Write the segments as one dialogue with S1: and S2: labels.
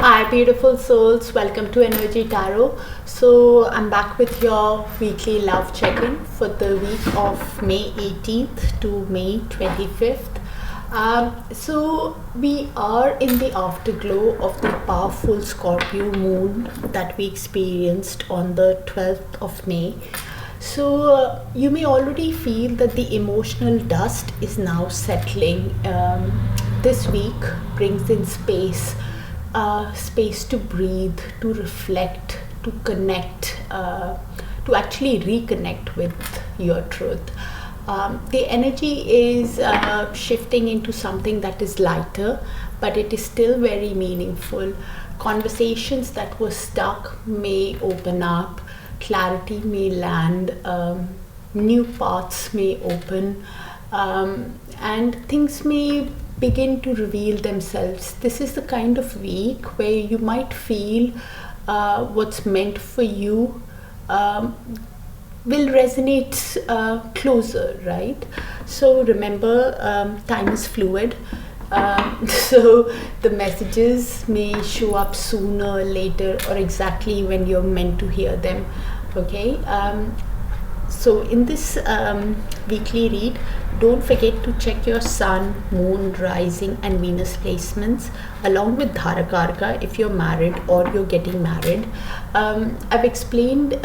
S1: Hi beautiful souls, welcome to Energy Tarot. So I'm back with your weekly love check-in for the week of May 18th to May 25th. So we are in the afterglow of the powerful Scorpio moon that we experienced on the 12th of May. So you may already feel that the emotional dust is now settling. This week brings in space to breathe, to reflect, to connect, to actually reconnect with your truth. The energy is shifting into something that is lighter, but it is still very meaningful. Conversations that were stuck may open up, clarity may land, new paths may open, and things may begin to reveal themselves. This is the kind of week where you might feel what's meant for you will resonate closer, right? So remember, time is fluid. So the messages may show up sooner, later, or exactly when you're meant to hear them. Okay. So in this weekly read, don't forget to check your sun, moon, rising and Venus placements along with Dharakarka if you're married or you're getting married. I've explained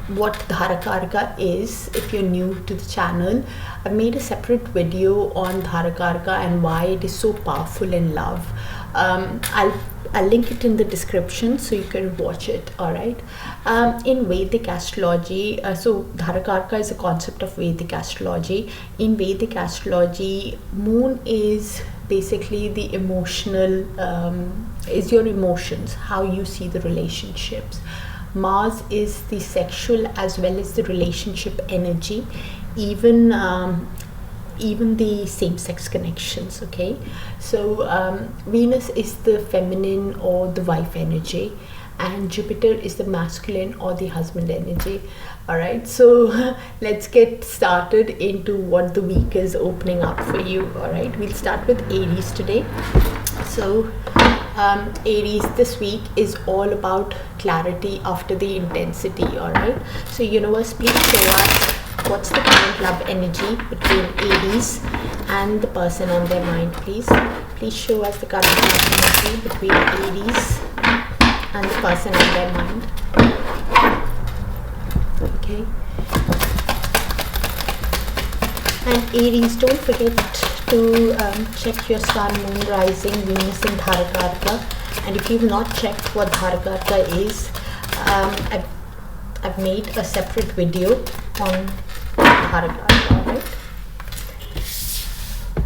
S1: what Dharakarka is if you're new to the channel. I've made a separate video on Dharakarka and why it is so powerful in love. I'll link it in the description so you can watch it. Alright. In Vedic astrology, so Dharakarka is a concept of Vedic astrology. In Vedic astrology, moon is basically the emotional, is your emotions, how you see the relationships. Mars is the sexual as well as the relationship energy, even the same-sex connections. Okay, so Venus is the feminine or the wife energy, and Jupiter is the masculine or the husband energy. All right, so let's get started into what the week is opening up for you. All right, we'll start with Aries today. So Aries, this week is all about clarity after the intensity. All right, so universe, please show us what's the current love energy between Aries and the person on their mind. Please show us the current love energy between Aries and the person on their mind. Okay, and Aries, don't forget to check your sun, moon, rising, Venus and Dharakarka. And if you've not checked what Dharakarka is, I've made a separate video on Dharakarka. Right?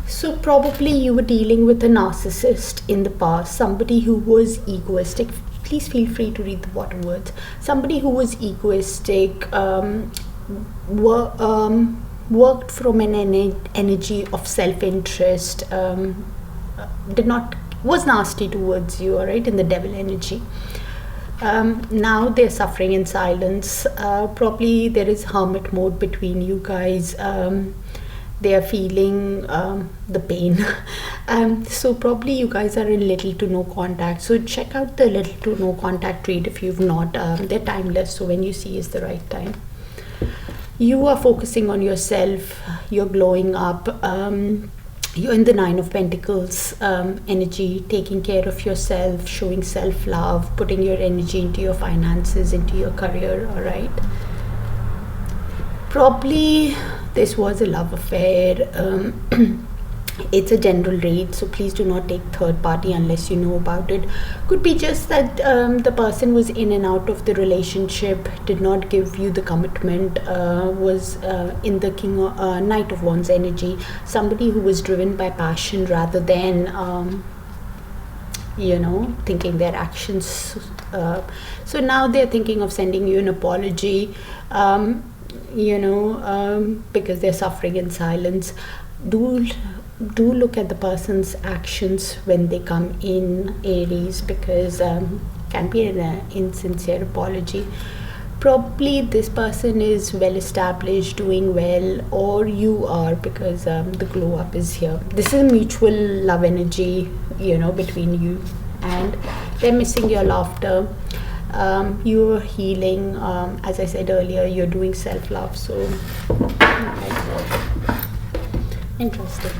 S1: So probably you were dealing with a narcissist in the past, somebody who was egoistic. Please feel free to read the bottom words. Somebody who was egoistic, worked from an energy of self-interest, was nasty towards you, all right, in the devil energy. Now they're suffering in silence. Probably there is hermit mode between you guys. They are feeling the pain. So probably you guys are in little to no contact. So check out the little to no contact read if you've not. They're timeless, so when you see is the right time. You are focusing on yourself, you're glowing up, you're in the Nine of Pentacles energy, taking care of yourself, showing self-love, putting your energy into your finances, into your career. All right. Probably this was a love affair. It's a general read, so please do not take third party unless you know about it. Could be just that the person was in and out of the relationship, did not give you the commitment, was in the Knight of Wands energy. Somebody who was driven by passion rather than thinking their actions. So now they're thinking of sending you an apology, because they're suffering in silence. Do look at the person's actions when they come in, Aries, because can be an insincere apology. Probably this person is well established, doing well, or you are, because the glow up is here. This is a mutual love energy, between you and they're missing your laughter. You're healing, as I said earlier, you're doing self-love. So okay. Interesting.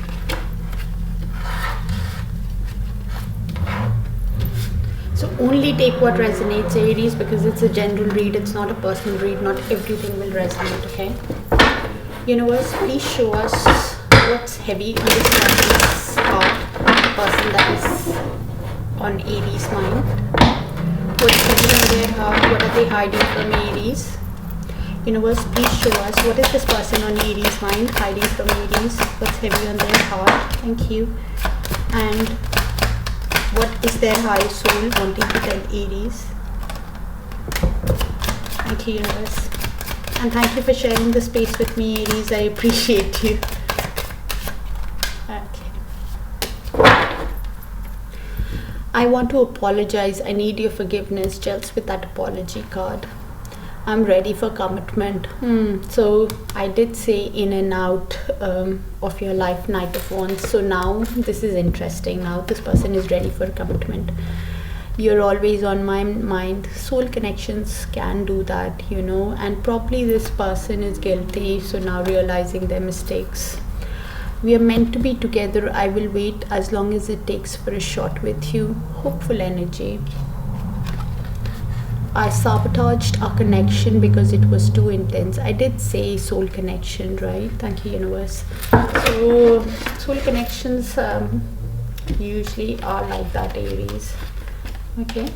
S1: So only take what resonates, Aries, because it's a general read, it's not a personal read. Not everything will resonate, okay? Universe, please show us what's heavy on this person's heart, the person that is on Aries' mind. What's heavy on their heart? What are they hiding from Aries? Universe, please show us what is this person on Aries' mind hiding from Aries? What's heavy on their heart? Thank you. And what is their high soul wanting to tell Aries? Thank you, universe. And thank you for sharing the space with me, Aries. I appreciate you. Okay. I want to apologize. I need your forgiveness just with that apology card. I'm ready for commitment. So I did say in and out of your life, Knight of Wands. So now this is interesting. Now this person is ready for commitment. You're always on my mind. Soul connections can do that, you know, and probably this person is guilty. So now realizing their mistakes. We are meant to be together. I will wait as long as it takes for a shot with you. Hopeful energy. I sabotaged our connection because it was too intense. I did say soul connection, right? Thank you, universe. So soul connections usually are like that, Aries. Okay.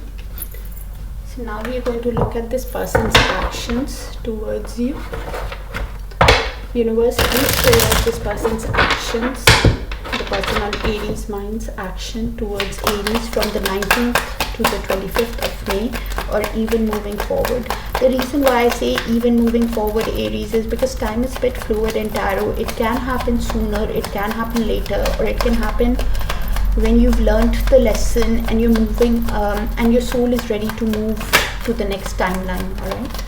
S1: So now we are going to look at this person's actions towards you. Universe, please show us this person's actions. The person on Aries' mind's action towards Aries from the 19th to the 25th of May, or even moving forward. The reason why I say even moving forward, Aries, is because time is a bit fluid in tarot. It can happen sooner, it can happen later, or it can happen when you've learned the lesson and you're moving and your soul is ready to move to the next timeline. All right.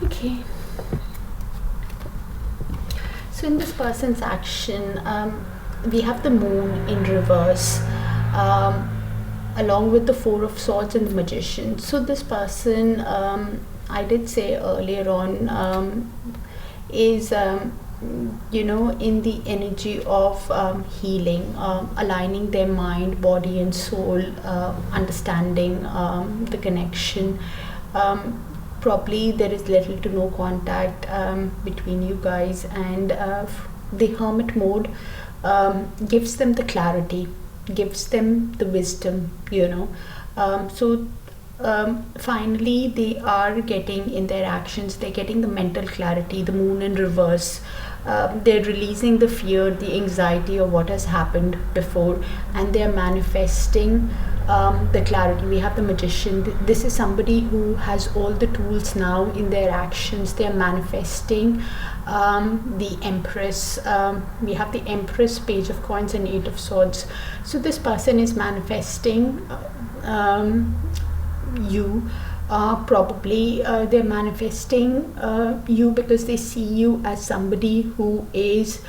S1: Okay. So in this person's action, we have the moon in reverse, along with the Four of Swords and the Magician. So this person, I did say earlier on, is you know, in the energy of healing, aligning their mind, body and soul, understanding the connection. Probably there is little to no contact between you guys, and the hermit mode gives them the clarity, gives them the wisdom, you know. So finally they are getting in their actions, they're getting the mental clarity, the moon in reverse. They're releasing the fear, the anxiety of what has happened before, and they're manifesting the clarity. We have the Magician. This is somebody who has all the tools now in their actions. They're manifesting the Empress. We have the Empress, Page of Coins and Eight of Swords. So this person is manifesting you. Probably they're manifesting you because they see you as somebody who is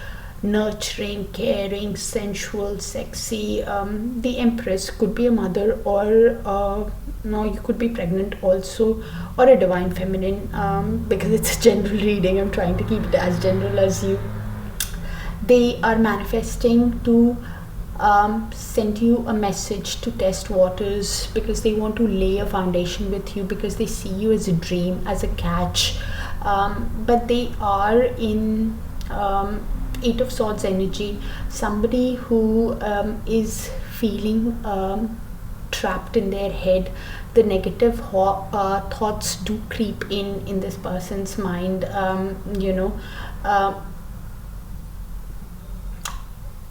S1: nurturing, caring, sensual, sexy. The Empress could be a mother, or no, you could be pregnant also, or a divine feminine, because it's a general reading. I'm trying to keep it as general as you. They are manifesting to send you a message to test waters, because they want to lay a foundation with you, because they see you as a dream, as a catch. But they are in Eight of Swords energy, somebody who is feeling trapped in their head. The negative thoughts do creep in this person's mind, you know.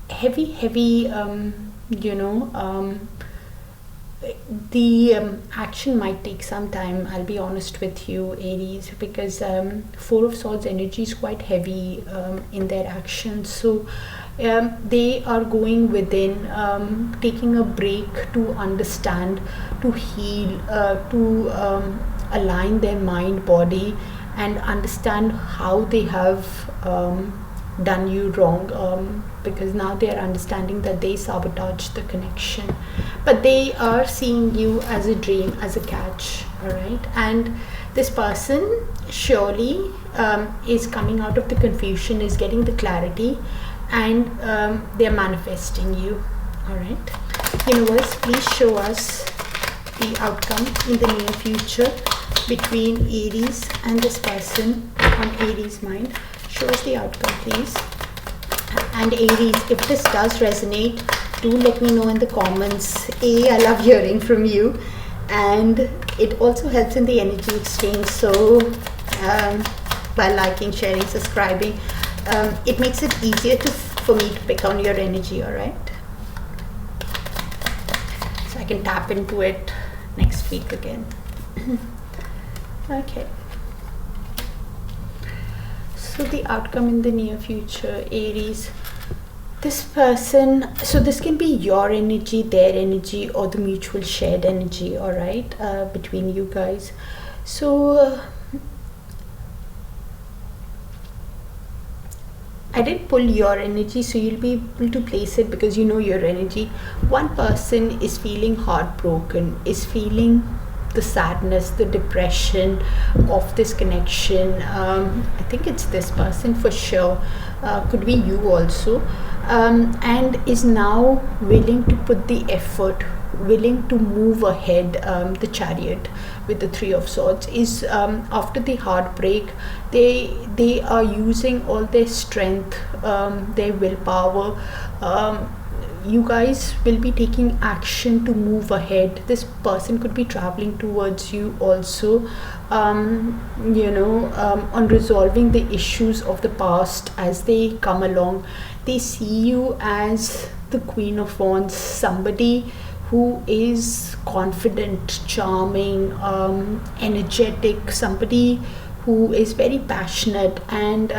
S1: Heavy, you know, the action might take some time, I'll be honest with you, Aries, because Four of Swords energy is quite heavy in their actions. So They are going within, taking a break to understand, to heal, to align their mind, body, and understand how they have done you wrong, because now they are understanding that they sabotaged the connection, but they are seeing you as a dream, as a catch. All right, and this person surely is coming out of the confusion, is getting the clarity, and they're manifesting you. All right, universe, please show us the outcome in the near future between Aries and this person on Aries mind. Show us the outcome, please. And Aries, if this does resonate, do let me know in the comments. I love hearing from you, and it also helps in the energy exchange. So by liking, sharing, subscribing, it makes it easier for me to pick on your energy. All right, so I can tap into it next week again. Okay, so the outcome in the near future, Aries, this person, so this can be your energy, their energy, or the mutual shared energy, all right, between you guys. So I did pull your energy, so you'll be able to place it because you know your energy. One person is feeling heartbroken, is feeling the sadness, the depression of this connection. I think it's this person for sure, could be you also, and is now willing to put the effort, willing to move ahead. The Chariot with the Three of Swords is, after the heartbreak, they are using all their strength, their willpower. You guys will be taking action to move ahead. This person could be traveling towards you also, on resolving the issues of the past as they come along. They see you as the Queen of Wands, somebody who is confident, charming, energetic, somebody who is very passionate, and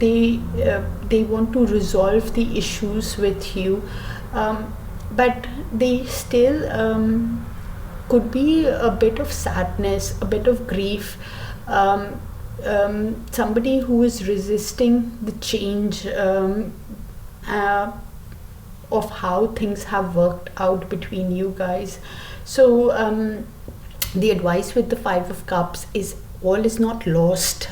S1: they want to resolve the issues with you, but they still could be a bit of sadness, a bit of grief, somebody who is resisting the change of how things have worked out between you guys. So the advice with the Five of Cups is, all is not lost.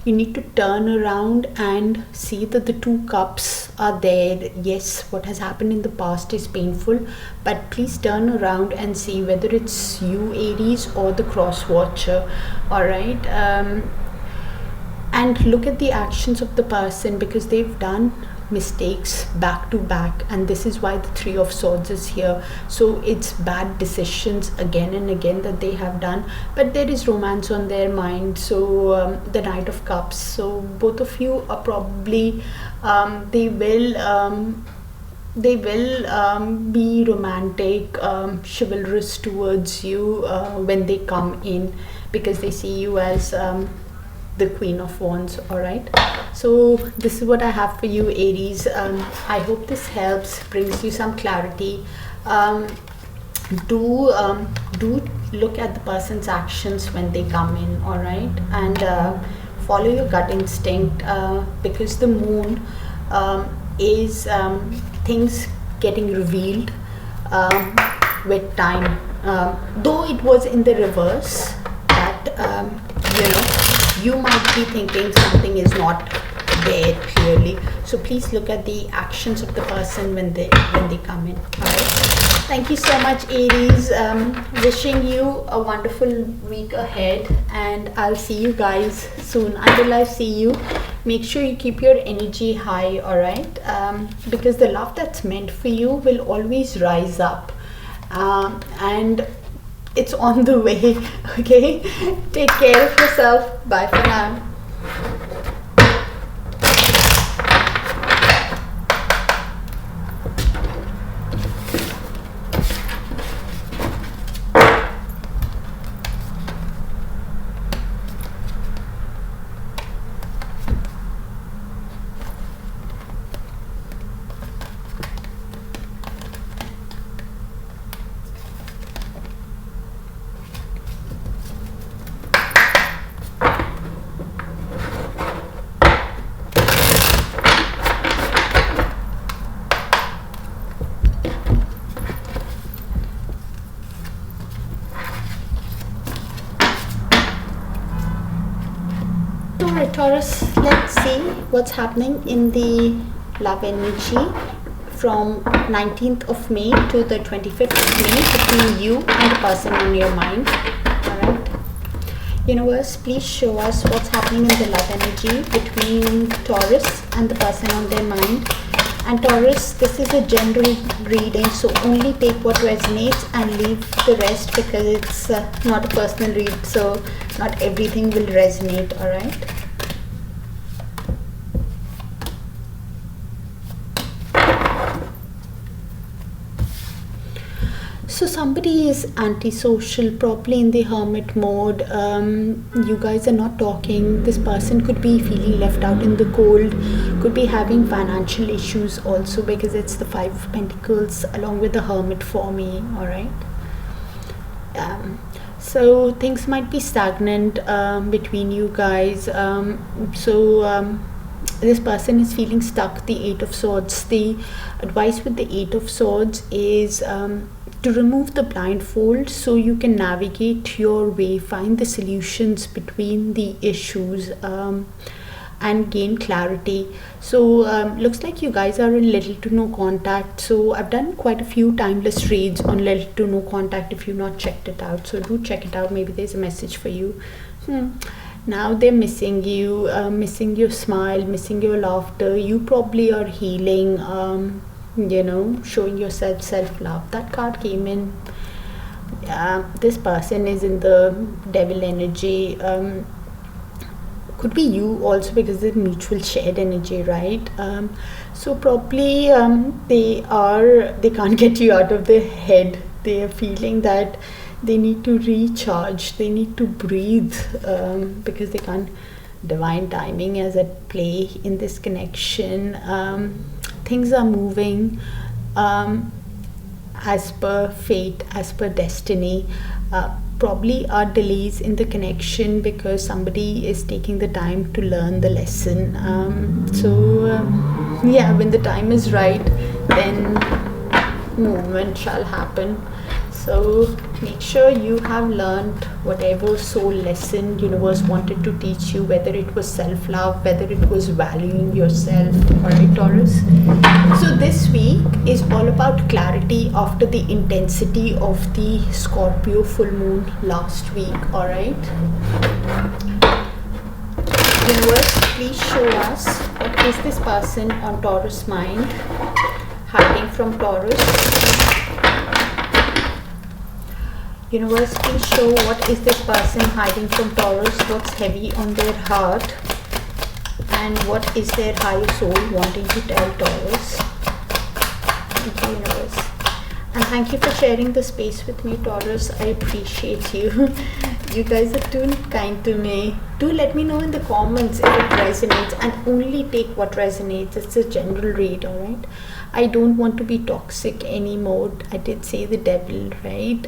S1: You need to turn around and see that the two cups are there. Yes, what has happened in the past is painful, but please turn around and see whether it's you, Aries, or the cross watcher. All right, and look at the actions of the person, because they've done mistakes back to back, and this is why the Three of Swords is here. So it's bad decisions again and again that they have done, but there is romance on their mind. So the Knight of Cups, so both of you are probably they will be romantic, chivalrous towards you when they come in, because they see you as the Queen of Wands. All right, so this is what I have for you, Aries. I hope this helps, brings you some clarity. Do look at the person's actions when they come in. All right, and follow your gut instinct, because the moon is things getting revealed with time, though it was in the reverse, that you might be thinking something is not there clearly. So please look at the actions of the person when they come in. All right, thank you so much, Aries. Wishing you a wonderful week ahead, and I'll see you guys soon. Until I see you, make sure you keep your energy high. All right, because the love that's meant for you will always rise up, and it's on the way. Okay, take care of yourself. Bye for now. Alright, Taurus, let's see what's happening in the love energy from 19th of May to the 25th of May between you and the person on your mind. Alright. Universe, please show us what's happening in the love energy between Taurus and the person on their mind. And Taurus, this is a general reading, so only take what resonates and leave the rest, because it's not a personal read, so not everything will resonate. Alright. So somebody is antisocial, probably in the hermit mode. You guys are not talking. This person could be feeling left out in the cold, could be having financial issues also, because it's the Five of Pentacles along with the hermit for me. All right. So things might be stagnant between you guys. This person is feeling stuck. The Eight of Swords. The advice with the Eight of Swords is to remove the blindfold so you can navigate your way, find the solutions between the issues, and gain clarity. So looks like you guys are in little to no contact. So I've done quite a few timeless reads on little to no contact if you've not checked it out, so do check it out. Maybe there's a message for you. Now they're missing you, missing your smile, missing your laughter. You probably are healing, showing yourself self-love. That card came in. This person is in the devil energy. Could be you also, because it's mutual shared energy, right? So probably they can't get you out of their head. They are feeling that they need to recharge, they need to breathe, because they can't. Divine timing is at play in this connection. Things are moving as per fate, as per destiny. Probably are delays in the connection because somebody is taking the time to learn the lesson. When the time is right, then movement shall happen. So make sure you have learned whatever soul lesson universe wanted to teach you, whether it was self-love, whether it was valuing yourself. Alright, Taurus. So this week is all about clarity after the intensity of the Scorpio full moon last week. Alright. Universe, please show us what is this person on Taurus mind hiding from Taurus. Universe, please show what is this person hiding from Taurus, what's heavy on their heart, and what is their higher soul wanting to tell Taurus. Thank you, Universe. And thank you for sharing the space with me, Taurus. I appreciate you. You guys are too kind to me. Do let me know in the comments if it resonates, and only take what resonates. It's a general read, alright? I don't want to be toxic anymore. I did say the devil, right?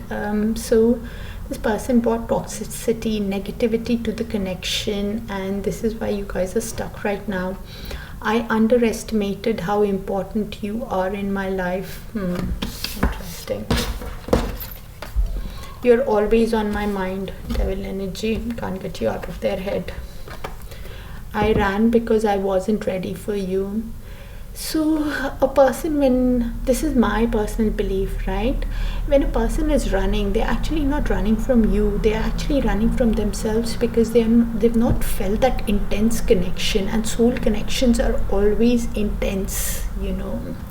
S1: So this person brought toxicity, negativity to the connection, and this is why you guys are stuck right now. I underestimated how important you are in my life. Interesting. You're always on my mind. Devil energy, can't get you out of their head. I ran because I wasn't ready for you. So a person, this is my personal belief, right? When a person is running, they're actually not running from you. They're actually running from themselves, because they've not felt that intense connection, and soul connections are always intense,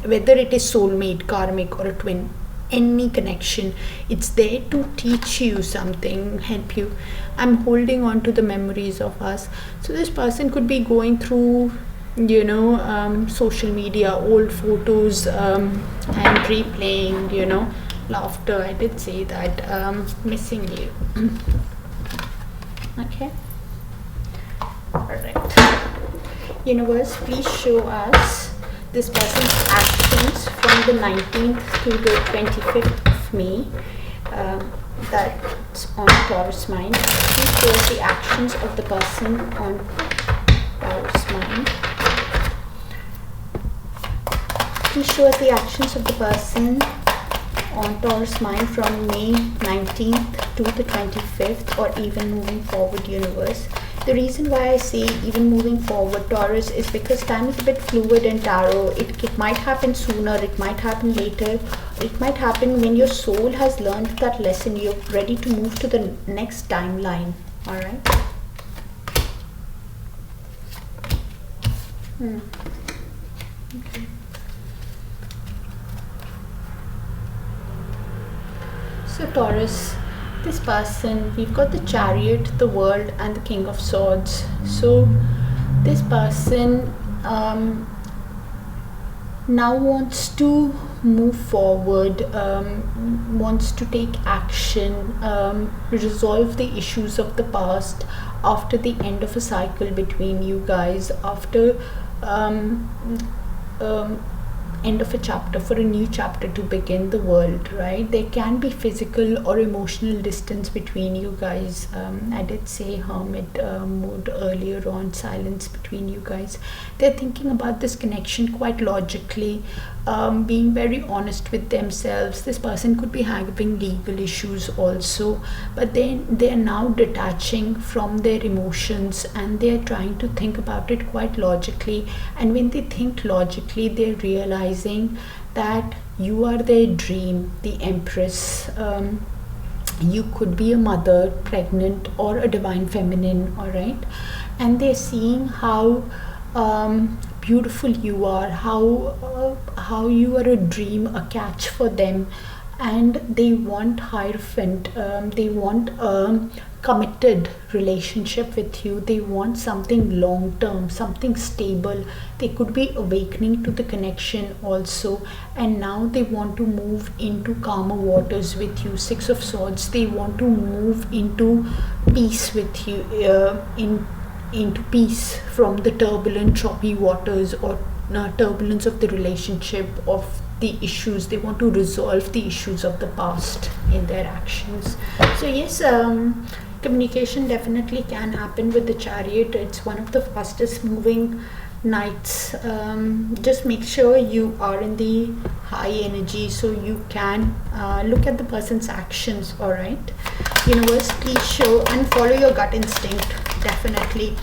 S1: whether it is soulmate, karmic, or a twin. Any connection, it's there to teach you something, help you. I'm holding on to the memories of us. So this person could be going through social media, old photos, and replaying, laughter. I did say that. Missing you. Okay. Alright. Universe, please show us this person's actions from the 19th to the 25th of May. That's on Taurus mind. Please show us the actions of the person on Taurus mind. Please show us the actions of the person on Taurus mind from May 19th to the 25th, or even moving forward, universe. The reason why I say even moving forward, Taurus, is because time is a bit fluid in tarot. It might happen sooner, it might happen later, it might happen when your soul has learned that lesson, you're ready to move to the next timeline. All right. Okay. So Taurus, this person, we've got the Chariot, the World, and the King of Swords. So this person now wants to move forward, wants to take action, resolve the issues of the past after the end of a cycle between you guys, after end of a chapter, for a new chapter to begin the world, right? There can be physical or emotional distance between you guys. I did say hermit mode earlier on, silence between you guys. They're thinking about this connection quite logically, being very honest with themselves. This person could be having legal issues also, but then they're now detaching from their emotions and they're trying to think about it quite logically. And when they think logically, they're realizing that you are their dream, the Empress. You could be a mother, pregnant, or a divine feminine, all right? And they're seeing how beautiful you are, how you are a dream, a catch for them, and they want Hierophant. They want a committed relationship with you. They want something long term, something stable. They could be awakening to the connection also, and now they want to move into calmer waters with you. Six of Swords, they want to move into peace with you, into peace from the turbulent, choppy waters or turbulence of the relationship, of the issues. They want to resolve the issues of the past in their actions. So yes, communication definitely can happen with the Chariot. It's one of the fastest moving nights. Just make sure you are in the high energy so you can look at the person's actions. All right, universe, please show and follow your gut instinct. Definitely,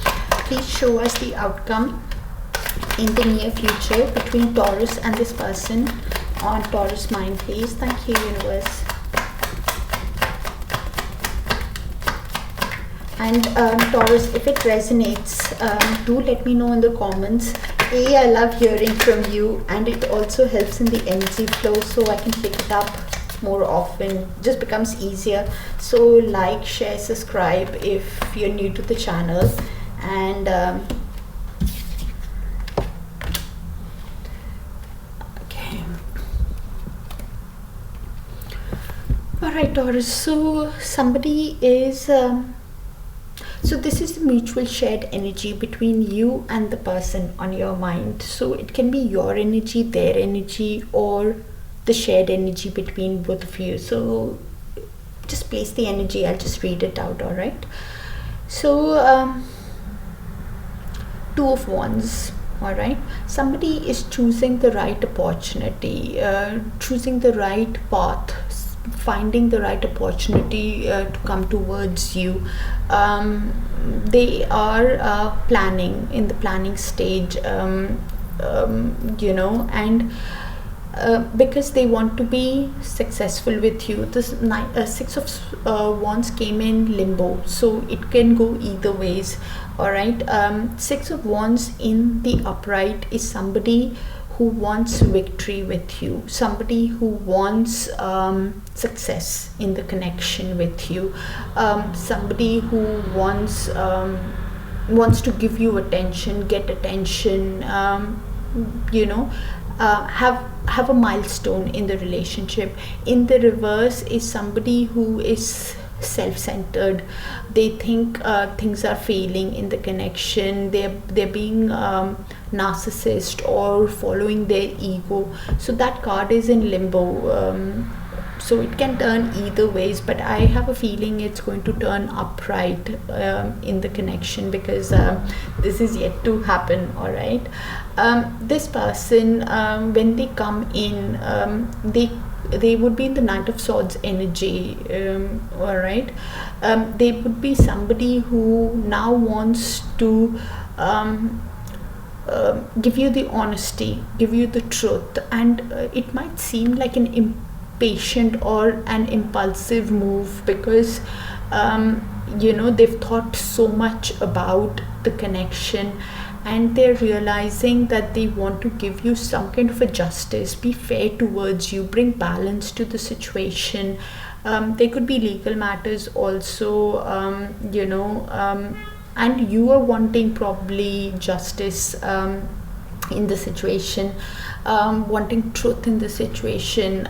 S1: please show us the outcome in the near future between Taurus and this person on Taurus mind, please. Thank you, universe. And Taurus, if it resonates, do let me know in the comments. I love hearing from you, and it also helps in the energy flow, so I can pick it up more often. Just becomes easier. So like, share, subscribe if you're new to the channel, and okay. All right, Taurus. So somebody is so this is the mutual shared energy between you and the person on your mind. So it can be your energy, their energy, or the shared energy between both of you. So just place the energy. I'll just read it out. All right. So Two of Wands. All right, somebody is choosing the right opportunity, choosing the right path, finding the right opportunity to come towards you. They are planning, in the planning stage, you know, and because they want to be successful with you. This Six of Wands came in limbo, so it can go either ways. All right, Six of Wands in the upright is somebody who wants victory with you, somebody who wants success in the connection with you, somebody who wants to give you attention, get attention, you know, have a milestone in the relationship. In the reverse is somebody who is self-centered. They think things are failing in the connection. They're being narcissist or following their ego. So that card is in limbo. So it can turn either ways, but I have a feeling it's going to turn upright in the connection, because this is yet to happen. All right, this person, when they come in, they would be in the Knight of Swords energy. All right, they would be somebody who now wants to give you the honesty, give you the truth, and it might seem like an impatient or an impulsive move, because they've thought so much about the connection, and they're realizing that they want to give you some kind of a justice, be fair towards you, bring balance to the situation. There could be legal matters also, and you are wanting probably justice in the situation, wanting truth in the situation,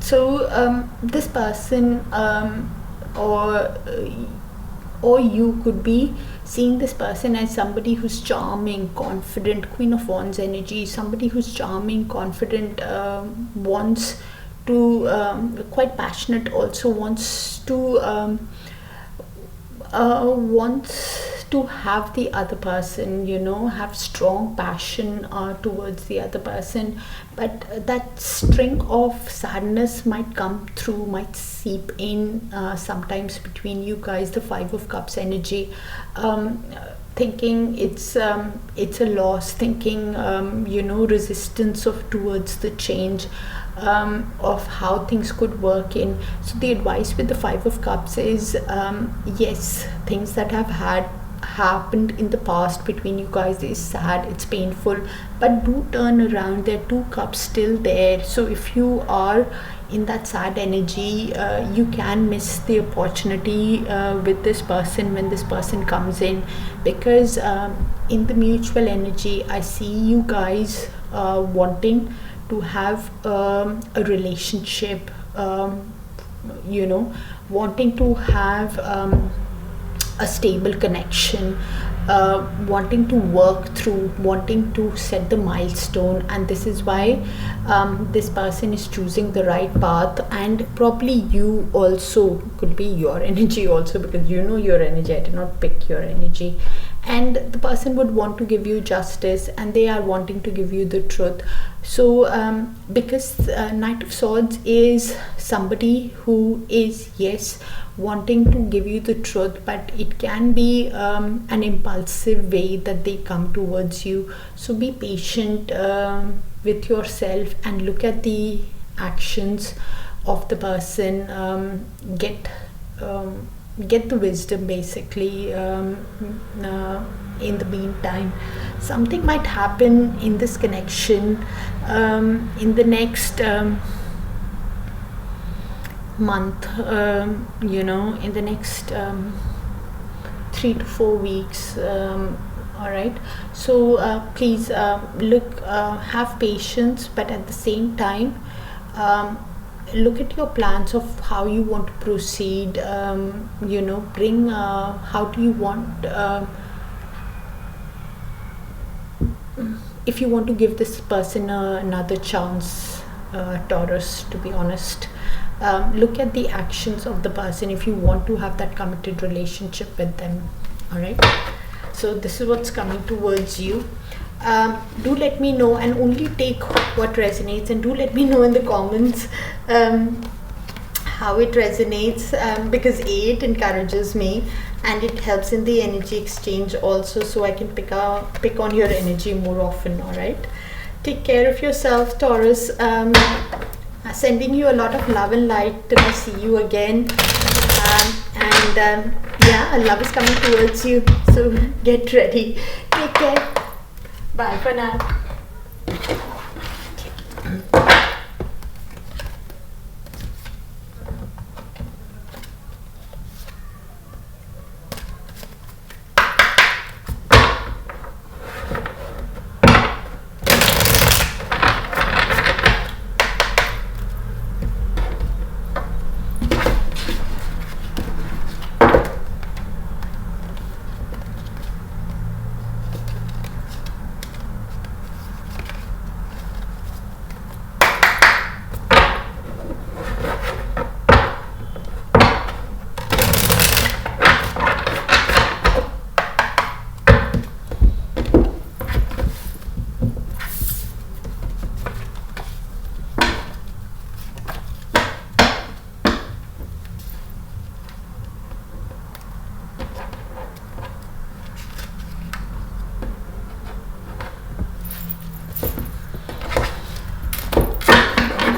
S1: so this person, or you could be seeing this person as somebody who's charming, confident, Queen of Wands energy, somebody who's charming, confident, wants to, quite passionate also, wants to have the other person, have strong passion towards the other person, but that string of sadness might come through, might seep in sometimes between you guys. The Five of Cups energy, thinking it's a loss, thinking resistance towards the change of how things could work in. So the advice with the Five of Cups is, yes, things that have happened in the past between you guys is sad, it's painful, but do turn around. There are two cups still there, so if you are in that sad energy, you can miss the opportunity with this person when this person comes in, because in the mutual energy I see you guys wanting to have a relationship, wanting to have a stable connection, wanting to work through, wanting to set the milestone, and this is why this person is choosing the right path. And probably you also could be your energy also, because your energy, I did not pick your energy, and the person would want to give you justice, and they are wanting to give you the truth. So because Knight of Swords is somebody who is, yes, wanting to give you the truth, but it can be an impulsive way that they come towards you. So be patient with yourself and look at the actions of the person, get the wisdom basically. In the meantime, something might happen in this connection in the next month, in the next 3 to 4 weeks. All right, so please have patience, but at the same time look at your plans of how you want to proceed. Bring how do you want, if you want to give this person another chance, Taurus, to be honest. Look at the actions of the person if you want to have that committed relationship with them. All right, so this is what's coming towards you. Do let me know, and only take what resonates, and do let me know in the comments how it resonates, because it encourages me and it helps in the energy exchange also, so I can pick on your energy more often. All right, take care of yourself, Taurus. Sending you a lot of love and light till I see you again, yeah, love is coming towards you, so get ready. Take care. Bye for now.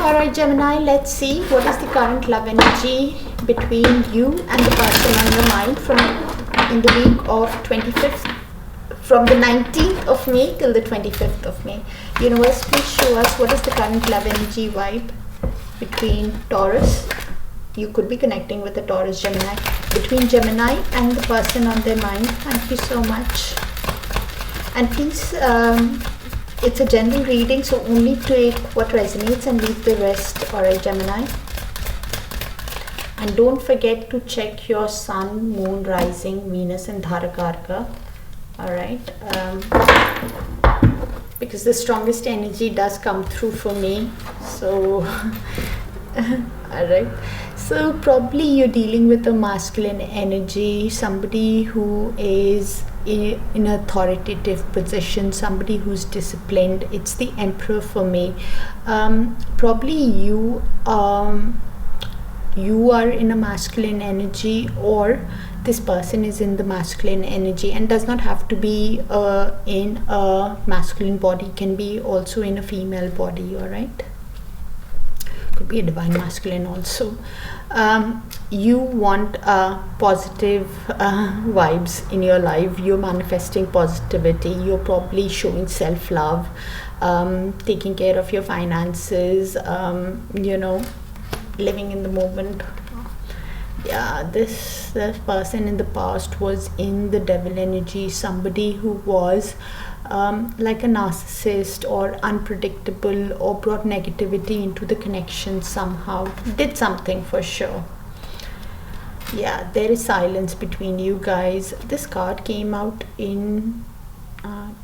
S1: Alright, Gemini, let's see what is the current love energy between you and the person on your mind in the week of 25th, from the 19th of May till the 25th of May. Universe, please show us what is the current love energy vibe between Taurus. You could be connecting with a Taurus Gemini. Between Gemini and the person on their mind. Thank you so much. And please, it's a general reading, so only take what resonates and leave the rest. Alright, Gemini. And don't forget to check your sun, moon, rising, Venus and Dharakarka. Alright. Because the strongest energy does come through for me. So, alright. So probably you're dealing with a masculine energy, somebody who is in an authoritative position, somebody who's disciplined. It's the Emperor for me. Probably you are in a masculine energy, or this person is in the masculine energy, and does not have to be in a masculine body, can be also in a female body. All right, could be a divine masculine also. You want positive vibes in your life. You're manifesting positivity. You're probably showing self-love, taking care of your finances, living in the moment. Yeah, this person in the past was in the devil energy, somebody who was like a narcissist or unpredictable, or brought negativity into the connection somehow, did something for sure. Yeah, there is silence between you guys. This card came out in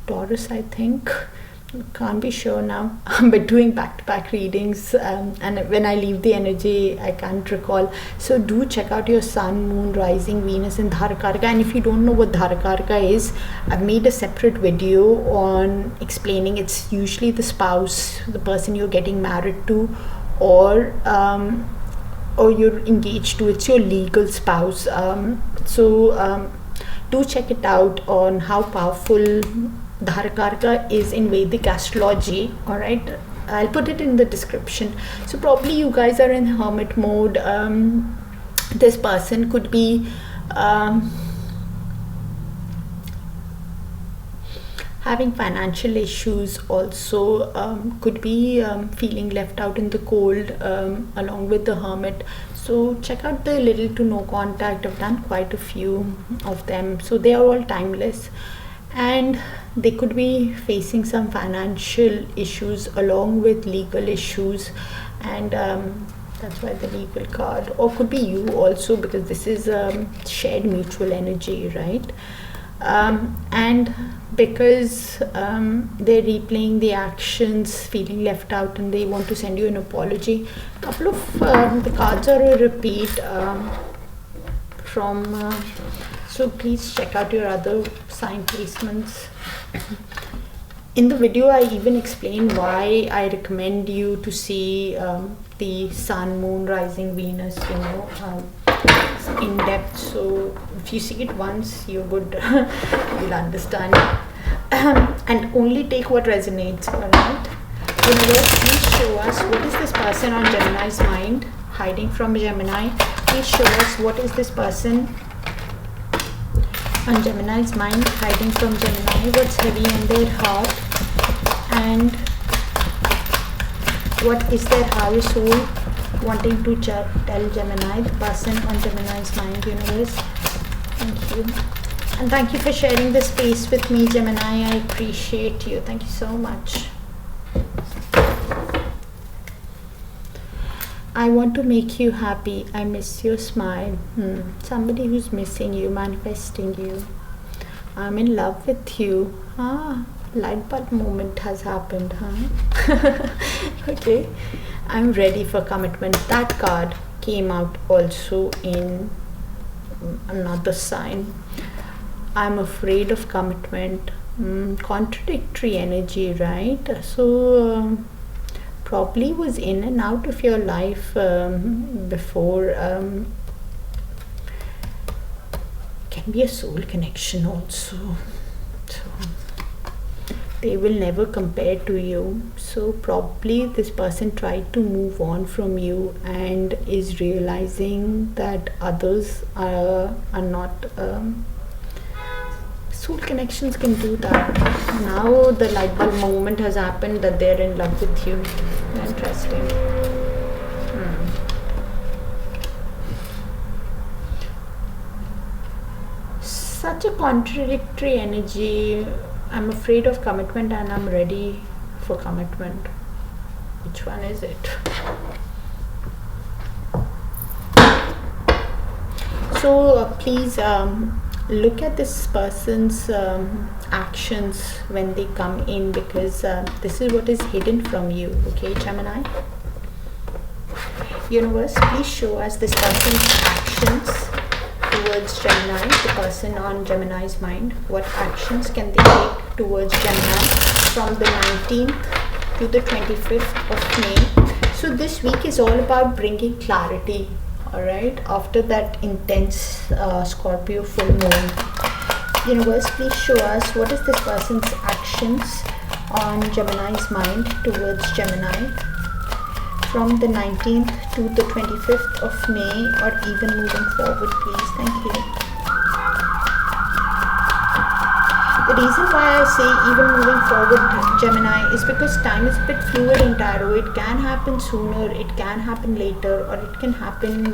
S1: Taurus, I think. Can't be sure now. But doing back-to-back readings, and when I leave the energy, I can't recall. So do check out your sun, moon, rising, Venus and Dharakarka. And if you don't know what Dharakarka is, I've made a separate video on explaining. It's usually the spouse, the person you're getting married to, or you're engaged to. It's your legal spouse. Do check it out on how powerful Dharakarka is in Vedic astrology. Alright, I'll put it in the description. So probably you guys are in hermit mode. This person could be having financial issues also, could be feeling left out in the cold, along with the hermit. So check out the little to no contact. I've done quite a few of them, so they are all timeless. And they could be facing some financial issues along with legal issues, and that's why the legal card. Or could be you also, because this is shared mutual energy, right? And because they're replaying the actions, feeling left out, and they want to send you an apology. A couple of the cards are a repeat from so please check out your other sign placements. In the video, I even explain why I recommend you to see the sun, moon, rising, Venus, in depth. So if you see it once, you're good. You'll understand. And only take what resonates. Alright. Universe, please show us what is this person on Gemini's mind, hiding from Gemini. Please show us what is this person on Gemini's mind, hiding from Gemini. What's heavy in their heart, and what is their higher soul wanting to tell Gemini, the person on Gemini's mind. Universe, thank you. And thank you for sharing the space with me, Gemini. I appreciate you. Thank you so much. I want to make you happy. I miss your smile. Somebody who's missing you, manifesting you. I'm in love with you. Light bulb moment has happened, huh? Okay. I'm ready for commitment. That card came out also in another sign. I'm afraid of commitment. Contradictory energy, right? So probably was in and out of your life before. Can be a soul connection also. So they will never compare to you. So probably this person tried to move on from you and is realizing that others are not soul connections can do that. Now the light bulb moment has happened that they're in love with you. Interesting. Such a contradictory energy. I'm afraid of commitment and I'm ready for commitment. Which one is it? So please look at this person's actions when they come in, because this is what is hidden from you. Okay, Gemini? Universe, please show us this person's actions towards Gemini, the person on Gemini's mind. What actions can they take towards Gemini from the 19th to the 25th of May? So this week is all about bringing clarity, alright, after that intense Scorpio full moon. Universe, please show us what is this person's actions on Gemini's mind towards Gemini from the 19th to the 25th of May, or even moving forward, please. Thank you. The reason why I say even moving forward, Gemini, is because time is a bit fluid in tarot. It can happen sooner, it can happen later, or it can happen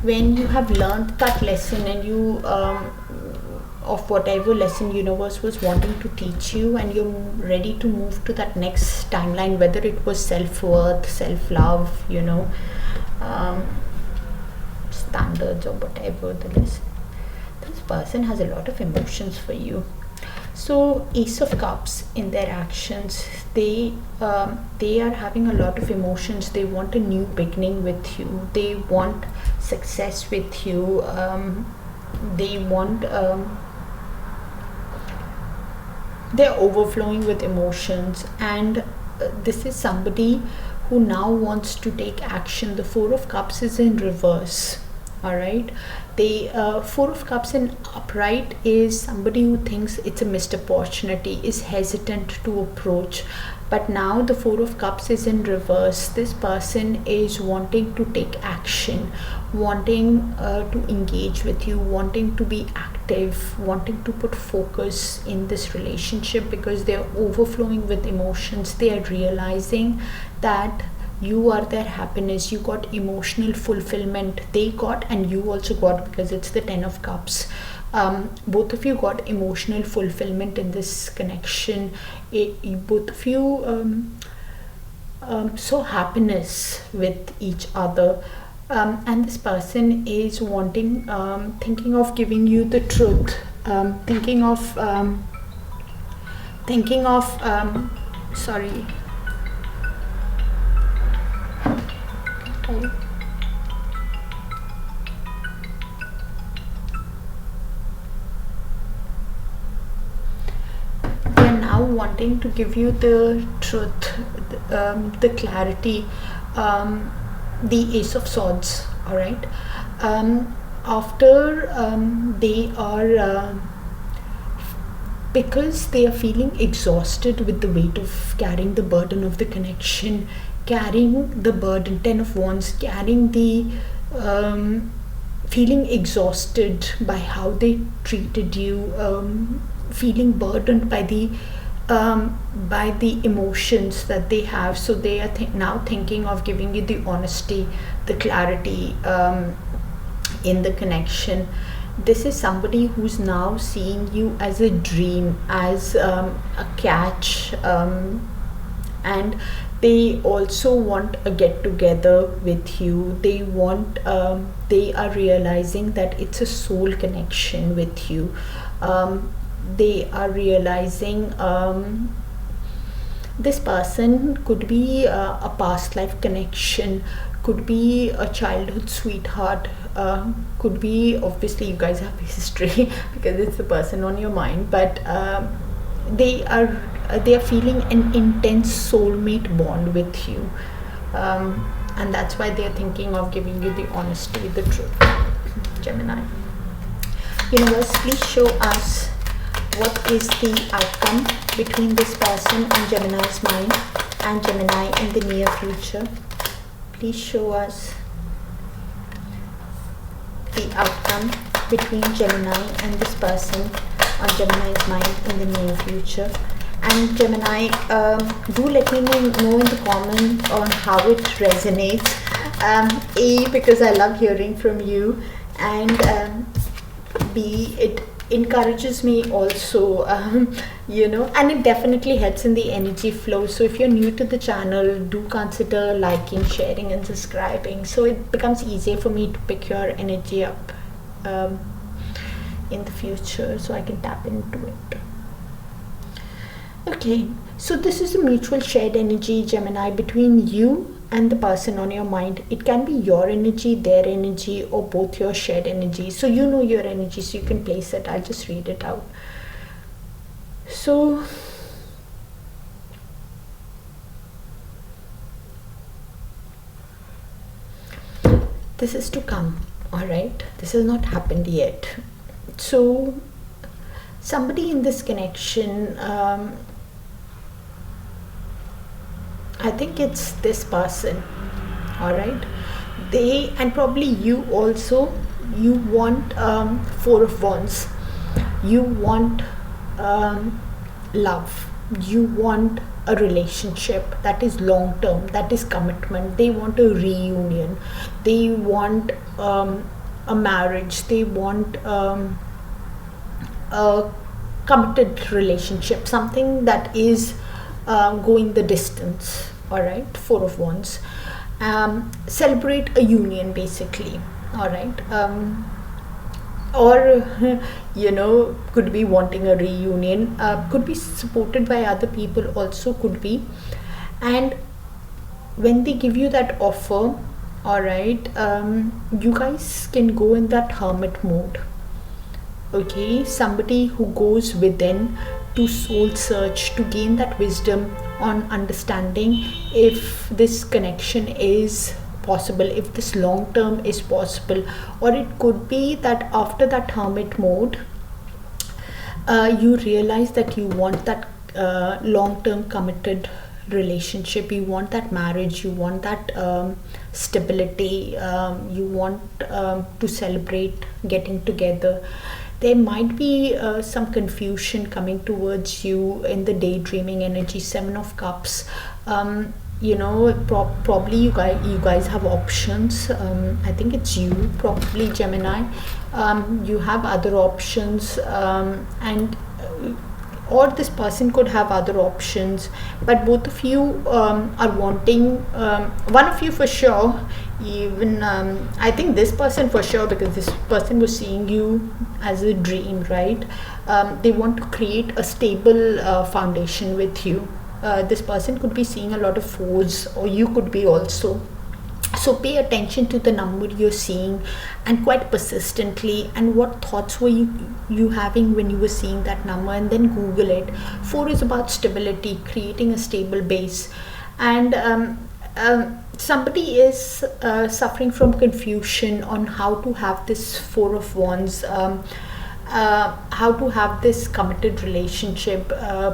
S1: when you have learned that lesson and you of whatever lesson universe was wanting to teach you, and you're ready to move to that next timeline, whether it was self-worth, self-love, standards, or whatever the lesson. This person has a lot of emotions for you. So Ace of Cups, in their actions, they are having a lot of emotions. They want a new beginning with you. They want success with you. They want they're overflowing with emotions, and this is somebody who now wants to take action. The Four of Cups is in reverse. Alright, the Four of Cups in upright is somebody who thinks it's a missed opportunity, is hesitant to approach. But now the Four of Cups is in reverse. This person is wanting to take action, wanting to engage with you, wanting to be active, wanting to put focus in this relationship, because they're overflowing with emotions. They are realizing that you are their happiness. You got emotional fulfillment. They got, and you also got, because it's the Ten of Cups. Both of you got emotional fulfillment in this connection. Both of you saw happiness with each other. And this person is wanting, thinking of giving you the truth, thinking of sorry. Okay. They are now wanting to give you the truth, the clarity, the Ace of Swords. All right. After they are because they are feeling exhausted with the weight of carrying the burden of the connection, carrying the burden, Ten of Wands, carrying the feeling exhausted by how they treated you, feeling burdened by the emotions that they have. So they are now thinking of giving you the honesty, the clarity in the connection. This is somebody who's now seeing you as a dream, as a catch, and they also want a get together with you. They want they are realizing that it's a soul connection with you. They are realizing this person could be a past life connection, could be a childhood sweetheart, could be, obviously you guys have a history because it's the person on your mind, but they are feeling an intense soulmate bond with you, and that's why they're thinking of giving you the honesty, the truth. Gemini. Universe, please show us what is the outcome between this person and Gemini's mind and Gemini in the near future. Please show us the outcome between Gemini and this person on Gemini's mind in the near future. And Gemini, do let me know in the comments on how it resonates. Because I love hearing from you, and B, it encourages me also, and it definitely helps in the energy flow. So if you're new to the channel, do consider liking, sharing and subscribing, so it becomes easier for me to pick your energy up in the future, so I can tap into it. Okay, so this is a mutual shared energy, Gemini, between you and the person on your mind. It can be your energy, their energy, or both your shared energy. So you know your energy, so you can place it. I'll just read it out. So this is to come, all right? This has not happened yet. So somebody in this connection, I think it's this person, all right? They, and probably you also, you want Four of Wands. You want love. You want a relationship that is long term, that is commitment. They want a reunion. They want a marriage. They want a committed relationship, something that is going the distance, all right? Four of Wands. Celebrate a union, basically, all right? Or could be wanting a reunion, could be supported by other people also, could be. And when they give you that offer, all right, you guys can go in that hermit mode. Okay, somebody who goes within to soul search, to gain that wisdom on understanding if this connection is possible, if this long term is possible. Or it could be that after that hermit mode, you realize that you want that long term committed relationship, you want that marriage, you want that stability, you want to celebrate getting together. There might be some confusion coming towards you in the daydreaming energy. Seven of Cups. Probably you guys have options. I think it's you, probably Gemini. You have other options, or this person could have other options, but both of you are wanting, one of you for sure, even I think this person for sure, because this person was seeing you as a dream, right? They want to create a stable foundation with you. This person could be seeing a lot of fours, or you could be also. So pay attention to the number you're seeing, and quite persistently, and what thoughts were you having when you were seeing that number, and then Google it. 4 is about stability, creating a stable base. And somebody is suffering from confusion on how to have this Four of Wands, how to have this committed relationship,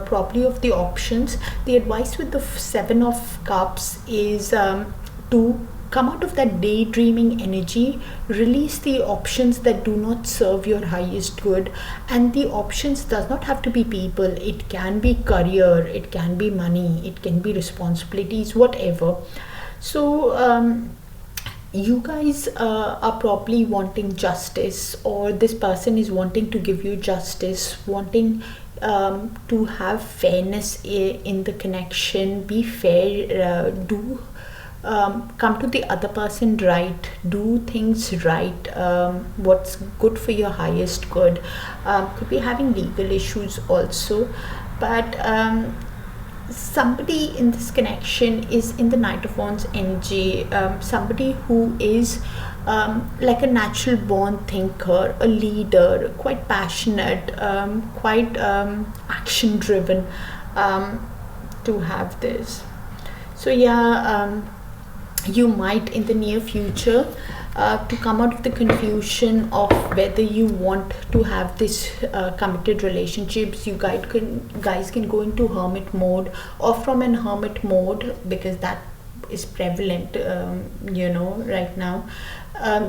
S1: probably of the options. The advice with the Seven of Cups is to come out of that daydreaming energy, release the options that do not serve your highest good. And the options does not have to be people, it can be career, it can be money, it can be responsibilities, whatever. So you guys are probably wanting justice, or this person is wanting to give you justice, wanting to have fairness in the connection, be fair, do come to the other person right, do things right, what's good for your highest good. Could be having legal issues also, but somebody in this connection is in the Knight of Wands energy, somebody who is like a natural born thinker, a leader, quite passionate, quite action driven, to have this. So yeah, you might in the near future to come out of the confusion of whether you want to have this committed relationships. You guys can go into hermit mode, or from an hermit mode, because that is prevalent right now.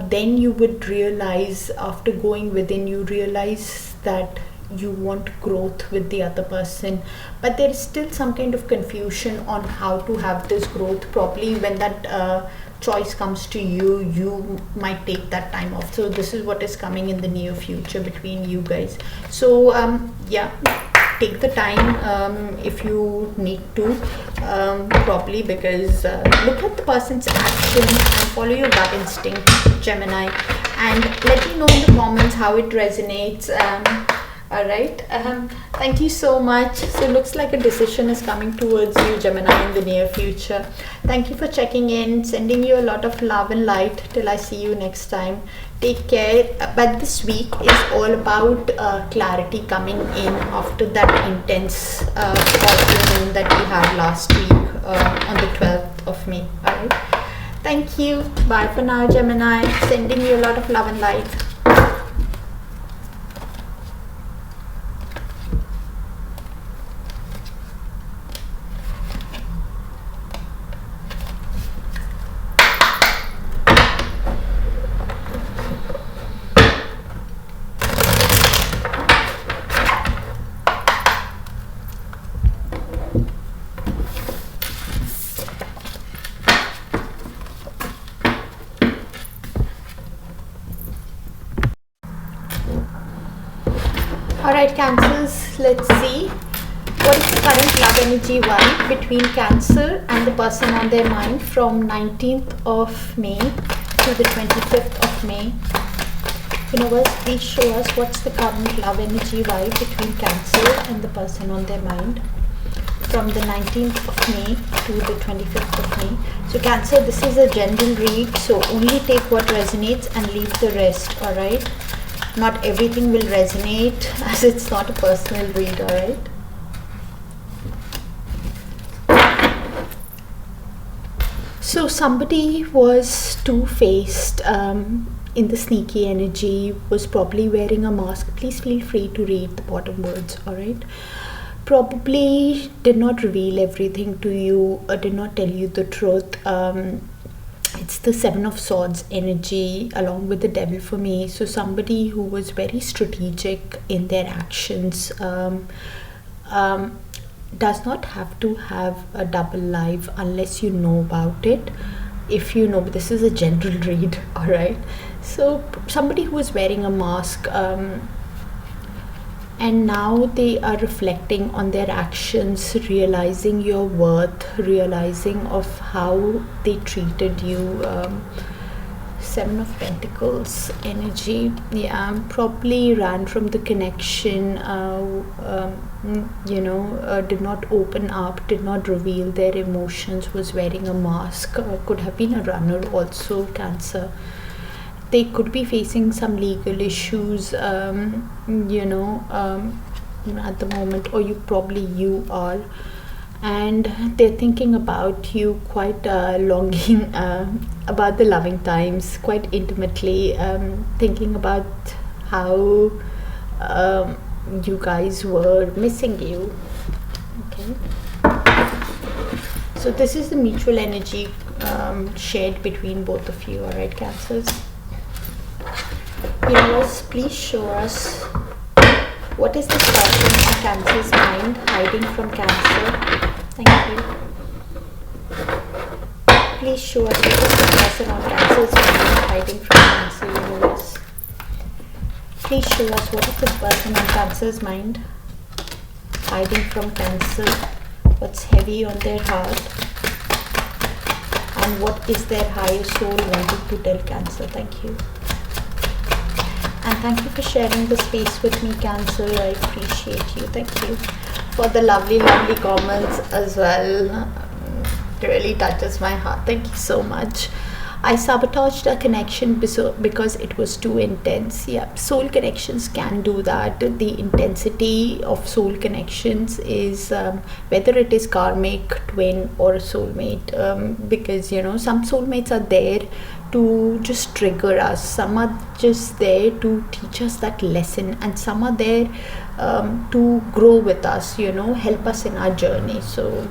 S1: Then you would realize, after going within, you realize that you want growth with the other person, but there is still some kind of confusion on how to have this growth properly. When that choice comes to you, you might take that time off. So this is what is coming in the near future between you guys. So take the time if you need to properly, because look at the person's actions and follow your gut instinct, Gemini, and let me know in the comments how it resonates. All right, thank you so much. So it looks like a decision is coming towards you, Gemini, in the near future. Thank you for checking in, sending you a lot of love and light. Till I see you next time, take care. But this week is all about clarity coming in after that intense Scorpio moon that we had last week on the 12th of May. All right, thank you. Bye for now, Gemini. Sending you a lot of love and light. Alright, Cancers, let's see what is the current love energy vibe between Cancer and the person on their mind from 19th of May to the 25th of May. Universe, please show us what's the current love energy vibe between Cancer and the person on their mind from the 19th of May to the 25th of May. So Cancer, this is a general read, so only take what resonates and leave the rest, alright? Not everything will resonate, as it's not a personal read, alright? So somebody was two-faced in the sneaky energy, was probably wearing a mask. Please feel free to read the bottom words, alright? Probably did not reveal everything to you, or did not tell you the truth. It's the Seven of Swords energy along with the Devil for me. So somebody who was very strategic in their actions does not have to have a double life unless you know about it. If you know, but this is a general read, alright? So somebody who was wearing a mask and now they are reflecting on their actions, realizing your worth, realizing of how they treated you. Seven of Pentacles energy, probably ran from the connection, did not open up, did not reveal their emotions, was wearing a mask, could have been a runner also, Cancer. They could be facing some legal issues, at the moment, or you are, and they're thinking about you quite longing about the loving times, quite intimately, thinking about how you guys were missing you. Okay, so this is the mutual energy shared between both of you, alright, Cancers? Universe, please show us what is this person on Cancer's mind hiding from Cancer. Thank you. Please show us what is the person on Cancer's mind hiding from Cancer, Universe. Please show us what is this person on Cancer's mind hiding from Cancer. What's heavy on their heart, and what is their higher soul wanting to tell Cancer. Thank you. And thank you for sharing the space with me, Cancer. I appreciate you. Thank you for the lovely, lovely comments as well. It really touches my heart. Thank you so much. I sabotaged a connection because it was too intense. Yeah, soul connections can do that. The intensity of soul connections is whether it is karmic, twin, or soulmate. Because some soulmates are there to just trigger us. Some are just there to teach us that lesson, and some are there to grow with us. Help us in our journey. So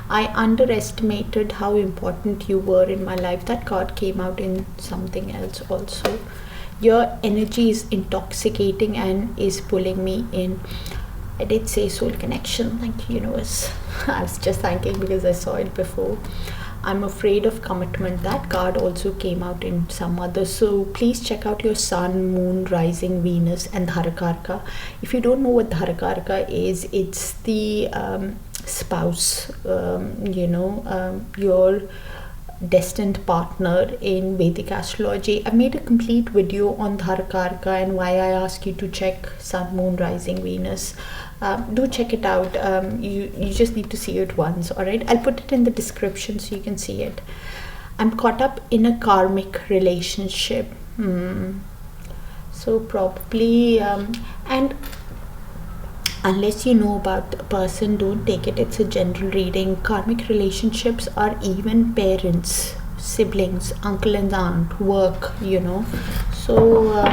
S1: I underestimated how important you were in my life. That card came out in something else also. Your energy is intoxicating and is pulling me in. I did say soul connection. Thank you, universe. I was just thanking because I saw it before. I'm afraid of commitment. That card also came out in some other. So please check out your sun, moon, rising, Venus, and Dharakarka. If you don't know what Dharakarka is, it's the spouse, your destined partner in Vedic astrology. I made a complete video on Dharakarka and why I ask you to check sun, moon, rising, Venus. Do check it out. You just need to see it once. All right, I'll put it in the description so you can see it. I'm caught up in a karmic relationship. So probably and unless you know about the person, don't take it. It's a general reading. Karmic relationships are even parents, siblings, uncle and aunt, work, So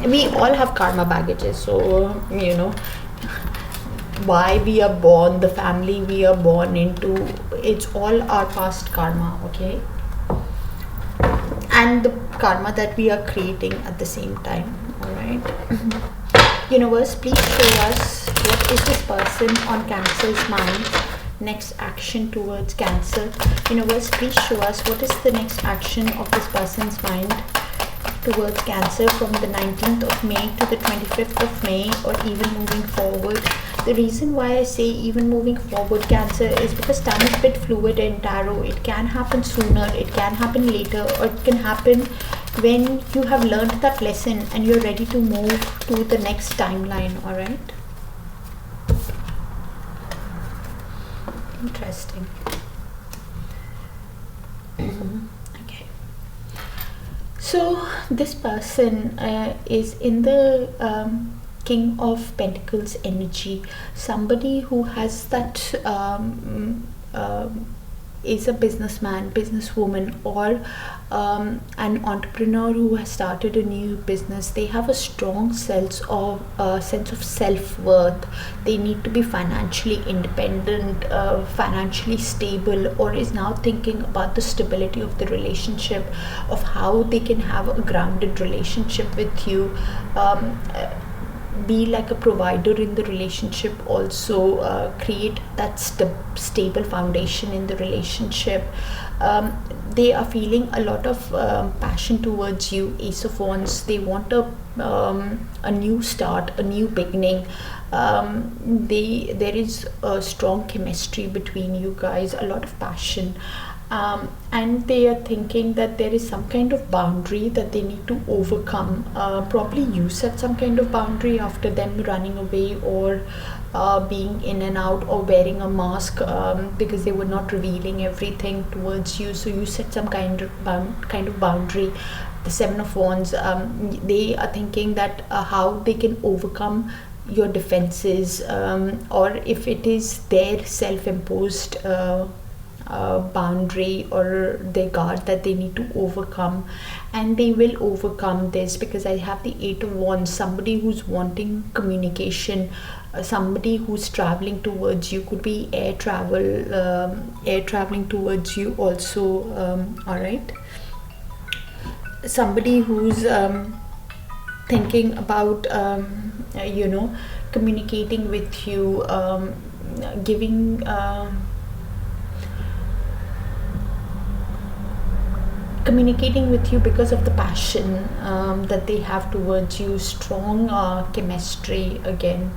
S1: we all have karma baggages. So why we are born, the family we are born into, it's all our past karma, okay? And the karma that we are creating at the same time. All right. Universe, please show us what is this person on Cancer's mind. Next action towards Cancer. Universe, please show us what is the next action of this person's mind towards Cancer from the 19th of May to the 25th of May, or even moving forward. The reason why I say even moving forward, Cancer, is because time is a bit fluid in tarot. It can happen sooner, it can happen later, or it can happen when you have learned that lesson and you're ready to move to the next timeline. All right. Interesting. Okay. So this person is in the King of Pentacles energy. Somebody who has that is a businessman, businesswoman, or an entrepreneur who has started a new business. They have a strong sense of self-worth. They need to be financially independent, financially stable, or is now thinking about the stability of the relationship, of how they can have a grounded relationship with you, be like a provider in the relationship, also create that stable foundation in the relationship. They are feeling a lot of passion towards you, Ace of Wands. They want a new start, a new beginning. There is a strong chemistry between you guys, a lot of passion. And they are thinking that there is some kind of boundary that they need to overcome. Probably you set some kind of boundary after them running away, or being in and out, or wearing a mask because they were not revealing everything towards you. So you set some kind of boundary. The Seven of Wands, they are thinking that how they can overcome your defenses, or if it is their self-imposed boundary or their guard that they need to overcome, and they will overcome this, because I have the Eight of Wands. Somebody who's wanting communication, somebody who's traveling towards you, could be air traveling towards you also. All right, somebody who's thinking about communicating with you, communicating with you because of the passion that they have towards you. Strong chemistry again,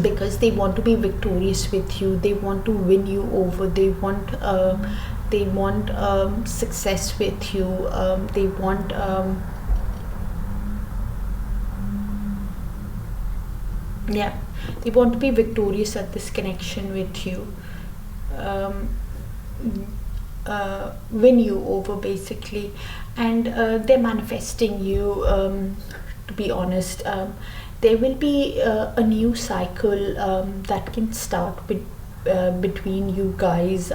S1: because they want to be victorious with you. They want to win you over. They want success with you. They want they want to be victorious at this connection with you. win you over basically, and they're manifesting you. To be honest, there will be a new cycle that can start between you guys,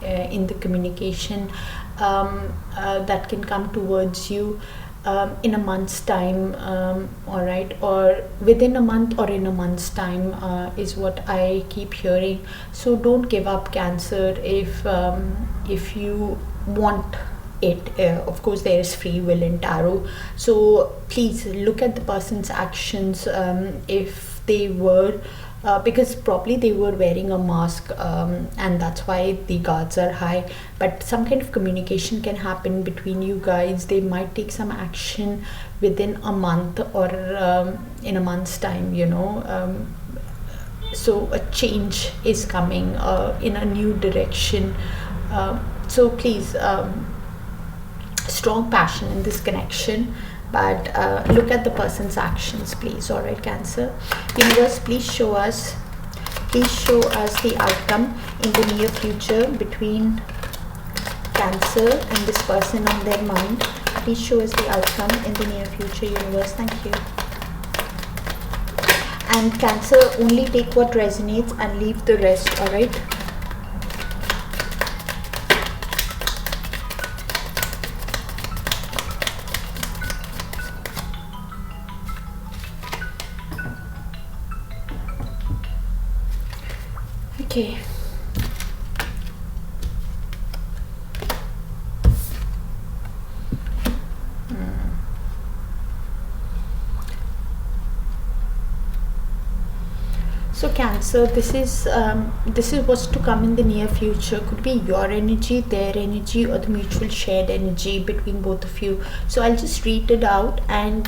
S1: in the communication, that can come towards you in a month's time, all right, or within a month or in a month's time, is what I keep hearing. So don't give up, Cancer, if you want it. Of course, there is free will in tarot, so please look at the person's actions. If they were because probably they were wearing a mask, and that's why the guards are high, but some kind of communication can happen between you guys. They might take some action within a month or in a month's time, so a change is coming in a new direction. So please, strong passion in this connection, but look at the person's actions, please. All right, Cancer. Universe, please show us the outcome in the near future between Cancer and this person on their mind. Please show us the outcome in the near future, Universe. Thank you. And Cancer, only take what resonates and leave the rest. All right. Okay. So Cancer, this is what's to come in the near future. Could be your energy, their energy, or the mutual shared energy between both of you. So I'll just read it out, and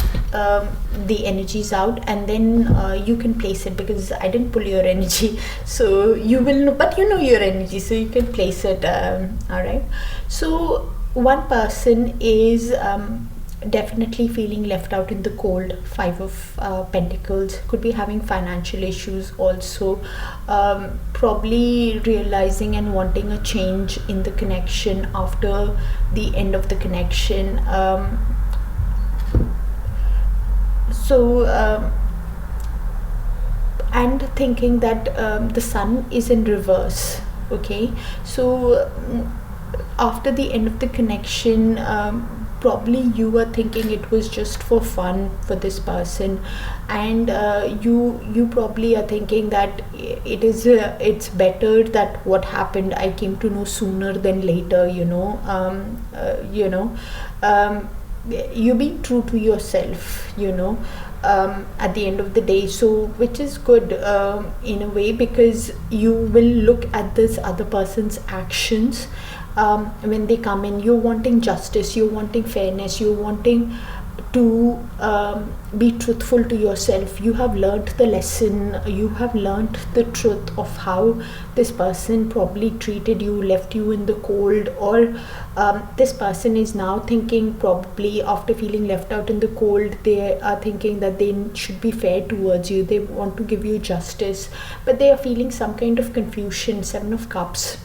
S1: the energies out, and then you can place it, because I didn't pull your energy, so you will know, but you know your energy, so you can place it. All right. So one person is definitely feeling left out in the cold. 5 of Pentacles. Could be having financial issues also, probably realizing and wanting a change in the connection after the end of the connection. And thinking that the sun is in reverse. Okay, so after the end of the connection, probably you were thinking it was just for fun for this person, and you probably are thinking that it's better that what happened I came to know sooner than later. You're being true to yourself, at the end of the day, so which is good in a way, because you will look at this other person's actions. When they come in, you're wanting justice, you're wanting fairness, you're wanting to be truthful to yourself. You have learned the lesson, you have learned the truth of how this person probably treated you, left you in the cold, or this person is now thinking, probably after feeling left out in the cold, they are thinking that they should be fair towards you, they want to give you justice, but they are feeling some kind of confusion. 7 of Cups.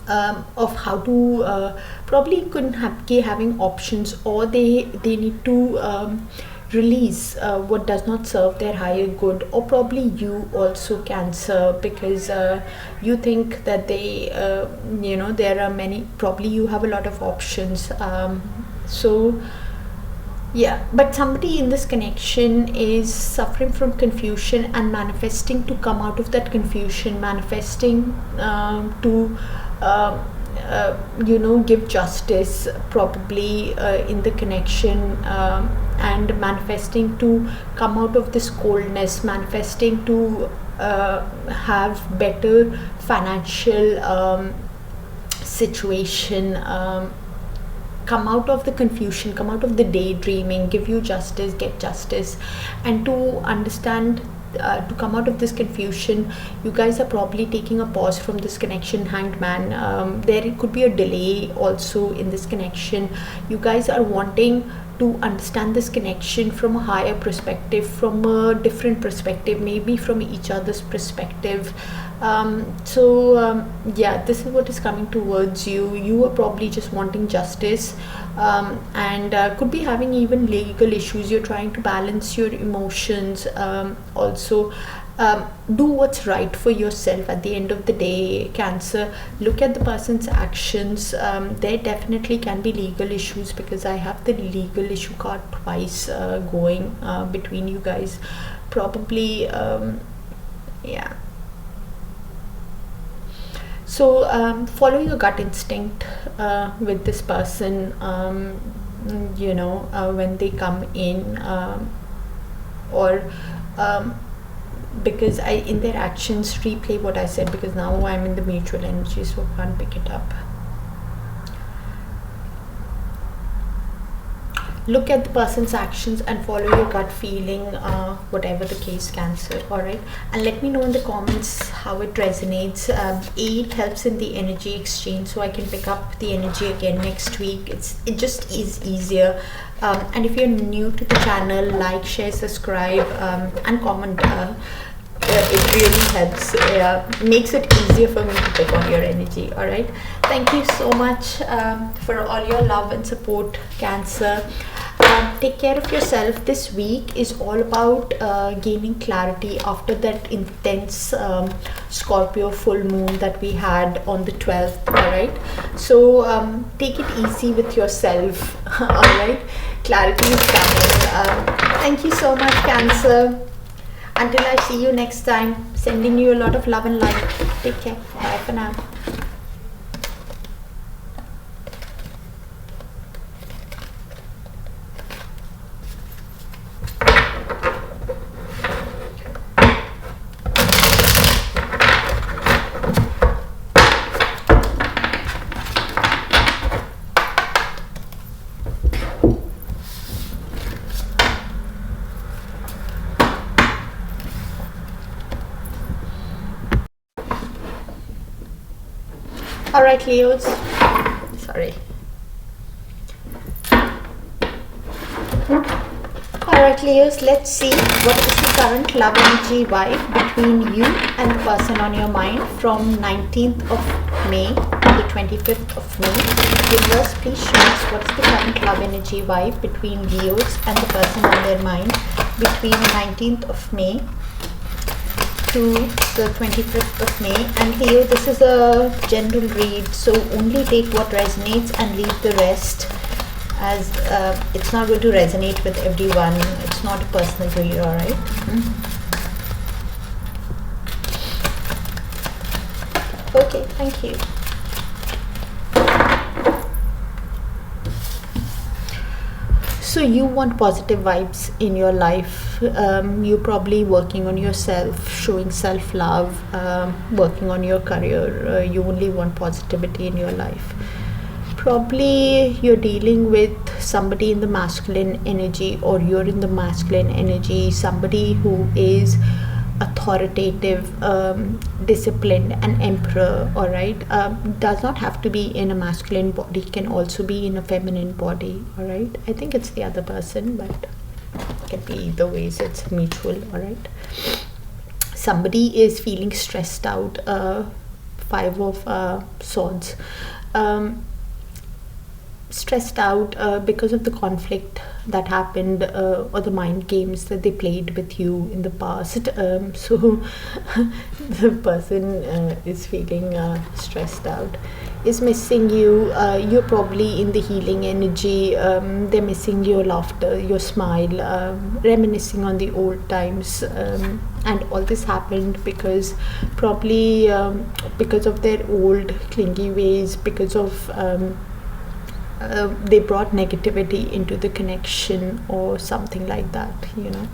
S1: Of how to probably couldn't have having options, or they need to release what does not serve their higher good, or probably you also, Cancer, because you think that they there are many, probably you have a lot of options, so yeah, but somebody in this connection is suffering from confusion and manifesting to come out of that confusion, manifesting to give justice, probably in the connection, and manifesting to come out of this coldness, manifesting to have better financial situation, come out of the confusion, come out of the daydreaming, give you justice, get justice, and to understand, to come out of this confusion. You guys are probably taking a pause from this connection. Hanged Man. There could be a delay also in this connection. You guys are wanting to understand this connection from a higher perspective, from a different perspective, maybe from each other's perspective. Yeah, this is what is coming towards you. You are probably just wanting justice, and could be having even legal issues. You're trying to balance your emotions. Also, do what's right for yourself at the end of the day, Cancer. Look at the person's actions. There definitely can be legal issues, because I have the legal issue card twice going between you guys. Probably, yeah. So follow your gut instinct with this person, when they come in, or because in their actions replay what I said, because now I'm in the mutual energy, so I can't pick it up. Look at the person's actions and follow your gut feeling, whatever the case, Cancer. All right, and let me know in the comments how it resonates. 8 helps in the energy exchange, so I can pick up the energy again next week. It just is easier. And if you're new to the channel, like, share, subscribe, and comment. It really helps. Makes it easier for me to pick on your energy. All right, thank you so much for all your love and support, Cancer. Take care of yourself. This week is all about gaining clarity after that intense Scorpio full moon that we had on the 12th. All right, so take it easy with yourself. All right, clarity is coming. Thank you so much, Cancer. Until I see you next time, sending you a lot of love and light. Take care. Bye for now. Alright, Leos. Sorry. Alright, Leos, let's see what is the current love energy vibe between you and the person on your mind from 19th of May to the 25th of May. Universe, please show us what is the current love energy vibe between Leos and the person on their mind between 19th of May to the 25th of May. And Leo, this is a general read, so only take what resonates and leave the rest, as it's not going to resonate with everyone. It's not a personal read. All right. Okay, thank you. So you want positive vibes in your life. You're probably working on yourself, showing self-love, working on your career. You only want positivity in your life. Probably you're dealing with somebody in the masculine energy, or you're in the masculine energy, somebody who is authoritative, disciplined, an emperor. All right, does not have to be in a masculine body, can also be in a feminine body. All right, I think it's the other person, but it can be either ways. It's mutual. All right, somebody is feeling stressed out. 5 of Swords. Stressed out because of the conflict that happened, or the mind games that they played with you in the past. So the person is feeling stressed out, is missing you. You're probably in the healing energy. They're missing your laughter, your smile, reminiscing on the old times. And all this happened because probably because of their old clingy ways, because of they brought negativity into the connection or something like that, you know.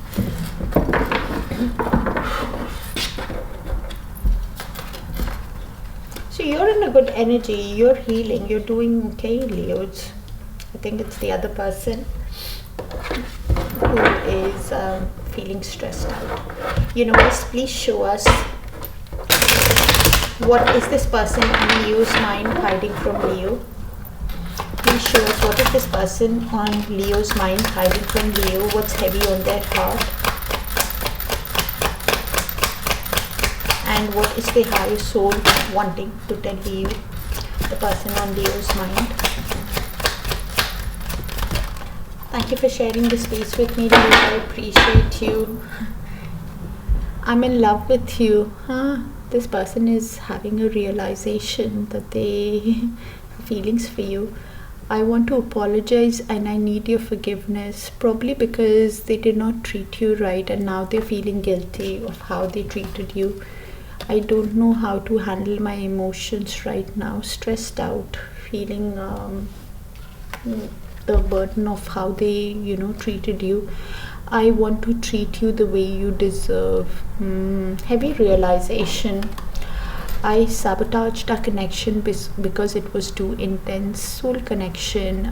S1: So you're in a good energy, you're healing, you're doing okay, Leos. I think it's the other person who is feeling stressed out. Universe, please show us what is this person in Leo's mind hiding from Leo. Please show us what is this person on Leo's mind hiding from Leo. What's heavy on their heart? and what is the higher soul wanting to tell you, the person on Leo's mind. Thank you for sharing this space with me, Leo. I appreciate you. I'm in love with you. This person is having a realization that they have feelings for you. I want to apologize and I need your forgiveness, probably because they did not treat you right and now they're feeling guilty of how they treated you. I don't know how to handle my emotions right now, stressed out, feeling the burden of how they, treated you. I want to treat you the way you deserve. Heavy realization. I sabotaged our connection because it was too intense. Soul connection.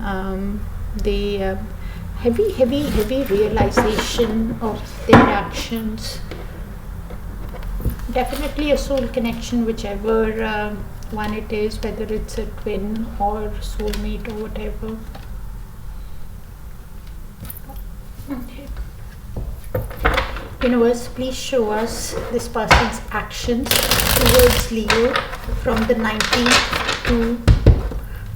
S1: Heavy realization of their actions. Definitely a soul connection, whichever one it is, whether it's a twin or soulmate or whatever. Okay. Universe, please show us this person's actions towards Leo from the 19th to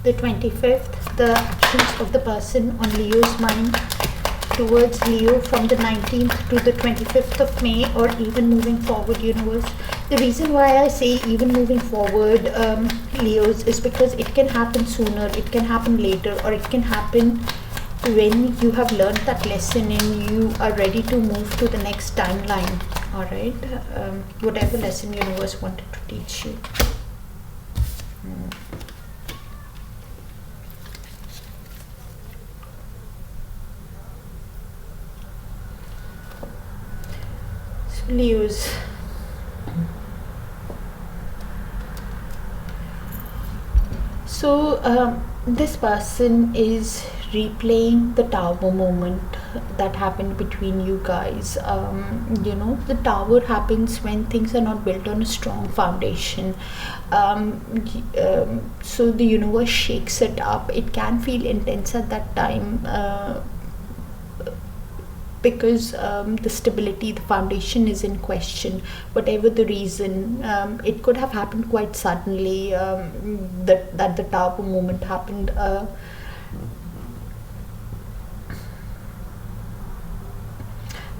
S1: the 25th. The actions of the person on Leo's mind towards Leo from the 19th to the 25th of May, or even moving forward, universe. The reason why I say even moving forward, Leos, is because it can happen sooner, it can happen later, or it can happen when you have learned that lesson and you are ready to move to the next timeline. All right, whatever lesson universe wanted to teach you. So Leos, so this person is replaying the tower moment that happened between you guys. The tower happens when things are not built on a strong foundation. So the universe shakes it up. It can feel intense at that time because the stability, the foundation is in question. Whatever the reason, it could have happened quite suddenly, that the tower moment happened.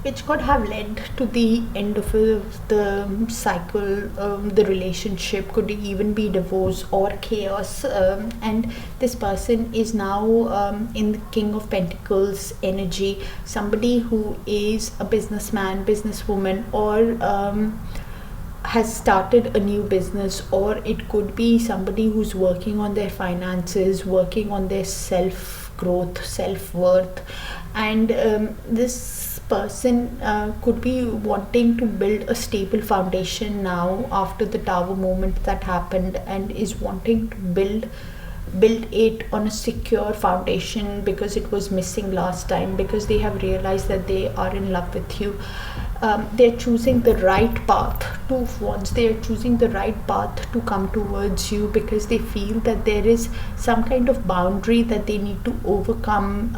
S1: Which could have led to the end of the cycle, the relationship, could even be divorce or chaos. And this person is now in the King of Pentacles energy, somebody who is a businessman, businesswoman, or has started a new business, or it could be somebody who's working on their finances, working on their self-growth, self-worth. And this person could be wanting to build a stable foundation now after the tower moment that happened, and is wanting to build it on a secure foundation because it was missing last time, because they have realized that they are in love with you. They're choosing the right path. Two of Wands, they're choosing the right path to come towards you because they feel that there is some kind of boundary that they need to overcome,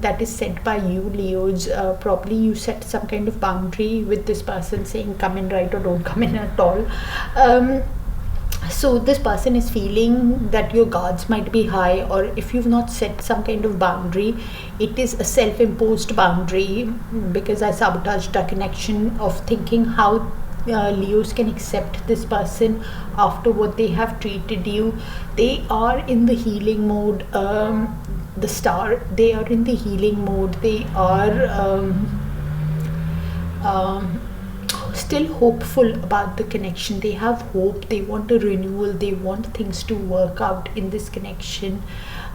S1: that is set by you, Leos. Probably you set some kind of boundary with this person, saying come in right or don't come in at all. So this person is feeling that your guards might be high, or if you've not set some kind of boundary, it is a self-imposed boundary, because I sabotaged a connection of thinking how Leos can accept this person after what they have treated you. They are in the healing mode. The star, they are in the healing mode. They are still hopeful about the connection. They have hope, they want a renewal, they want things to work out in this connection,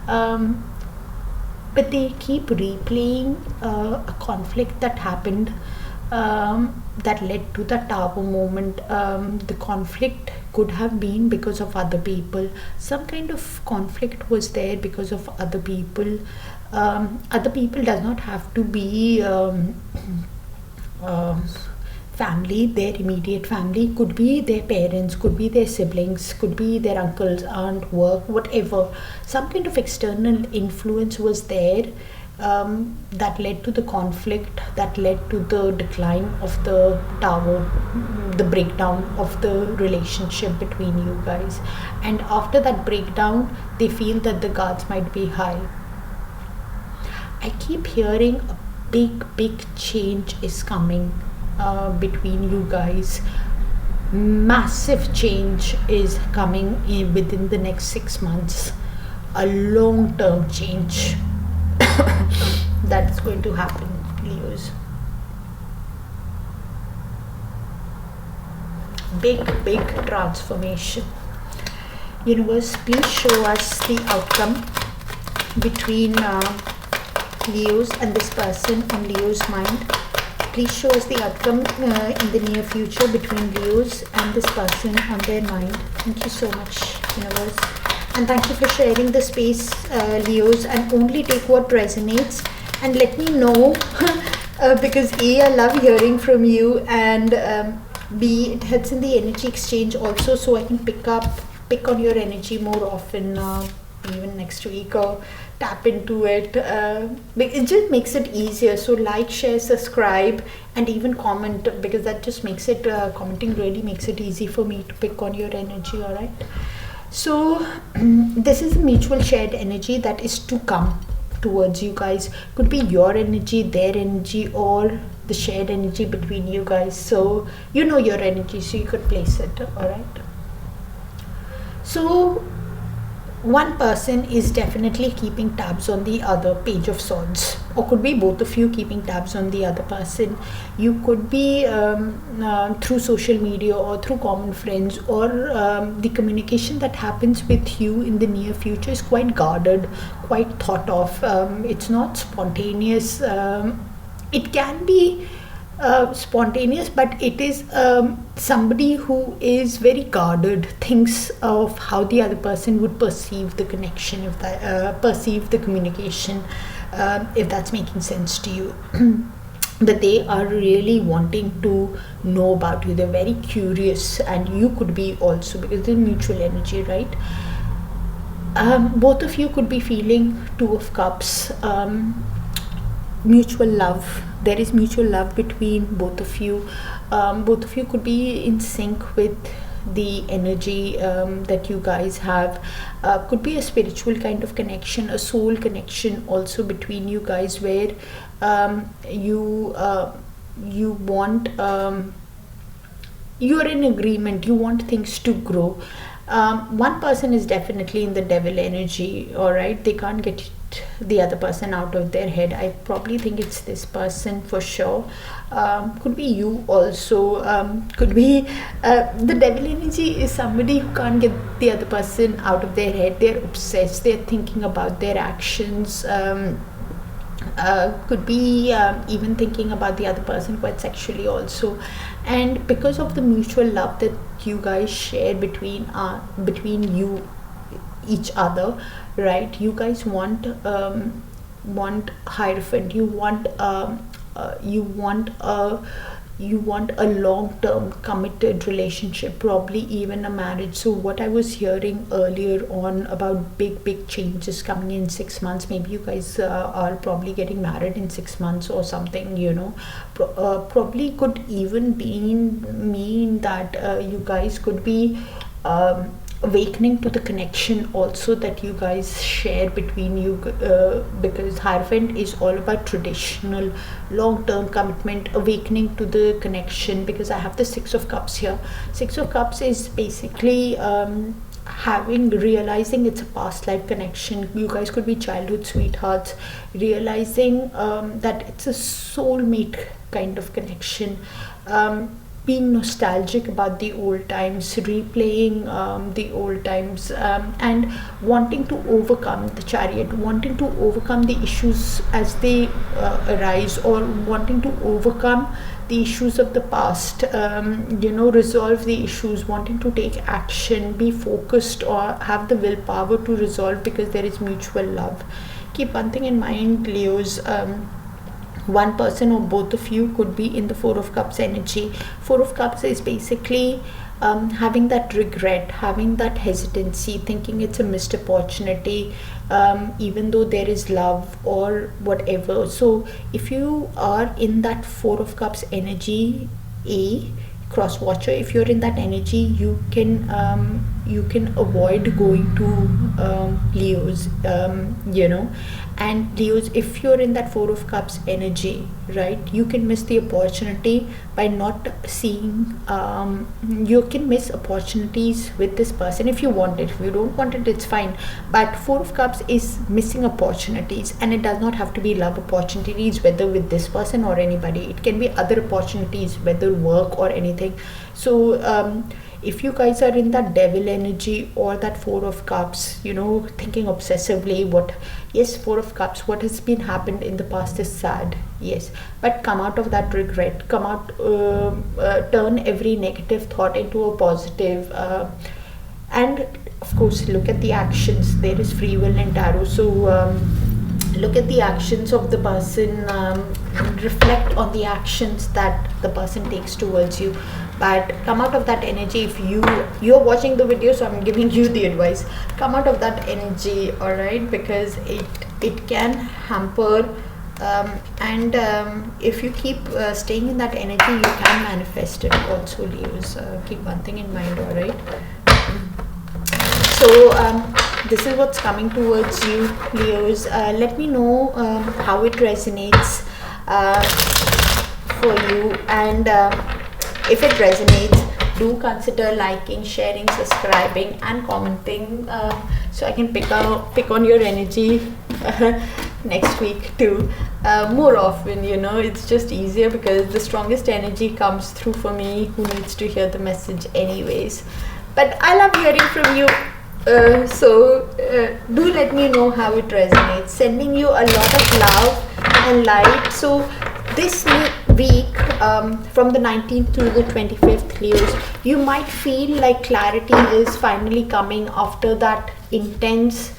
S1: but they keep replaying a conflict that happened, that led to the tower moment. The conflict could have been because of other people. Some kind of conflict was there because of other people. Other people does not have to be family, their immediate family. Could be their parents, could be their siblings, could be their uncles, aunt, work, whatever. Some kind of external influence was there, that led to the conflict, that led to the decline of the tower, the breakdown of the relationship between you guys. And after that breakdown, they feel that the guards might be high. I keep hearing a big change is coming between you guys. Massive change is coming within the next 6 months. A long-term change that's going to happen, Leos. Big transformation. Universe, please show us the outcome between Leos and this person on Leo's mind. Please show us the outcome in the near future between Leos and this person on their mind. Thank you so much, Universe. And thank you for sharing the space, Leos, and only take what resonates and let me know because A, I love hearing from you, and B, it helps in the energy exchange also, so I can pick on your energy more often, even next week, or tap into it. It just makes it easier. So like, share, subscribe, and even comment, because that just makes it commenting really makes it easy for me to pick on your energy. All right, so this is a mutual shared energy that is to come towards you guys. Could be your energy, their energy, or the shared energy between you guys. So you know your energy, so you could place it. All right, so one person is definitely keeping tabs on the other, Page of Swords, or could be both of you keeping tabs on the other person. You could be through social media or through common friends, or the communication that happens with you in the near future is quite guarded, quite thought of. It's not spontaneous. It can be spontaneous, but it is somebody who is very guarded, thinks of how the other person would perceive the connection, if that perceive the communication, if that's making sense to you. But they are really wanting to know about you. They're very curious, and you could be also, because there's mutual energy, right? Both of you could be feeling Two of Cups. Mutual love. There is mutual love between both of you. Both of you could be in sync with the energy that you guys have. Could be a spiritual kind of connection, a soul connection also between you guys, where you want, you're in agreement, you want things to grow. One person is definitely in the devil energy. All right, they can't get the other person out of their head. I probably think it's this person for sure. Could be you also. Could be the devil energy is somebody who can't get the other person out of their head. They're obsessed, they're thinking about their actions. Could be even thinking about the other person quite sexually also. And because of the mutual love that you guys share between you each other, right? You guys want Hierophant. You want a long-term committed relationship, probably even a marriage. So what I was hearing earlier on about big changes coming in 6 months, maybe you guys are probably getting married in 6 months or something, you know. Probably could even mean that you guys could be awakening to the connection also that you guys share between you, because Hierophant is all about traditional long-term commitment, awakening to the connection, because I have the Six of Cups here. Six of Cups is basically realizing it's a past life connection. You guys could be childhood sweethearts, realizing that it's a soulmate kind of connection. Being nostalgic about the old times, replaying the old times, and wanting to overcome the Chariot, wanting to overcome the issues as they arise, or wanting to overcome the issues of the past, resolve the issues, wanting to take action, be focused, or have the willpower to resolve, because there is mutual love. Keep one thing in mind, Leos. one person or both of you could be in the Four of Cups energy. Four of Cups is basically having that regret, having that hesitancy, thinking it's a missed opportunity, even though there is love or whatever. So if you are in that Four of Cups energy, cross watcher, if you're in that energy, you can avoid going to Leos, and Leos, if you're in that Four of Cups energy, right, you can miss the opportunity by not seeing, you can miss opportunities with this person if you want it. If you don't want it, it's fine. But Four of Cups is missing opportunities, and it does not have to be love opportunities, whether with this person or anybody. It can be other opportunities, whether work or anything. So if you guys are in that devil energy or that Four of Cups, thinking obsessively, yes, Four of Cups, what has been happened in the past is sad, yes, but come out of that regret, turn every negative thought into a positive, and of course look at the actions. There is free will in tarot, so look at the actions of the person, reflect on the actions that the person takes towards you. But come out of that energy. If you're watching the video, so I'm giving you the advice, come out of that energy, all right, because it can hamper, and if you keep staying in that energy, you can manifest it also, Leos. Keep one thing in mind, all right. So this is what's coming towards you, Leos. Let me know how it resonates for you, and if it resonates, do consider liking, sharing, subscribing, and commenting, so I can pick on your energy next week too, more often. It's just easier because the strongest energy comes through for me, who needs to hear the message anyways. But I love hearing from you. So do let me know how it resonates. Sending you a lot of love and light. So this week, from the 19th to the 25th, Leos, you might feel like clarity is finally coming after that intense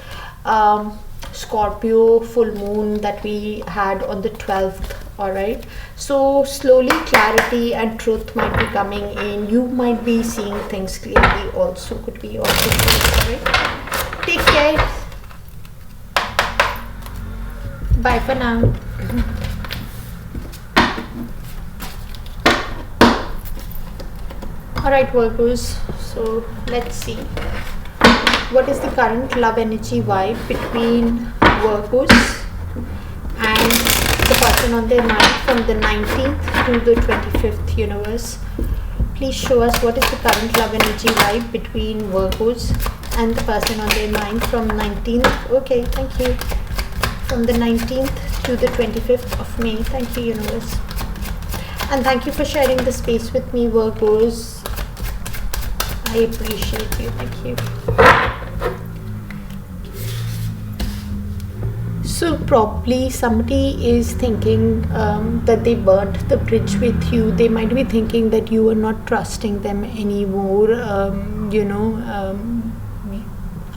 S1: Scorpio full moon that we had on the 12th. All right, so slowly clarity and truth might be coming in. You might be seeing things clearly also, could be also true. All right, take care, bye for now. All right, Virgos, so let's see what is the current love energy vibe between Virgos and the person on their mind from the 19th to the 25th, universe. Please show us what is the current love energy vibe between Virgos and the person on their mind from 19th. Okay, thank you. From the 19th to the 25th of May. Thank you, universe. And thank you for sharing the space with me, Virgos. I appreciate you. Thank you. So probably somebody is thinking that they burnt the bridge with you. They might be thinking that you are not trusting them anymore,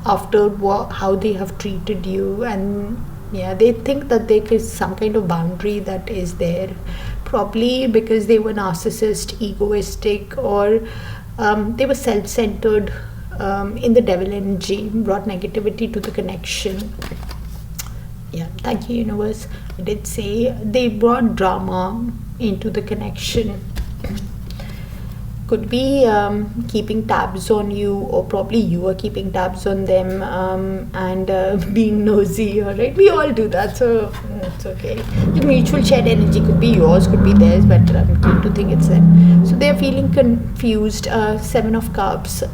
S1: after how they have treated you. And yeah, they think that there is some kind of boundary that is there. Probably because they were narcissist, egoistic, or they were self-centered in the devil energy, brought negativity to the connection. Yeah, thank you, universe. I did say they brought drama into the connection. Could be keeping tabs on you, or probably you are keeping tabs on them, and being nosy. All right, we all do that, so it's okay. The mutual shared energy could be yours, could be theirs, but I'm going to think it's them. So they're feeling confused. Seven of Cups,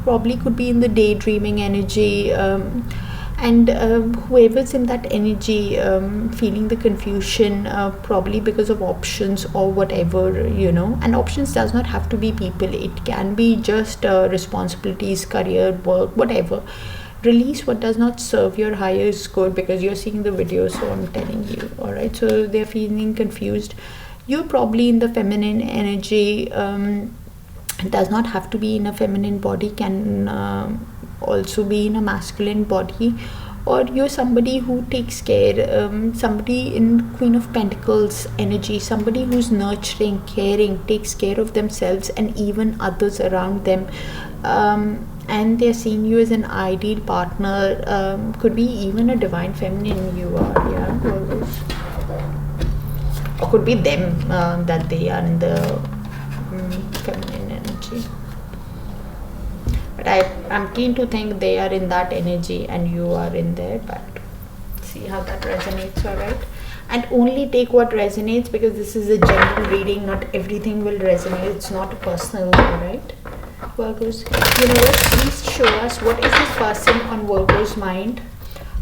S1: probably could be in the daydreaming energy. And whoever's in that energy, feeling the confusion, probably because of options or whatever, and options does not have to be people. It can be just responsibilities, career, work, whatever. Release what does not serve your highest good, because you're seeing the video, so I'm telling you. All right, so they're feeling confused. You're probably in the feminine energy. It does not have to be in a feminine body, can also be in a masculine body, or you're somebody who takes care, somebody in Queen of Pentacles energy, somebody who's nurturing, caring, takes care of themselves and even others around them, and they're seeing you as an ideal partner. Could be even a divine feminine you are, yeah, or could be them, that they are in the feminine energy. But I'm keen to think they are in that energy and you are in there, but see how that resonates, alright? And only take what resonates, because this is a general reading, not everything will resonate, it's not a personal, alright? Virgos, universe, please show us what is this person on Virgo's mind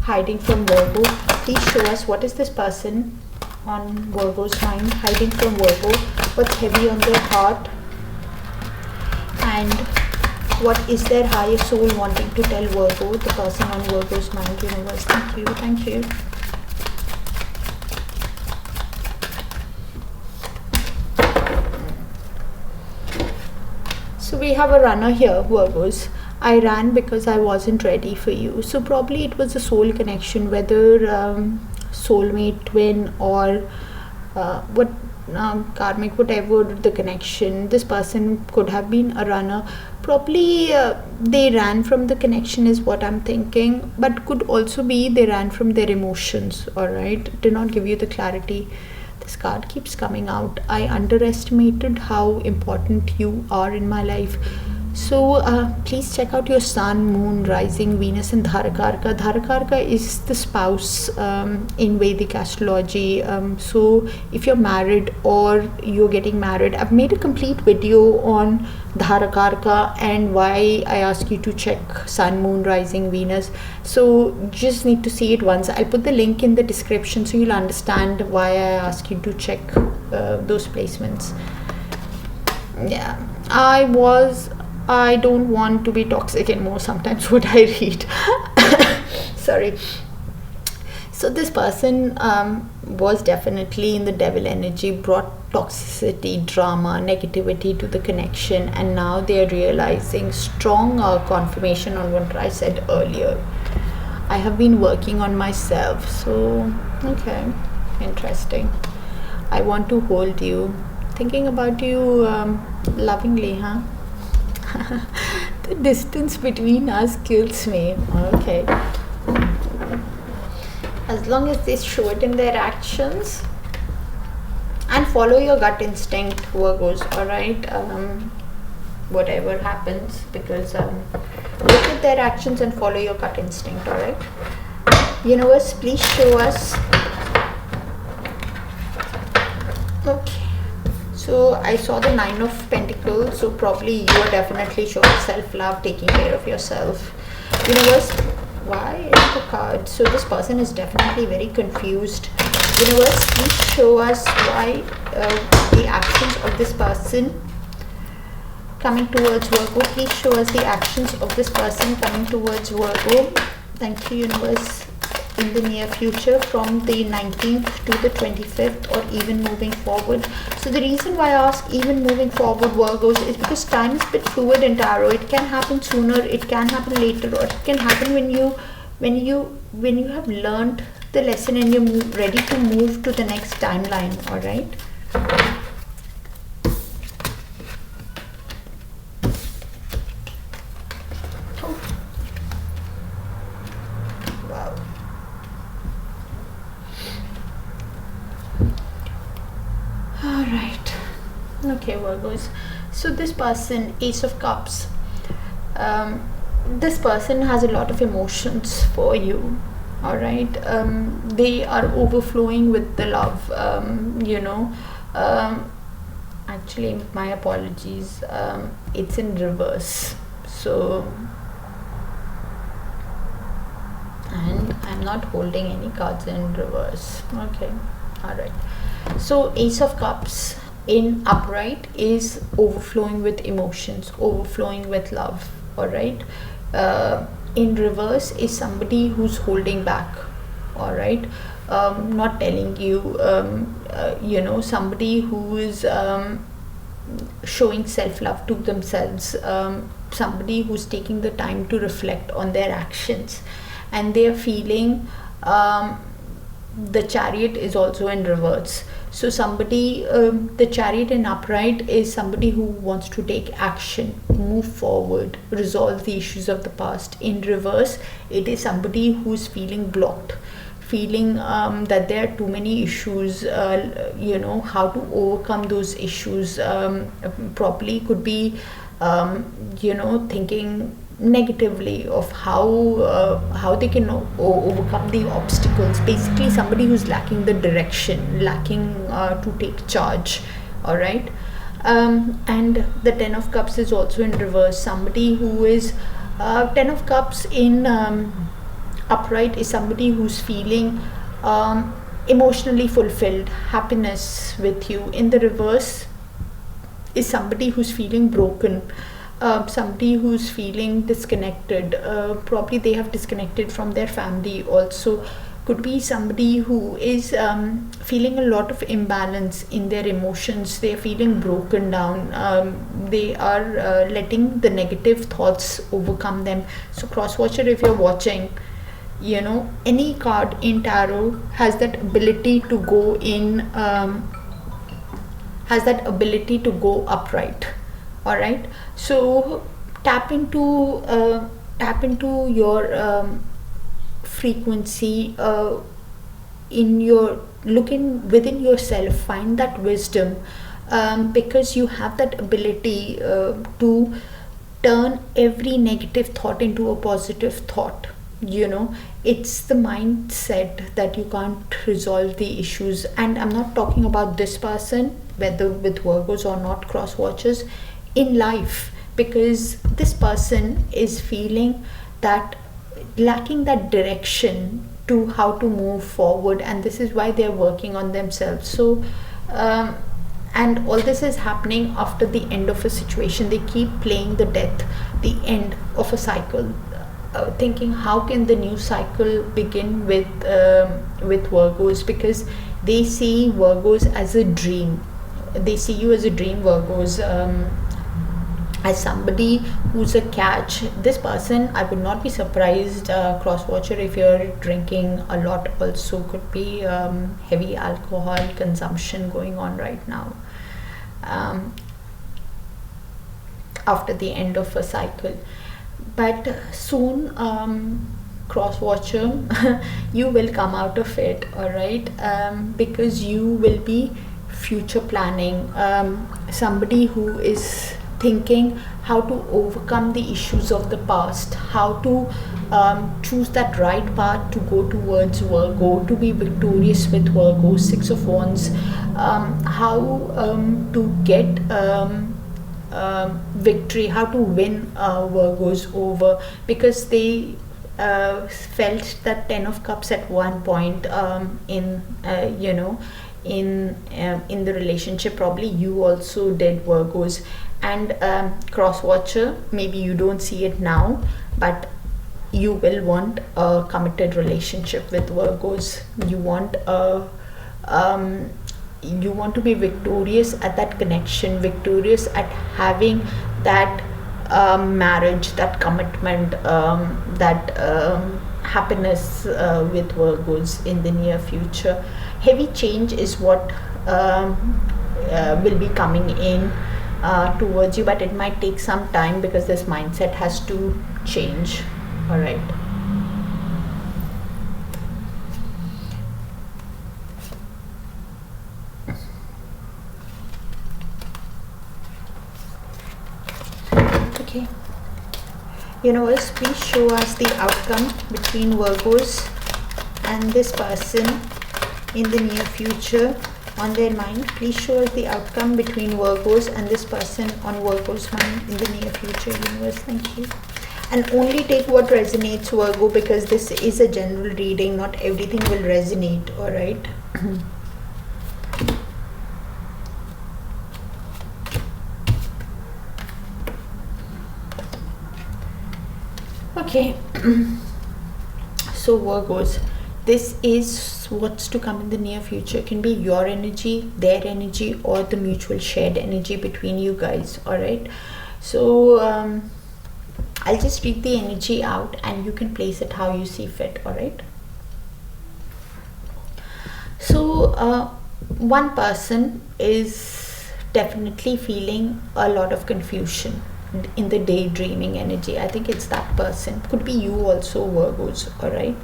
S1: hiding from Virgo. Please show us what is this person on Virgo's mind hiding from Virgo, what's heavy on their heart, and what is their higher soul wanting to tell Virgo, the person on Virgo's mind. Universe, thank you, thank you. So we have a runner here, Virgos. I ran because I wasn't ready for you. So probably it was a soul connection, whether soulmate, twin, or karmic, whatever the connection. This person could have been a runner. Probably they ran from the connection is what I'm thinking, but could also be they ran from their emotions, alright? Did not give you the clarity. This card keeps coming out. I underestimated how important you are in my life. So please check out your sun, moon, rising, Venus and Dharakarka. Dharakarka is the spouse in Vedic astrology. So if you're married or you're getting married, I've made a complete video on Dharakarka and why I ask you to check sun, moon, rising, Venus. So just need to see it once. I'll put the link in the description so you'll understand why I ask you to check those placements. Yeah, I don't want to be toxic anymore. Sometimes what I read. Sorry. So this person was definitely in the devil energy, brought toxicity, drama, negativity to the connection, and now they are realizing strong confirmation on what I said earlier. I have been working on myself. So, okay, interesting. I want to hold you, thinking about you lovingly, huh? The distance between us kills me. Okay. As long as they show it in their actions and follow your gut instinct, Virgos, alright? Whatever happens, because look at their actions and follow your gut instinct, alright? Universe, please show us. Okay. So I saw the 9 of Pentacles, so probably you are definitely showing self-love, taking care of yourself. Universe, why is the card? So this person is definitely very confused. Universe, please show us why the actions of this person coming towards Virgo. Please show us the actions of this person coming towards Virgo. Thank you, Universe. In the near future, from the 19th to the 25th, or even moving forward. So the reason why I ask even moving forward, Virgos, is because time is a bit fluid in tarot. It can happen sooner, it can happen later, or it can happen when you have learned the lesson and you're ready to move to the next timeline. All right. Okay, Virgos. So this person, Ace of Cups, this person has a lot of emotions for you, all right? They are overflowing with the love, actually, my apologies, it's in reverse. So, and I'm not holding any cards in reverse. Okay, all right. So Ace of Cups in upright is overflowing with emotions, overflowing with love, all right? In reverse is somebody who's holding back, all right? Not telling you, somebody who is showing self-love to themselves, somebody who's taking the time to reflect on their actions. and they are feeling the Chariot is also in reverse. So somebody, the Chariot in upright is somebody who wants to take action, move forward, resolve the issues of the past. In reverse, it is somebody who's feeling blocked, feeling that there are too many issues, how to overcome those issues properly. Could be thinking negatively of how they can overcome the obstacles. Basically somebody who's lacking the direction, lacking to take charge. All right. And the Ten of Cups is also in reverse. Somebody who is Ten of Cups in upright is somebody who's feeling emotionally fulfilled, happiness with you. In the reverse is somebody who's feeling broken, somebody who's feeling disconnected. Probably they have disconnected from their family also. Could be somebody who is feeling a lot of imbalance in their emotions. They're feeling broken down. They are letting the negative thoughts overcome them. So cross watcher, if you're watching, any card in tarot has that ability to go in, has that ability to go upright. All right. So tap into your frequency, in your looking within yourself, find that wisdom, because you have that ability to turn every negative thought into a positive thought. It's the mindset that you can't resolve the issues. And I'm not talking about this person, whether with Virgos or not, cross watchers, in life, because this person is feeling that lacking that direction to how to move forward, and this is why they're working on themselves. So and all this is happening after the end of a situation. They keep playing the death, the end of a cycle, thinking how can the new cycle begin with Virgos, because they see Virgos as a dream. They see you as a dream, Virgos, as somebody who's a catch. This person, I would not be surprised, cross watcher, if you're drinking a lot also. Could be heavy alcohol consumption going on right now, after the end of a cycle. But soon, cross watcher, you will come out of it. All right. Because you will be future planning, somebody who is thinking how to overcome the issues of the past, how to choose that right path to go towards Virgo, to be victorious with Virgo. Six of Wands, how to get victory, how to win Virgos over, because they felt that Ten of Cups at one point in the relationship. Probably you also did, Virgos. And cross watcher, maybe you don't see it now, but you will want a committed relationship with Virgos. You want to be victorious at that connection, victorious at having that marriage, that commitment, that happiness with Virgos in the near future. Heavy change is what will be coming in towards you, but it might take some time because this mindset has to change. All right. Okay. Universe, please show us the outcome between Virgos and this person in the near future on their mind. Please show us the outcome between Virgos and this person on Virgo's mind in the near future, universe. Thank you. And only take what resonates, Virgo, because this is a general reading. Not everything will resonate. All right. Okay. So Virgos, this is what's to come in the near future. It can be your energy, their energy, or the mutual shared energy between you guys. All right. So I'll just read the energy out and you can place it how you see fit. All right. So one person is definitely feeling a lot of confusion in the daydreaming energy. I think it's that person. Could be you also, Virgos. All right.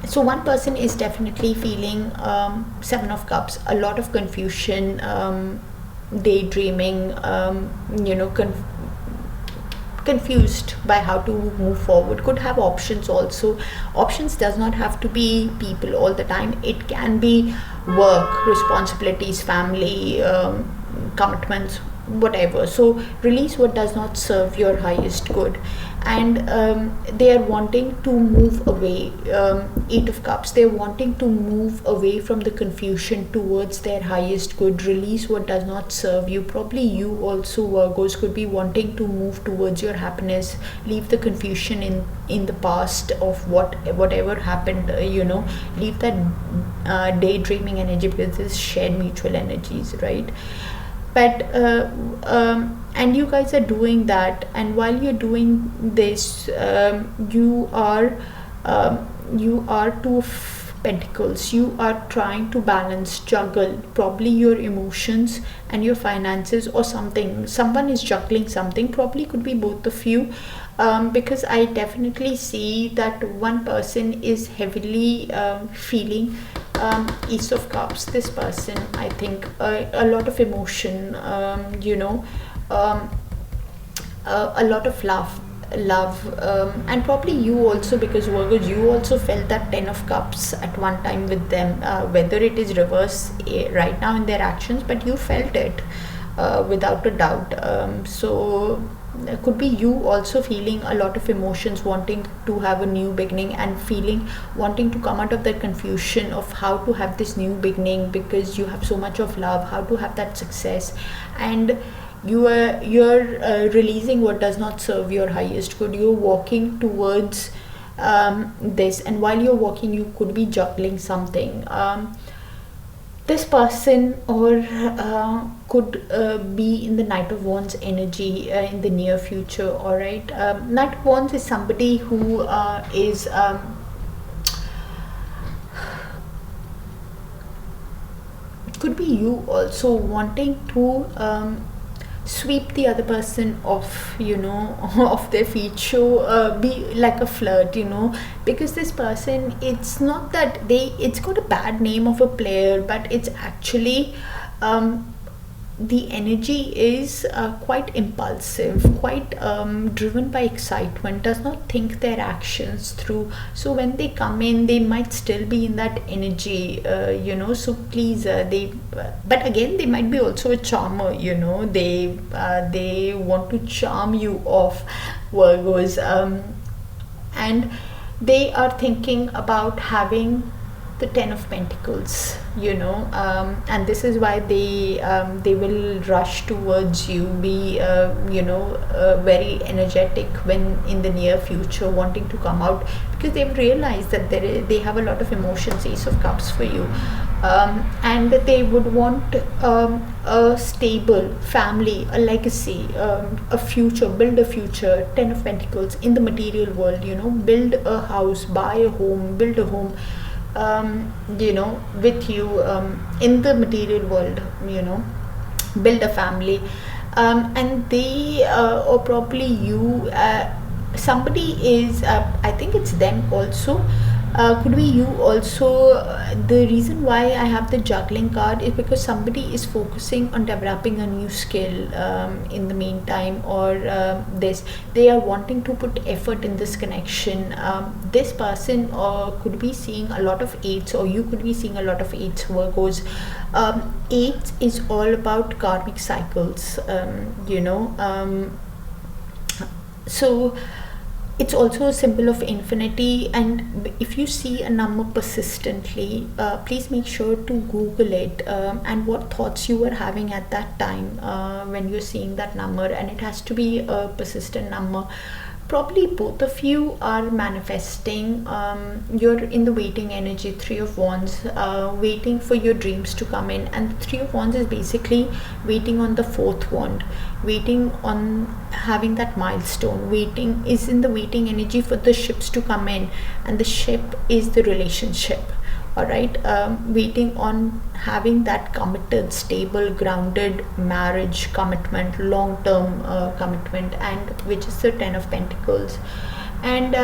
S1: So one person is definitely feeling Seven of Cups, a lot of confusion, daydreaming, confused by how to move forward. Could have options also. Options does not have to be people all the time. It can be work, responsibilities, family, commitments, whatever. So release what does not serve your highest good. And they are wanting to move away. Eight of Cups, they're wanting to move away from the confusion towards their highest good. Release what does not serve you. Probably you also, Virgos, could be wanting to move towards your happiness. Leave the confusion in the past of whatever happened. Leave that daydreaming energy, because this is shared mutual energies, right? But and you guys are doing that, and while you're doing this, you are Two of Pentacles. You are trying to balance, juggle probably your emotions and your finances, or something. Someone is juggling something, probably could be both of you, because I definitely see that one person is heavily feeling Ace of Cups. This person, I think, a lot of emotion, a lot of love, and probably you also, because Virgos, you also felt that Ten of Cups at one time with them, whether it is reverse right now in their actions, but you felt it without a doubt. So could be you also feeling a lot of emotions, wanting to have a new beginning, and wanting to come out of that confusion of how to have this new beginning, because you have so much of love, how to have that success. And you're releasing what does not serve your highest good. You're walking towards this, and while you're walking, you could be juggling something. This person or could be in the Knight of Wands energy in the near future. All right. Knight of Wands is somebody who is could be you also wanting to sweep the other person off, off their feet. Show be like a flirt, because this person, it's not that it's got a bad name of a player, but it's actually the energy is quite impulsive, quite driven by excitement, does not think their actions through. So when they come in, they might still be in that energy, so please, but again, they might be also a charmer, they want to charm you off, Virgos, and they are thinking about having the Ten of Pentacles, and this is why they will rush towards you, be very energetic when in the near future, wanting to come out, because they've realized that they have a lot of emotions, Ace of Cups for you, and they would want a stable family, a legacy, a future, build a future. Ten of Pentacles in the material world, build a house, buy a home, build a home, with you, in the material world, build a family, and they or probably you, somebody is, I think it's them also, could be you also. The reason why I have the juggling card is because somebody is focusing on developing a new skill in the meantime, or they are wanting to put effort in this connection. This person could be seeing a lot of eights, or you could be seeing a lot of eights, Virgos. Eight is all about karmic cycles, so it's also a symbol of infinity. And if you see a number persistently, please make sure to Google it, and what thoughts you were having at that time when you're seeing that number. And it has to be a persistent number. probably both of you are manifesting. You're in the waiting energy, 3 of Wands, waiting for your dreams to come in. And the 3 of Wands is basically waiting on the 4th wand, waiting on having that milestone. Waiting is in the waiting energy for the ships to come in, and the ship is the relationship. All right, waiting on having that committed, stable, grounded marriage commitment, long-term commitment, and which is the 10 of Pentacles. And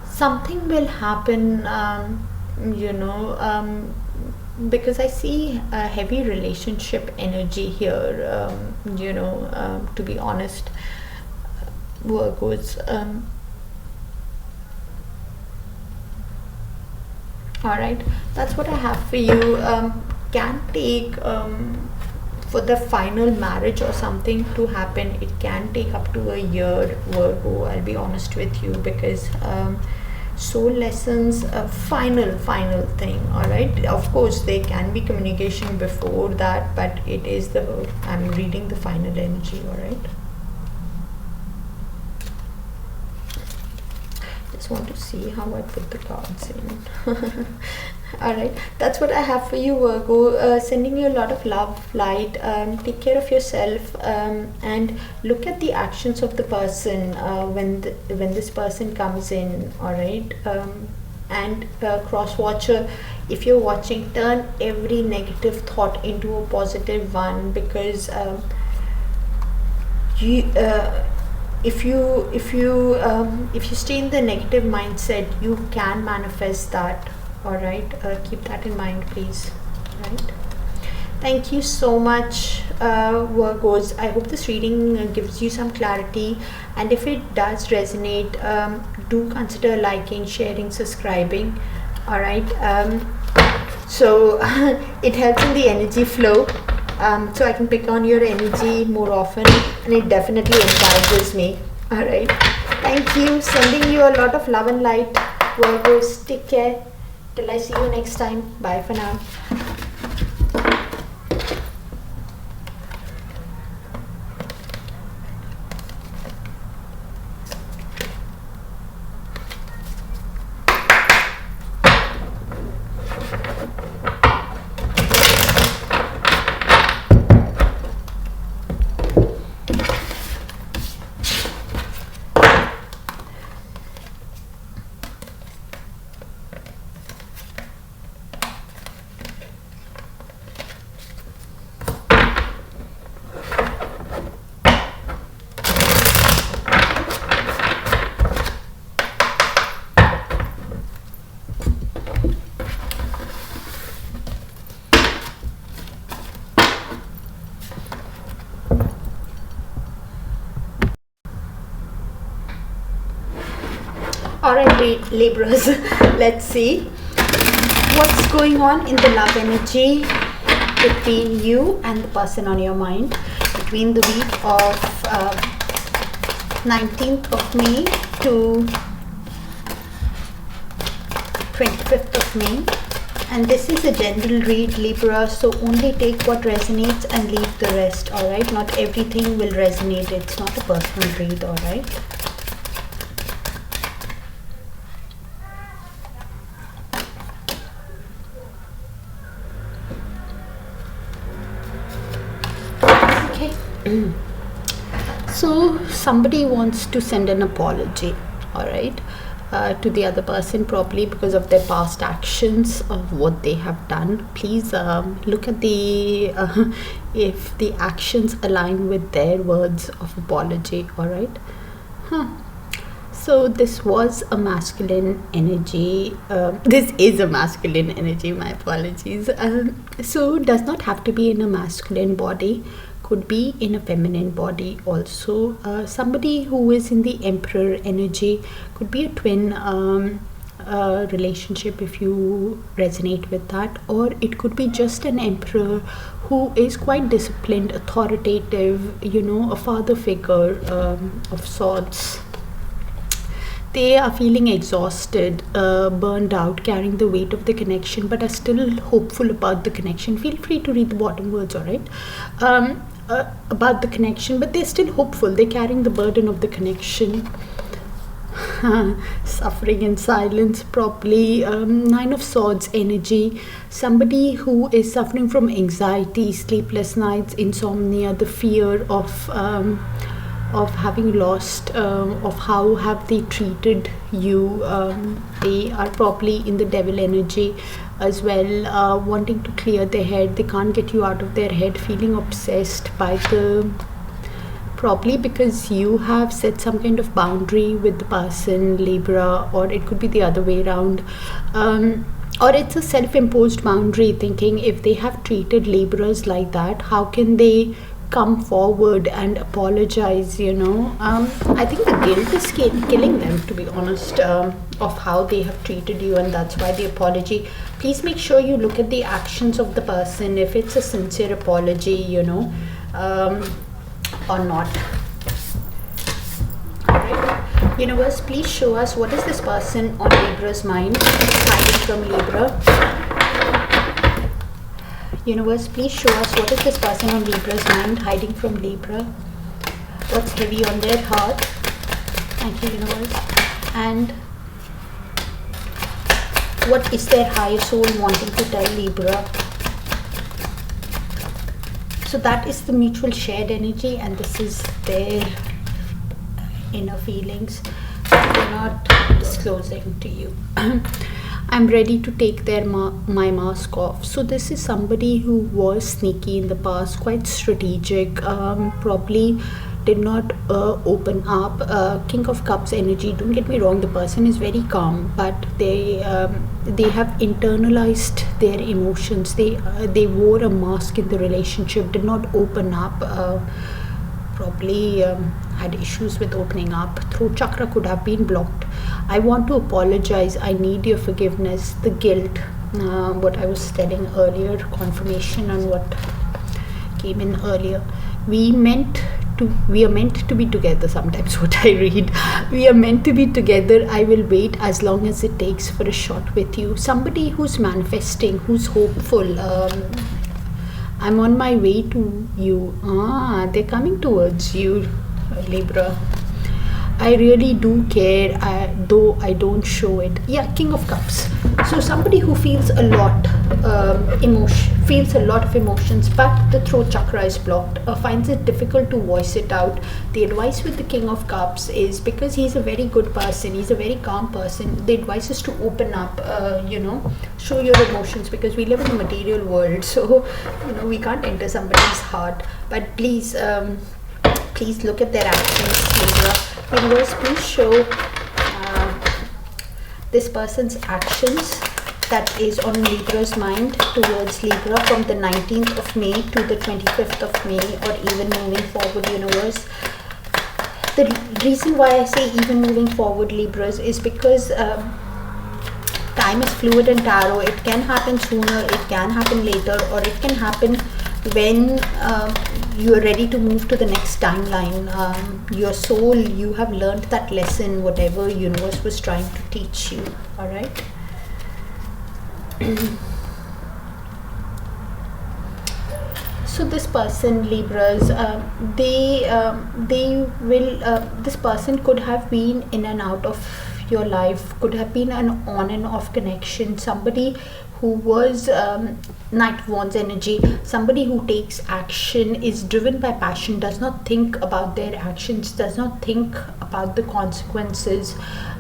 S1: something will happen, because I see a heavy relationship energy here, to be honest, Virgos. All right, that's what I have for you. Can take for the final marriage or something to happen, it can take up to a year, Virgo. I'll be honest with you, because soul lessons, final thing. All right, of course there can be communication before that, but it is I'm reading the final energy. All right, want to see how I put the cards in. Alright, that's what I have for you, Virgo. Sending you a lot of love, light. Take care of yourself, and look at the actions of the person when this person comes in. Alright, and cross watcher, if you're watching, turn every negative thought into a positive one, because if you stay in the negative mindset, you can manifest that. All right, keep that in mind, please. Right, thank you so much, Virgos. I hope this reading gives you some clarity, and if it does resonate, do consider liking, sharing, subscribing. All right, so it helps in the energy flow. So I can pick on your energy more often, and it definitely encourages me. Alright, thank you. Sending you a lot of love and light, Virgos. Take care. Till I see you next time. Bye for now. Alright, Libras, let's see what's going on in the love energy between you and the person on your mind between the week of 19th of May to 25th of May. And this is a general read, Libra, so only take what resonates and leave the rest. Alright, not everything will resonate. It's not a personal read. Alright. So somebody wants to send an apology, all right, to the other person, probably because of their past actions of what they have done. Please look at the if the actions align with their words of apology. All right. So this was a masculine energy. This is a masculine energy. My apologies. So does not have to be in a masculine body. Could be in a feminine body also. Somebody who is in the Emperor energy, could be a twin relationship if you resonate with that, or it could be just an Emperor who is quite disciplined, authoritative, a father figure of sorts. They are feeling exhausted, burned out, carrying the weight of the connection, but are still hopeful about the connection. Feel free to read the bottom words, all right? about the connection, but they're still hopeful. They're carrying the burden of the connection. Suffering in silence, probably. Nine of Swords energy. Somebody who is suffering from anxiety, sleepless nights, insomnia, the fear of having lost, of how have they treated you. They are probably in the devil energy as well, wanting to clear their head. They can't get you out of their head, feeling obsessed by the, probably because you have set some kind of boundary with the person, Libra, or it could be the other way around. Or it's a self-imposed boundary, thinking if they have treated Libras like that, how can they come forward and apologize, you know. I think the guilt is killing them, to be honest, of how they have treated you, and that's why the apology. Please make sure you look at the actions of the person, if it's a sincere apology, you know, or not. Alright, universe, please show us what is this person on Libra's mind, hiding from Libra. Universe, please show us what is this person on Libra's mind, hiding from Libra. What's heavy on their heart? Thank you, universe. And what is their higher soul wanting to tell Libra? So that is the mutual shared energy, and this is their inner feelings that they're not disclosing to you. I'm ready to take my mask off. So this is somebody who was sneaky in the past, quite strategic, probably did not open up. King of Cups energy, don't get me wrong, the person is very calm, but they have internalized their emotions. They wore a mask in the relationship, did not open up, probably had issues with opening up. Throat chakra could have been blocked. I want to apologize, I need your forgiveness. The guilt, what I was telling earlier, confirmation on what came in earlier. We are meant to be together. Sometimes what I read, we are meant to be together. I will wait as long as it takes for a shot with you. Somebody who's manifesting, who's hopeful. I'm on my way to you. They're coming towards you, Libra. I really do care, though I don't show it. Yeah, King of Cups. So somebody who feels a lot feels a lot of emotions, but the throat chakra is blocked, finds it difficult to voice it out. The advice with the King of Cups is, because he's a very good person, he's a very calm person, the advice is to open up, you know, show your emotions, because we live in a material world, so, you know, we can't enter somebody's heart. But please, please look at their actions, Libra. Universe, please show this person's actions that is on Libra's mind towards Libra from the 19th of May to the 25th of May, or even moving forward, universe. The reason why I say even moving forward, Libras, is because time is fluid in tarot. It can happen sooner, it can happen later, or it can happen when you are ready to move to the next timeline. Your soul, you have learned that lesson, whatever universe was trying to teach you. All right. So this person, Libras, they will. This person could have been in and out of your life, could have been an on and off connection. Somebody who was Knight of Wands energy, somebody who takes action, is driven by passion, does not think about their actions, does not think about the consequences,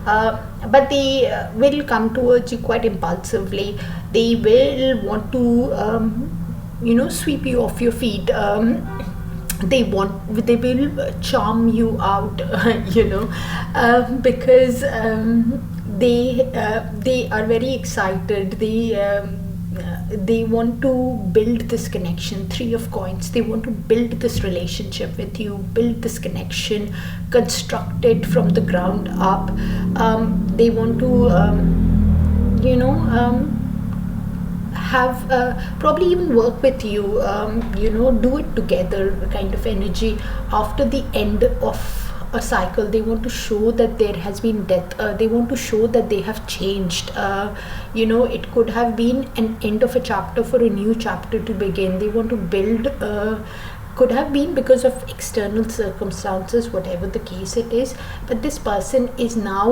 S1: but they will come towards you quite impulsively. They will want to you know, sweep you off your feet. They will charm you out, you know, because they are very excited. They want to build this connection. Three of Coins. They want to build this relationship with you, build this connection, construct it from the ground up. They want to, you know, have probably even work with you, you know, do it together kind of energy. After the end of a cycle, they want to show that there has been death. They want to show that they have changed. You know, it could have been an end of a chapter for a new chapter to begin. They want to build could have been because of external circumstances, whatever the case it is, but this person is now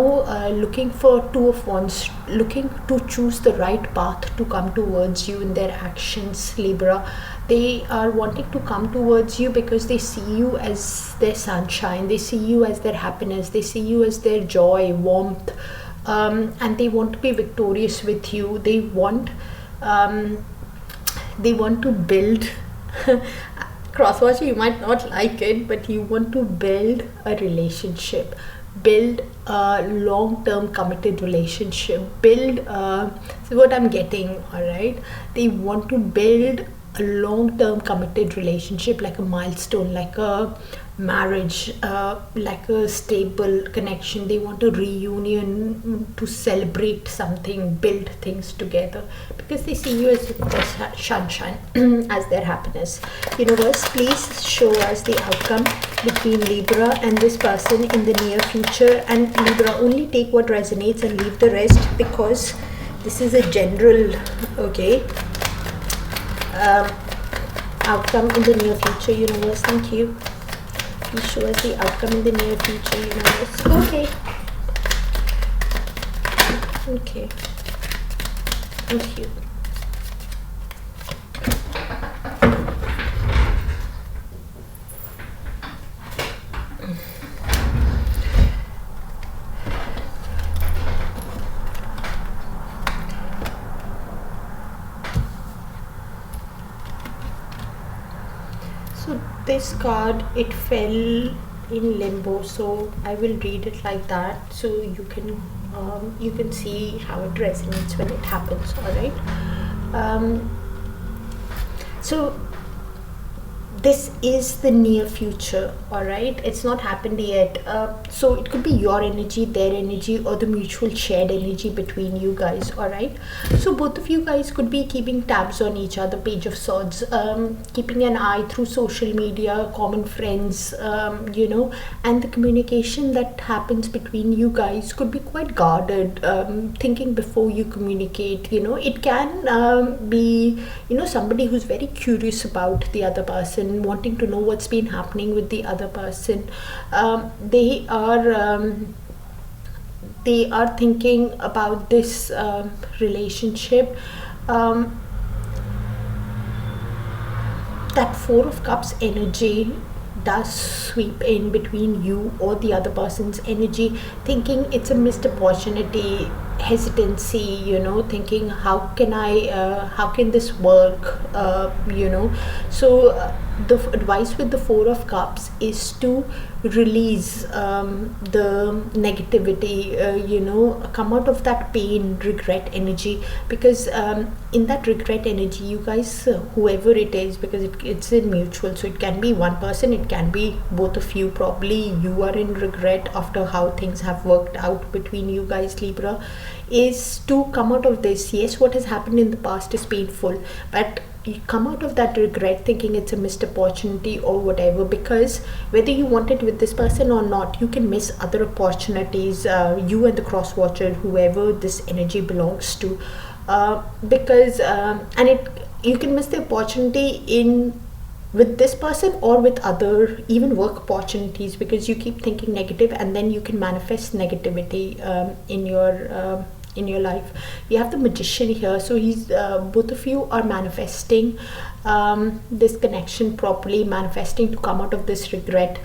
S1: looking for Two of Wands, looking to choose the right path to come towards you in their actions, Libra. They are wanting to come towards you because they see you as their sunshine, they see you as their happiness, they see you as their joy, warmth, and they want to be victorious with you. They want to build crosswatcher, you might not like it, but you want to build a relationship, build a long-term committed relationship, build this is what I'm getting. All right, they want to build a long-term committed relationship, like a milestone, like a marriage, like a stable connection. They want a reunion to celebrate something, build things together, because they see you as their sunshine, as their happiness. Universe, please show us the outcome between Libra and this person in the near future. And Libra, only take what resonates and leave the rest, because this is a general, okay, outcome in the near future. Universe, thank you. Please show us the outcome in the near future, universe. Okay. Thank you. So this card, it fell in limbo, so I will read it like that, so you can see how it resonates when it happens. All right. So this is the near future. All right, it's not happened yet. So it could be your energy, their energy, or the mutual shared energy between you guys. All right, so both of you guys could be keeping tabs on each other, Page of Swords, keeping an eye through social media, common friends, and the communication that happens between you guys could be quite guarded, thinking before you communicate. It can be somebody who's very curious about the other person, wanting to know what's been happening with the other person. They are thinking about this relationship. That Four of Cups energy does sweep in between you or the other person's energy, thinking it's a missed opportunity, hesitancy, thinking how can this work, so the advice with the Four of Cups is to release the negativity, come out of that pain, regret energy, because in that regret energy, you guys, whoever it is, because it's in mutual, so it can be one person, it can be both of you. Probably you are in regret after how things have worked out between you guys, Libra, is to come out of this. Yes, what has happened in the past is painful, but you come out of that regret thinking it's a missed opportunity or whatever, because whether you want it with this person or not, you can miss other opportunities, you and the cross watcher, whoever this energy belongs to, because you can miss the opportunity with this person or with other even work opportunities, because you keep thinking negative, and then you can manifest negativity in your life. You have the Magician here, so he's both of you are manifesting this connection properly, manifesting to come out of this regret.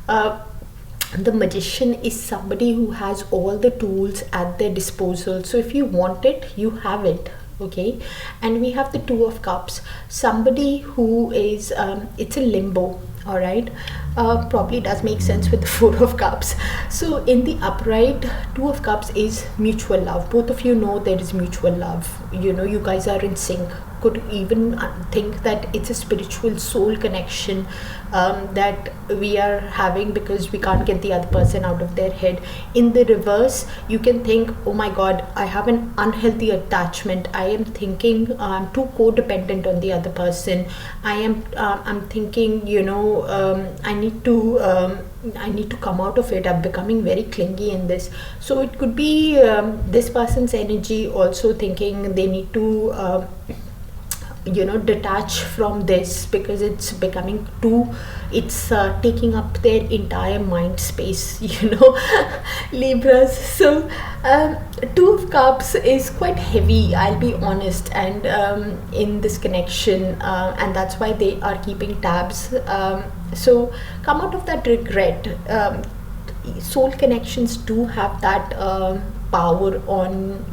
S1: The Magician is somebody who has all the tools at their disposal, so if you want it, you have it. Okay, and we have the Two of Cups, somebody who is it's a limbo. All right, probably does make sense with the Four of Cups. So in the upright, Two of Cups is mutual love. Both of you know there is mutual love, you guys are in sync. Could even think that it's a spiritual soul connection that we are having, because we can't get the other person out of their head. In the reverse, you can think, oh my god, I have an unhealthy attachment. I am thinking I'm too codependent on the other person. I'm thinking, I need to come out of it. I'm becoming very clingy in this. So it could be this person's energy also thinking they need to detach from this, because it's becoming too, it's taking up their entire mind space, Libras. So Two of Cups is quite heavy, I'll be honest, and in this connection, and that's why they are keeping tabs. So come out of that regret. Soul connections do have that power on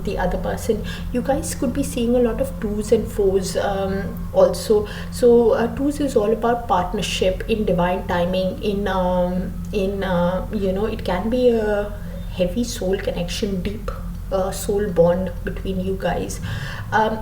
S1: the other person. You guys could be seeing a lot of twos and fours also. So twos is all about partnership in divine timing. It can be a heavy soul connection, deep soul bond between you guys,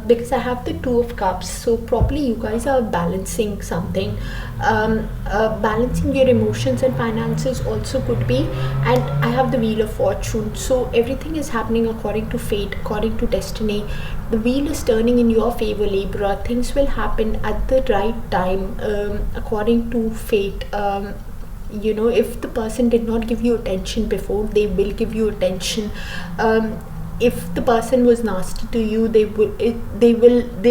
S1: because I have the Two of Cups. So probably you guys are balancing something, balancing your emotions and finances also could be. And I have the Wheel of Fortune, so everything is happening according to fate, according to destiny. The wheel is turning in your favor, Libra. Things will happen at the right time, according to fate. If the person did not give you attention before, they will give you attention. If the person was nasty to you, they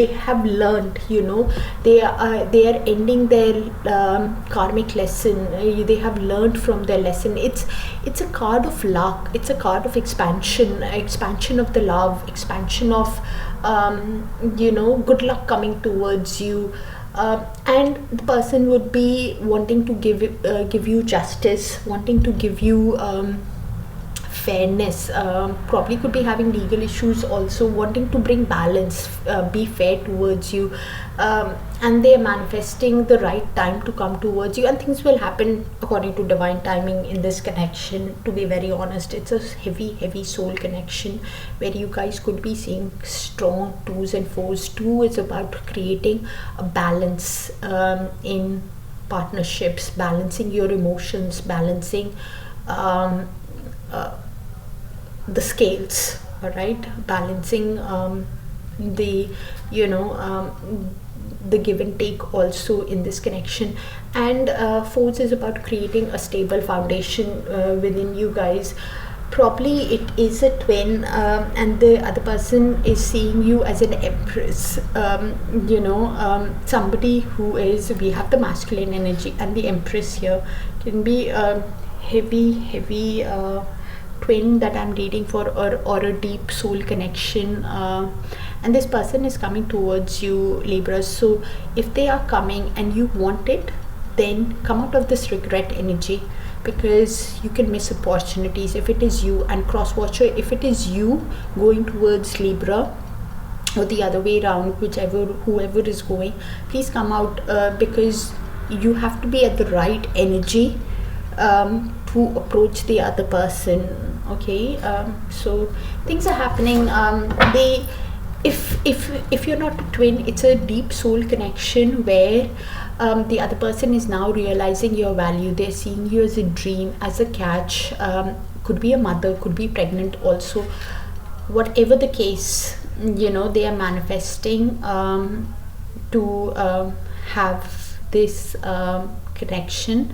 S1: have learned, they are ending their karmic lesson. They have learned from their lesson. It's a card of luck, it's a card of expansion of the love, expansion of good luck coming towards you. And the person would be wanting to give you justice, wanting to give you fairness. Probably could be having legal issues also, wanting to bring balance, be fair towards you, and they are manifesting the right time to come towards you, and things will happen according to divine timing in this connection. To be very honest, it's a heavy soul connection where you guys could be seeing strong twos and fours. Two is about creating a balance in partnerships, balancing your emotions, balancing the scales, all right, balancing the the give and take also in this connection. And fourth is about creating a stable foundation within you guys. Probably it is a twin, and the other person is seeing you as an empress. Somebody who is, we have the masculine energy, and the empress here can be a heavy twin that I'm reading for, or a deep soul connection, and this person is coming towards you, Libra. So if they are coming and you want it, then come out of this regret energy, because you can miss opportunities if it is you. And cross watcher, if it is you going towards Libra, or the other way around, whoever is going, please come out, because you have to be at the right energy to approach the other person. Okay, so things are happening. If you're not a twin, it's a deep soul connection where the other person is now realizing your value. They're seeing you as a dream, as a catch. Could be a mother, could be pregnant also. Whatever the case, they are manifesting to have this connection,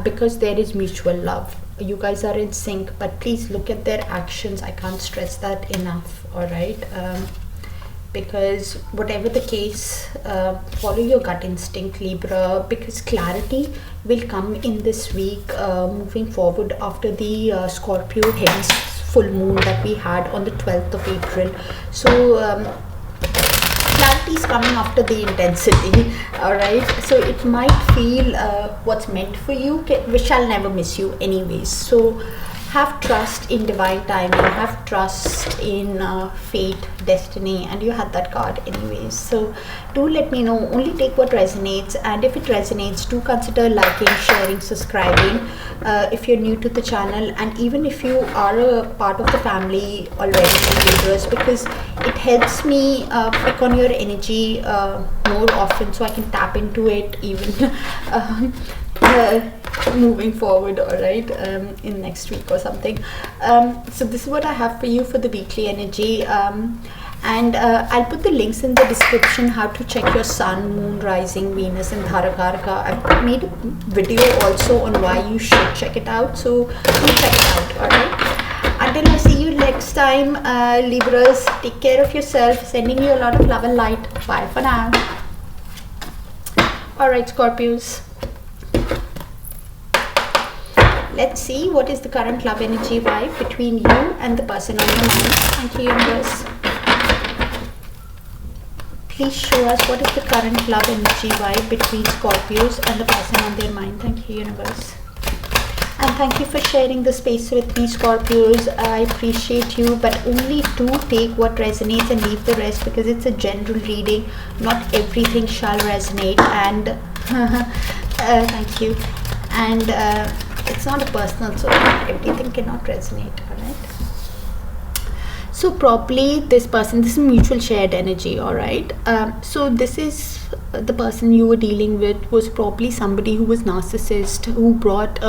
S1: because there is mutual love. You guys are in sync, but please look at their actions. I can't stress that enough. All right, because whatever the case, follow your gut instinct, Libra, because clarity will come in this week, moving forward after the Scorpio heavy full moon that we had on the 12th of April. So clarity is coming after the intensity. All right, so it might feel what's meant for you, which shall never miss you anyways. So have trust in divine timing, have trust in fate, destiny, and you had that card anyways. So do let me know, only take what resonates, and if it resonates, do consider liking, sharing, subscribing if you're new to the channel, and even if you are a part of the family already, Libras, because it helps me pick on your energy more often, so I can tap into it even moving forward. All right, in next week or something. So this is what I have for you for the weekly energy, and I'll put the links in the description, how to check your sun, moon, rising, Venus, and Dharakaraka. I've made a video also on why you should check it out, so do check it out. All right, Until I see you next time, Libras, take care of yourself. Sending you a lot of love and light. Bye for now. Alright, Scorpios. Let's see what is the current love energy vibe between you and the person on your mind. Thank you, universe. Please show us what is the current love energy vibe between Scorpios and the person on their mind. Thank you, universe. And thank you for sharing the space with me, Scorpios. I appreciate you, but only do take what resonates and leave the rest, because it's a general reading. Not everything shall resonate, and thank you. And it's not a personal, so everything cannot resonate. Alright. So probably this person, this is mutual shared energy. Alright. So this is the person you were dealing with was probably somebody who was narcissist, who brought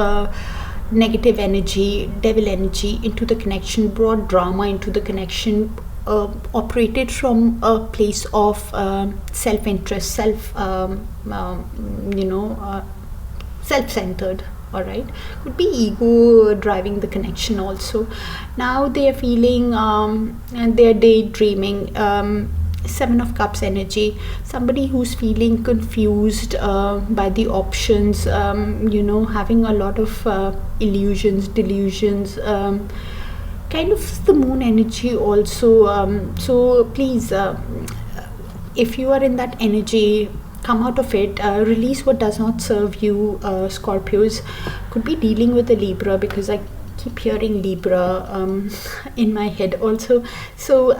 S1: negative energy, devil energy into the connection, brought drama into the connection, operated from a place of self-interest, self-centered. Alright, could be ego driving the connection also. Now they are feeling and they're daydreaming. 7 of Cups energy, somebody who's feeling confused by the options, having a lot of illusions, delusions, kind of the moon energy also. So please, if you are in that energy, come out of it, release what does not serve you, Scorpios. Could be dealing with a Libra, because I keep hearing Libra in my head also. So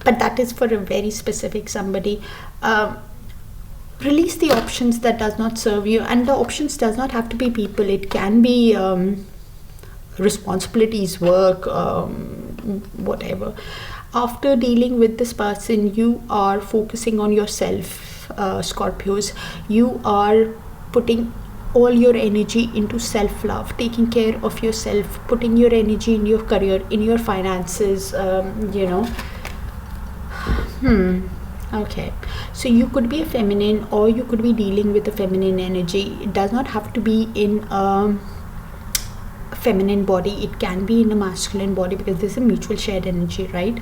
S1: but that is for a very specific somebody. Release the options that does not serve you, and the options does not have to be people. It can be responsibilities, work, whatever. After dealing with this person, you are focusing on yourself, Scorpios. You are putting all your energy into self-love, taking care of yourself, putting your energy in your career, in your finances, Okay, so you could be a feminine, or you could be dealing with a feminine energy. It does not have to be in a feminine body, it can be in a masculine body, because this is a mutual shared energy, right?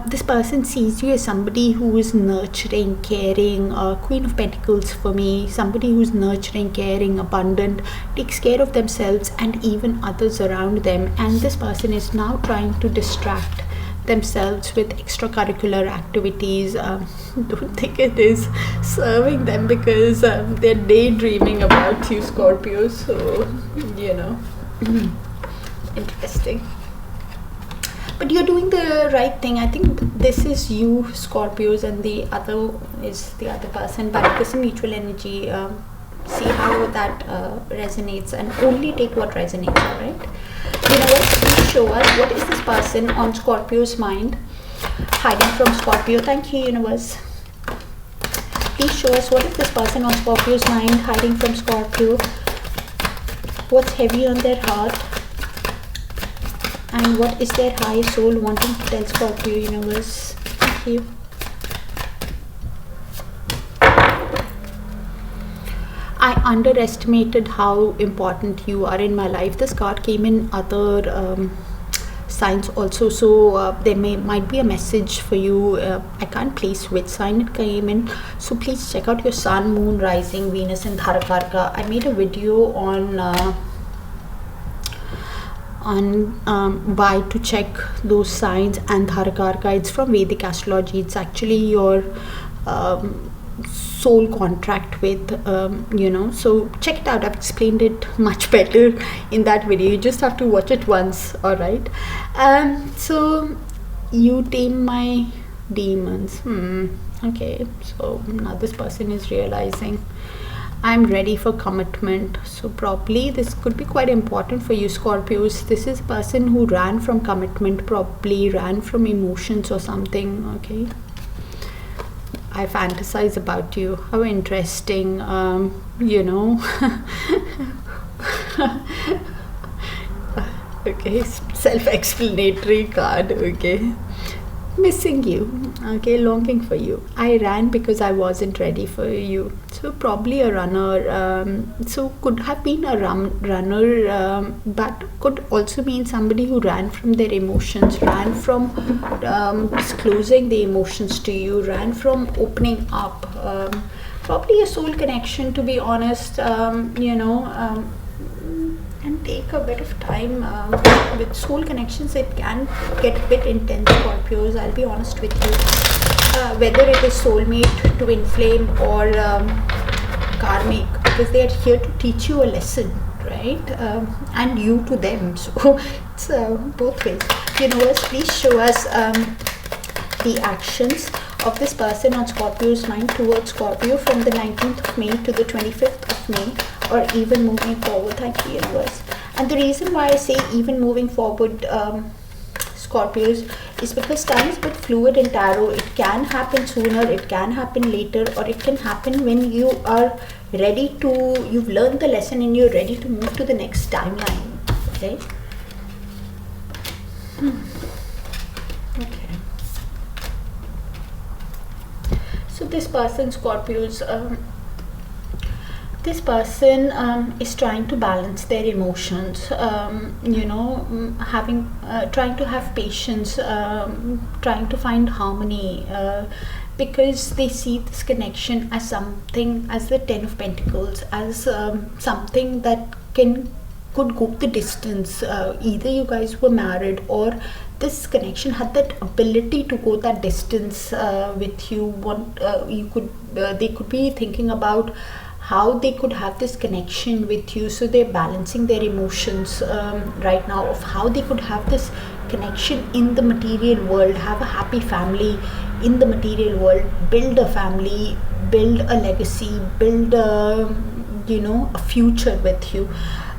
S1: This person sees you as somebody who is nurturing, caring, Queen of Pentacles for me, somebody who's nurturing, caring, abundant, takes care of themselves and even others around them. And this person is now trying to distract themselves with extracurricular activities. Don't think it is serving them, because they're daydreaming about you, Scorpio. So interesting, but you're doing the right thing. I think this is you, Scorpios, and the other is the other person, but this is mutual energy. See how that resonates, and only take what resonates. All right, you know what, please show us what is this person on Scorpio's mind hiding from Scorpio. Thank you, universe. Please show us what is this person on Scorpio's mind hiding from Scorpio. What's heavy on their heart, and what is their high soul wanting to tell Scorpio, universe. Thank you. I underestimated how important you are in my life. This card came in other signs also, so there might be a message for you. I can't place which sign it came in, so please check out your sun, moon, rising, Venus and Dharakarka. I made a video on why to check those signs and Dharakarka. It's from Vedic astrology. It's actually your soul contract with so check it out. I've explained it much better in that video. You just have to watch it once. All right. So you tame my demons. Okay, so now this person is realizing I'm ready for commitment. So probably this could be quite important for you, Scorpios. This is a person who ran from commitment, probably ran from emotions or something. Okay, I fantasize about you. How interesting. Okay, self-explanatory card. Okay, missing you, okay, longing for you. I ran because I wasn't ready for you. So probably a runner, so could have been a runner, but could also mean somebody who ran from their emotions, ran from disclosing the emotions to you, ran from opening up. Probably a soul connection, to be honest, and take a bit of time. With soul connections, it can get a bit intense, Scorpios, I'll be honest with you. Whether it is soulmate, twin flame, or karmic, because they are here to teach you a lesson, right? And you to them. So it's both ways. Universe, please show us the actions of this person on Scorpio's mind towards Scorpio from the 19th of May to the 25th of May, or even moving forward. Thank you, universe. And the reason why I say even moving forward, Scorpios, is because time is a bit fluid in tarot. It can happen sooner, it can happen later, or it can happen when you are ready to, you've learned the lesson and you're ready to move to the next timeline. Okay. Okay. So this person, Scorpios, this person is trying to balance their emotions, trying to have patience, trying to find harmony, because they see this connection as something, as the Ten of Pentacles, as something that could go the distance. Either you guys were married, or this connection had that ability to go that distance with you. They could be thinking about how they could have this connection with you. So they're balancing their emotions right now, of how they could have this connection in the material world, have a happy family in the material world, build a family, build a legacy, build a future with you.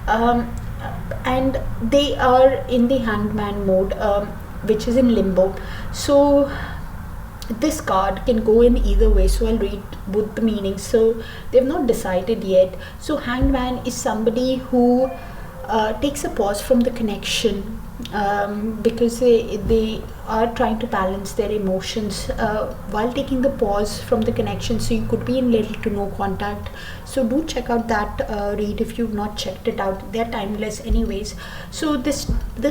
S1: And they are in the Hanged Man mode, which is in limbo. So this card can go in either way, so I'll read both the meanings. So they've not decided yet. So Hanged Man is somebody who takes a pause from the connection, because they are trying to balance their emotions while taking the pause from the connection. So you could be in little to no contact. So do check out that read if you've not checked it out. They're timeless anyways. So this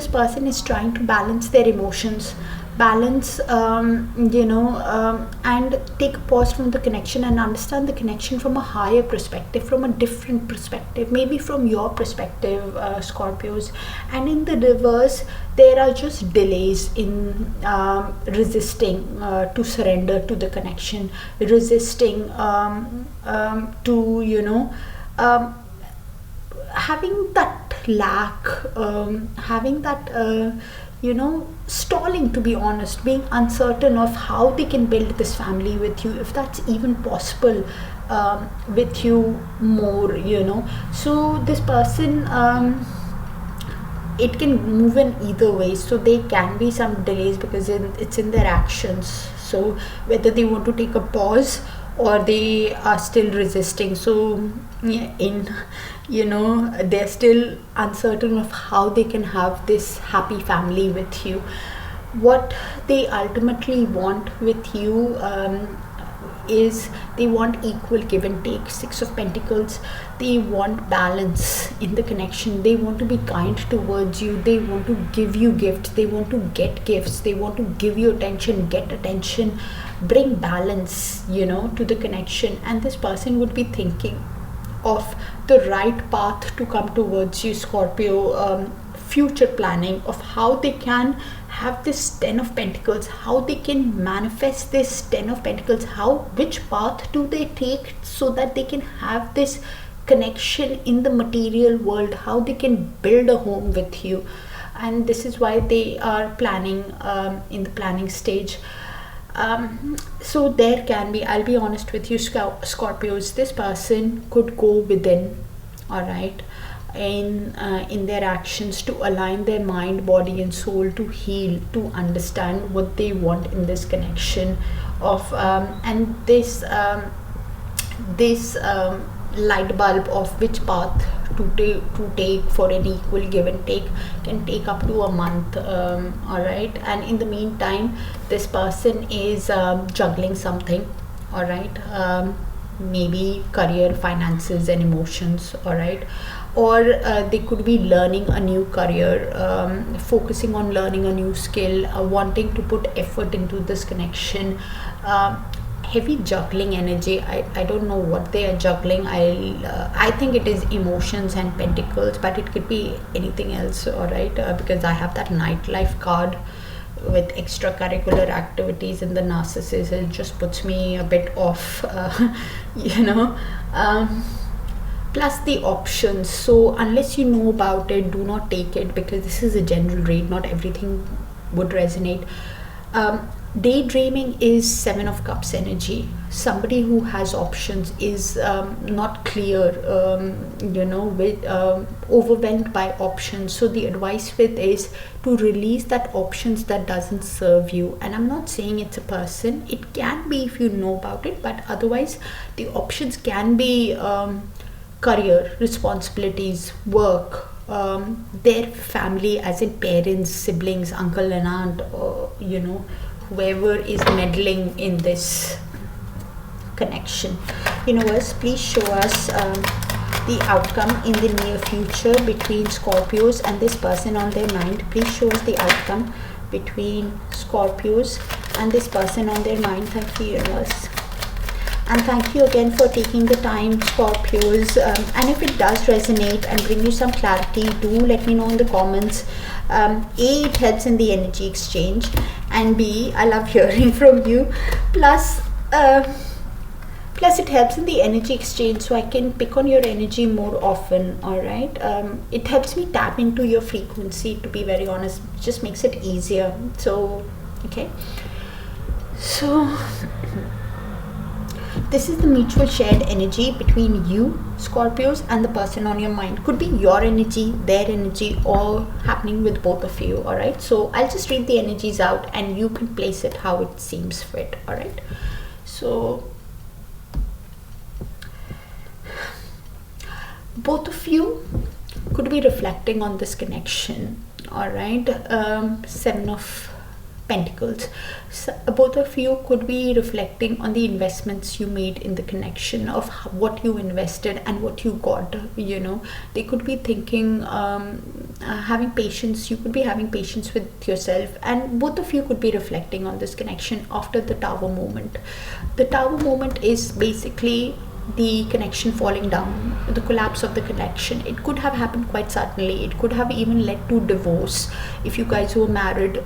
S1: person is trying to balance their emotions, balance and take a pause from the connection and understand the connection from a higher perspective, from a different perspective, maybe from your perspective, Scorpios. And in the reverse, there are just delays in resisting to surrender to the connection, resisting to having that lack, having that stalling, to be honest, being uncertain of how they can build this family with you, if that's even possible with you more. So this person, it can move in either way. So there can be some delays because it's in their actions. So whether they want to take a pause or they are still resisting. So they're still uncertain of how they can have this happy family with you. What they ultimately want with you is they want equal give and take. Six of Pentacles, they want balance in the connection. They want to be kind towards you. They want to give you gifts. They want to get gifts. They want to give you attention, get attention, bring balance, to the connection. And this person would be thinking of the right path to come towards you, Scorpio. Future planning of how they can have this Ten of Pentacles, how they can manifest this Ten of Pentacles, which path do they take so that they can have this connection in the material world, how they can build a home with you. And this is why they are planning, in the planning stage. So there can be, I'll be honest with you, Scorpios, this person could go within, all right, in their actions, to align their mind, body and soul, to heal, to understand what they want in this connection of and this light bulb of which path take for an equal give and take can take up to a month. All right, and in the meantime this person is juggling something. All right, maybe career, finances and emotions. All right, or they could be learning a new career, focusing on learning a new skill, wanting to put effort into this connection. Heavy juggling energy. I don't know what they are juggling. I think it is emotions and pentacles, but it could be anything else. All right, because I have that nightlife card with extracurricular activities and the narcissist. It just puts me a bit off. Plus the options. So unless you know about it, do not take it, because this is a general read. Not everything would resonate. Daydreaming is 7 of Cups energy. Somebody who has options is not clear, with overwhelmed by options. So the advice with is to release that options that doesn't serve you. And I'm not saying it's a person. It can be if you know about it, but otherwise the options can be career, responsibilities, work, their family, as in parents, siblings, uncle and aunt, or whoever is meddling in this connection. Universe, please show us the outcome in the near future between Scorpios and this person on their mind. Please show us the outcome between Scorpios and this person on their mind. Thank you, universe. And thank you again for taking the time, Scorpios. And if it does resonate and bring you some clarity, do let me know in the comments. A, it helps in the energy exchange, and B, I love hearing from you. Plus it helps in the energy exchange, so I can pick on your energy more often. All right, it helps me tap into your frequency, to be very honest. It just makes it easier. So okay, so this is the mutual shared energy between you, Scorpios, and the person on your mind. Could be your energy, their energy, or happening with both of you. All right, so I'll just read the energies out and you can place it how it seems fit. All right, so both of you could be reflecting on this connection. All right, 7 of Pentacles. So both of you could be reflecting on the investments you made in the connection, of what you invested and what you got. They could be thinking, having patience. You could be having patience with yourself, and both of you could be reflecting on this connection after the Tower moment. The Tower moment is basically the connection falling down, the collapse of the connection. It could have happened quite suddenly. It could have even led to divorce if you guys were married,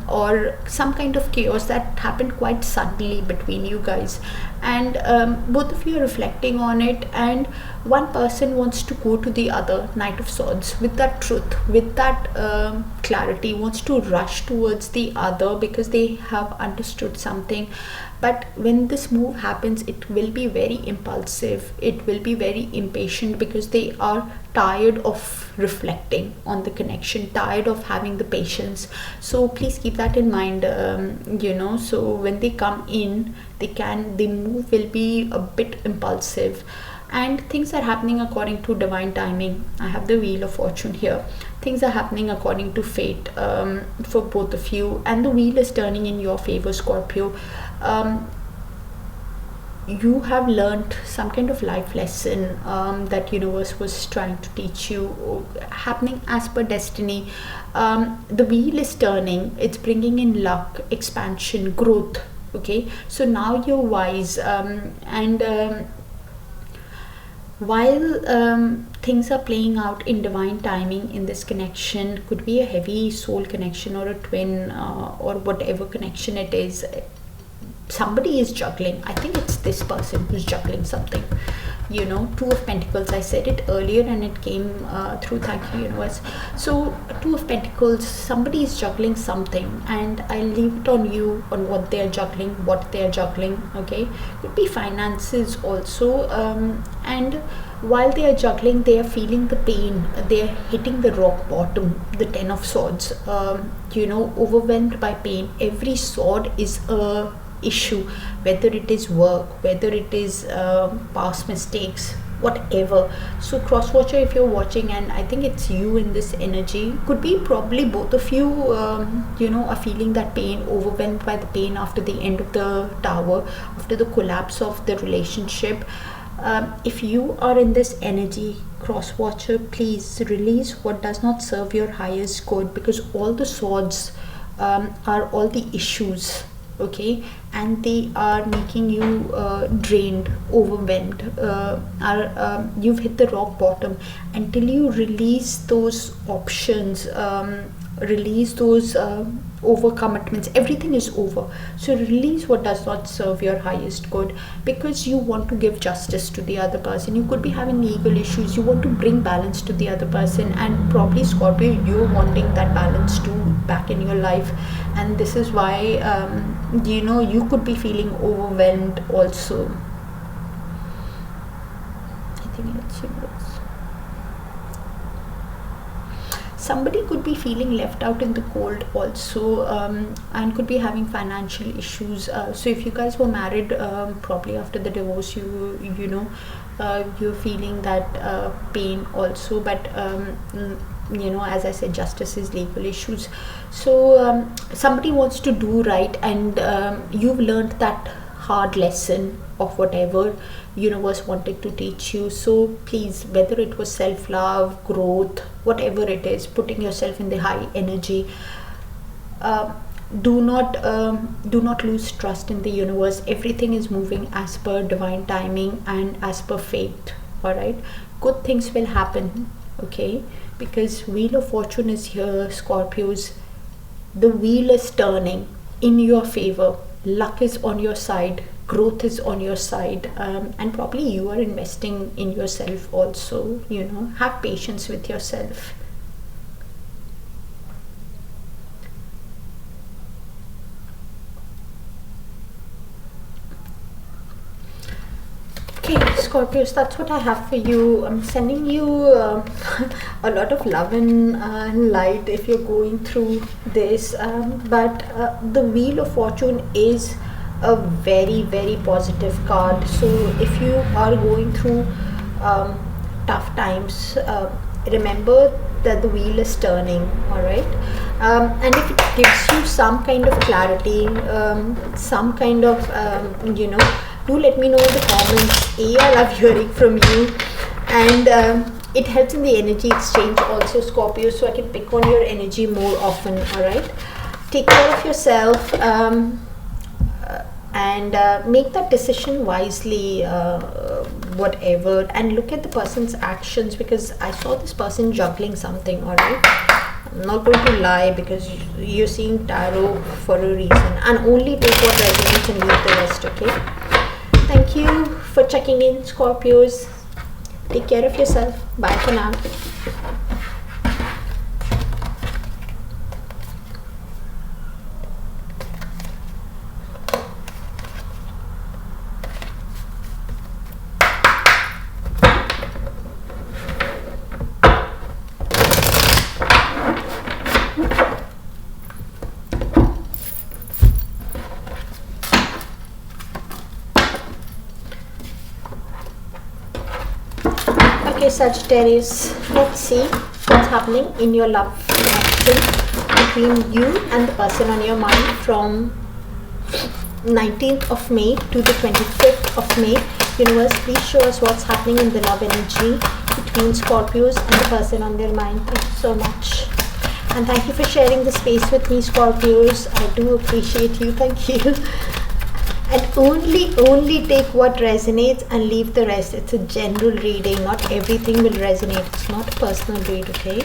S1: or some kind of chaos that happened quite suddenly between you guys. And both of you are reflecting on it, and one person wants to go to the other, Knight of Swords, with that truth, with that clarity, wants to rush towards the other because they have understood something. But when this move happens, it will be very impulsive, it will be very impatient, because they are tired of reflecting on the connection, tired of having the patience. So please keep that in mind. So when they come in, the move will be a bit impulsive, and things are happening according to divine timing. I have the Wheel of Fortune here. Things are happening according to fate for both of you, and the wheel is turning in your favor, Scorpio. You have learned some kind of life lesson that universe was trying to teach you, happening as per destiny. The wheel is turning, it's bringing in luck, expansion, growth. Okay, so now you're wise, and while things are playing out in divine timing in this connection, could be a heavy soul connection or a twin, or whatever connection it is. Somebody is juggling. I think it's this person who's juggling something. 2 of Pentacles. I said it earlier and it came through. Thank you, universe. So 2 of Pentacles, somebody is juggling something, and I'll leave it on you on what they're juggling, okay? Could be finances also, and while they are juggling, they are feeling the pain, they are hitting the rock bottom, the 10 of Swords, overwhelmed by pain. Every sword is a issue, whether it is work, whether it is past mistakes, whatever. So cross watcher, if you're watching, and I think it's you in this energy, could be probably both of you, you know, are feeling that pain, overwhelmed by the pain after the end of the tower, after the collapse of the relationship. If you are in this energy, cross watcher, please release what does not serve your highest good, because all the swords are all the issues, okay, and they are making you drained, overwhelmed, you've hit the rock bottom. Until you release those options, release those overcommitments, everything is over. So release what does not serve your highest good, because you want to give justice to the other person. You could be having legal issues, you want to bring balance to the other person, and probably Scorpio, you're wanting that balance too back in your life. And this is why you know, you could be feeling overwhelmed also. I think it's yours. Somebody could be feeling left out in the cold also, and could be having financial issues. So if you guys were married, probably after the divorce, you know, you're feeling that pain also. But you know, as I said, justice is legal issues. So somebody wants to do right, and you've learned that hard lesson of whatever universe wanted to teach you. So please, whether it was self-love, growth, whatever it is, putting yourself in the high energy, do not lose trust in the universe. Everything is moving as per divine timing and as per fate. All right, good things will happen, okay, because Wheel of Fortune is here, Scorpios. The wheel is turning in your favor. Luck is on your side, growth is on your side, and probably you are investing in yourself also. You know, have patience with yourself. Okay, Scorpios, that's what I have for you. I'm sending you a lot of love and light if you're going through this. But the Wheel of Fortune is a very, very positive card. So if you are going through tough times, remember that the wheel is turning. All right, and if it gives you some kind of clarity, some kind of you know, do let me know in the comments. I love hearing from you, and it helps in the energy exchange also, Scorpio, so I can pick on your energy more often. All right, take care of yourself, and make that decision wisely, whatever, and look at the person's actions, because I saw this person juggling something. All right, I'm not going to lie, because you're seeing tarot for a reason, and only take what resonates and leave the rest. Okay, thank you for checking in, Scorpios. Take care of yourself. Bye for now. Okay, Sagittarius, let's see what's happening in your love connection between you and the person on your mind from 19th of May to the 25th of May. Universe, please show us what's happening in the love energy between Scorpios and the person on their mind. Thank you so much. And thank you for sharing the space with me, Scorpios. I do appreciate you. Thank you. And only take what resonates and leave the rest. It's a general reading. Not everything will resonate. It's not a personal read, okay?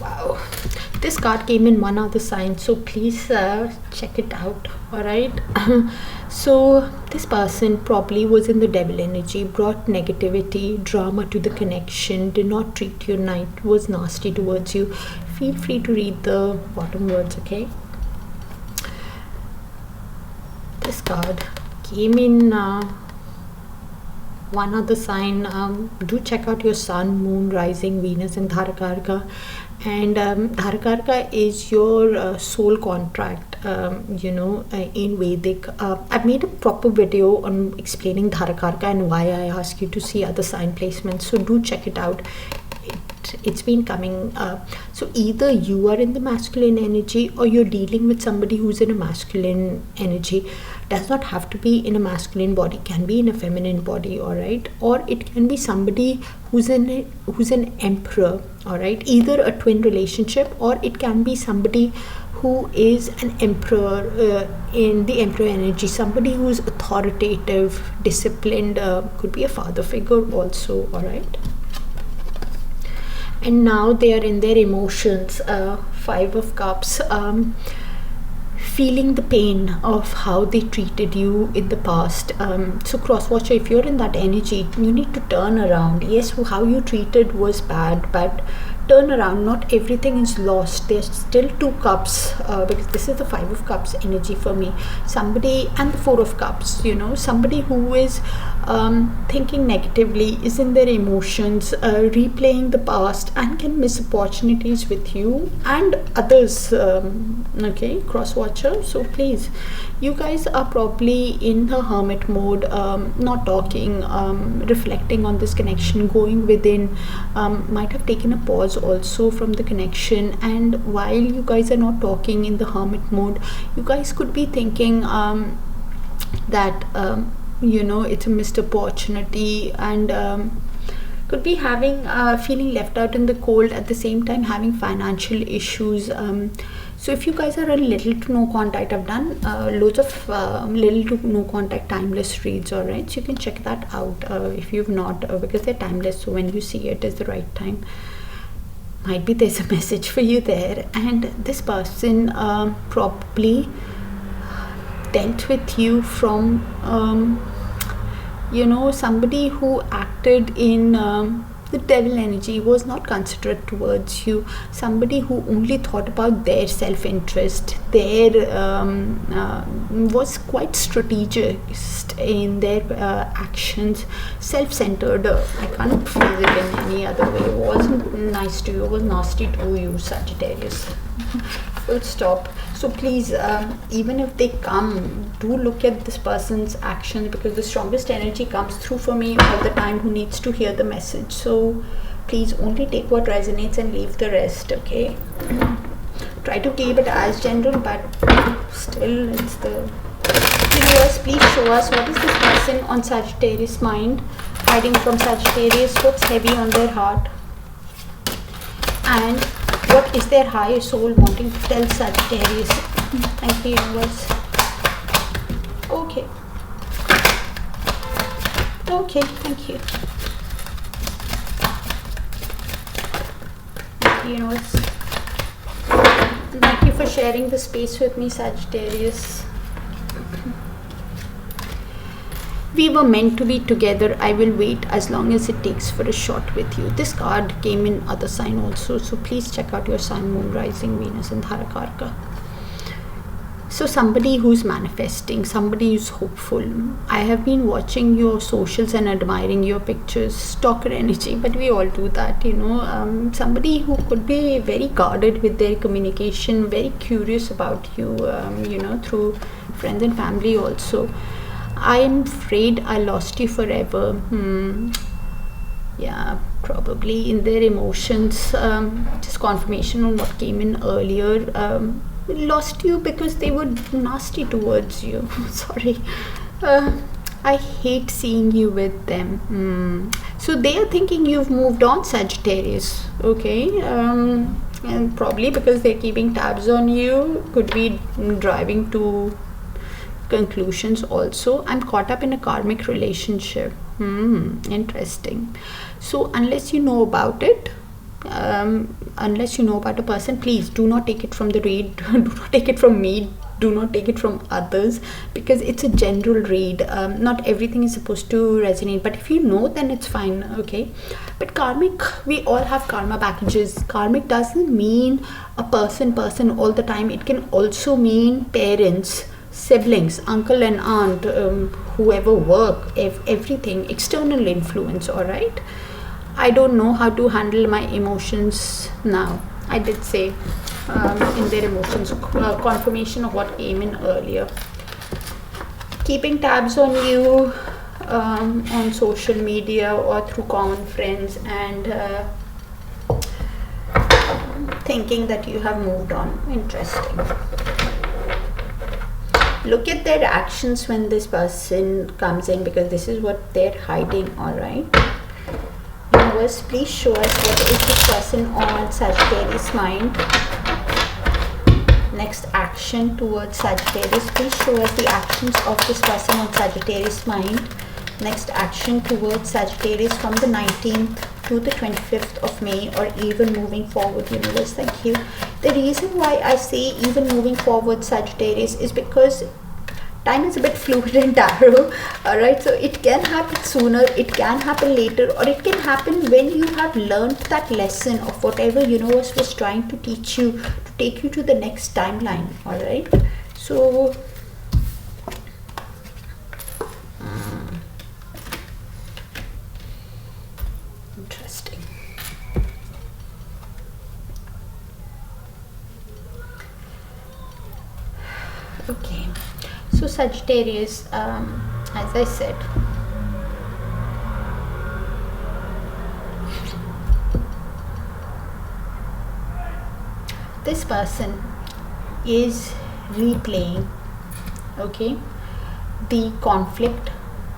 S1: Wow. This card came in one other sign, so please check it out. All right. So this person probably was in the devil energy, brought negativity, drama to the connection, did not treat you nice, was nasty towards you. Feel free to read the bottom words, okay? This card came in one other sign. Do check out your sun, moon, rising, Venus and Dharakarka. And Dharakarka is your soul contract, in Vedic. I've made a proper video on explaining Dharakarka and why I ask you to see other sign placements, so do check it out. It's been coming up. So either you are in the masculine energy or you're dealing with somebody who's in a masculine energy. Does not have to be in a masculine body, can be in a feminine body, all right? Or it can be somebody who's an emperor, all right? Either a twin relationship, or it can be somebody who is an emperor in the emperor energy, somebody who's authoritative, disciplined, could be a father figure also, all right? And now they are in their emotions, 5 of Cups, feeling the pain of how they treated you in the past. So cross watcher, if you're in that energy, you need to turn around. Yes, how you treated was bad, but turn around. Not everything is lost. There's still 2 cups, because this is the 5 of Cups energy for me. Somebody, and the 4 of Cups, somebody who is thinking negatively, is in their emotions, replaying the past, and can miss opportunities with you and others. Okay, cross watcher. So please, you guys are probably in the hermit mode, not talking, reflecting on this connection, going within. Might have taken a pause also from the connection, and while you guys are not talking in the hermit mode, you guys could be thinking that it's a missed opportunity, and could be having feeling left out in the cold, at the same time having financial issues. So if you guys are a little to no contact, I've done loads of little to no contact timeless reads, all right? So you can check that out if you've not, because they're timeless, so when you see it is the right time. Might be there's a message for you there, and this person probably dealt with you from somebody who acted in the devil energy, was not considerate towards you, somebody who only thought about their self-interest, was quite strategist in their actions, self-centered. I can't phrase it in any other way. It wasn't nice to you, it was nasty to you, Sagittarius. Full stop. So please, even if they come, do look at this person's actions, because the strongest energy comes through for me all the time, who needs to hear the message. So please only take what resonates and leave the rest, okay? Try to keep it as general, but still it's the universe. Please show us, what is this person on Sagittarius mind, hiding from Sagittarius? What's heavy on their heart? And what is their higher soul wanting to tell Sagittarius? Thank you, universe. Okay. Okay, thank you. Thank you, universe. Thank you for sharing the space with me, Sagittarius. We were meant to be together. I will wait as long as it takes for a shot with you. This card came in other sign also, so please check out your sun, moon, rising, Venus and Dharakarka. So somebody who's manifesting, somebody who's hopeful. I have been watching your socials and admiring your pictures. Stalker energy, but we all do that, somebody who could be very guarded with their communication, very curious about you, through friends and family also. I am afraid I lost you forever. Yeah, probably in their emotions. Just confirmation on what came in earlier. Lost you because they were nasty towards you. Sorry. I hate seeing you with them. So they are thinking you've moved on, Sagittarius. Okay. And probably because they're keeping tabs on you. Could be driving to conclusions also. I'm caught up in a karmic relationship. Interesting. So unless you know about it, unless you know about a person, please do not take it from the read. Do not take it from me. Do not take it from others, because it's a general read. Not everything is supposed to resonate, but if you know, then it's fine. Okay. But karmic, we all have karma packages. Karmic doesn't mean a person all the time. It can also mean parents, siblings, uncle and aunt, whoever work, everything, external influence, all right? I don't know how to handle my emotions now. I did say in their emotions, confirmation of what came in earlier. Keeping tabs on you on social media or through common friends, and thinking that you have moved on. Interesting. Look at their actions when this person comes in, because this is what they're hiding. All right, universe, please show us what is this person on Sagittarius mind. Next action towards Sagittarius. Please show us the actions of this person on Sagittarius mind. Next action towards Sagittarius from the 19th to the 25th of May, or even moving forward. Universe, thank you. The reason why I say even moving forward Sagittarius is because time is a bit fluid in tarot. Alright, so it can happen sooner, it can happen later, or it can happen when you have learned that lesson of whatever universe was trying to teach you, to take you to the next timeline. Alright, so interesting. Okay, so Sagittarius, as I said, this person is replaying, okay, the conflict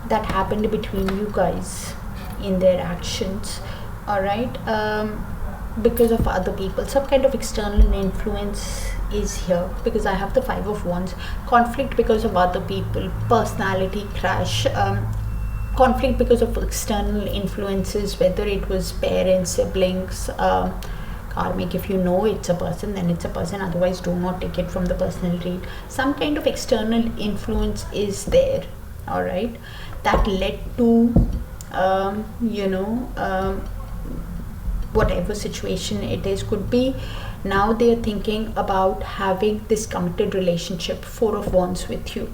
S1: that happened between you guys in their actions. All right, because of other people, some kind of external influence is here, because I have the 5 of Wands. Conflict because of other people, personality clash, conflict because of external influences, whether it was parents, siblings, karmic. If you know it's a person, then it's a person, otherwise do not take it from the personal read. Some kind of external influence is there, all right, that led to whatever situation it is. Could be now they are thinking about having this committed relationship, 4 of Wands with you,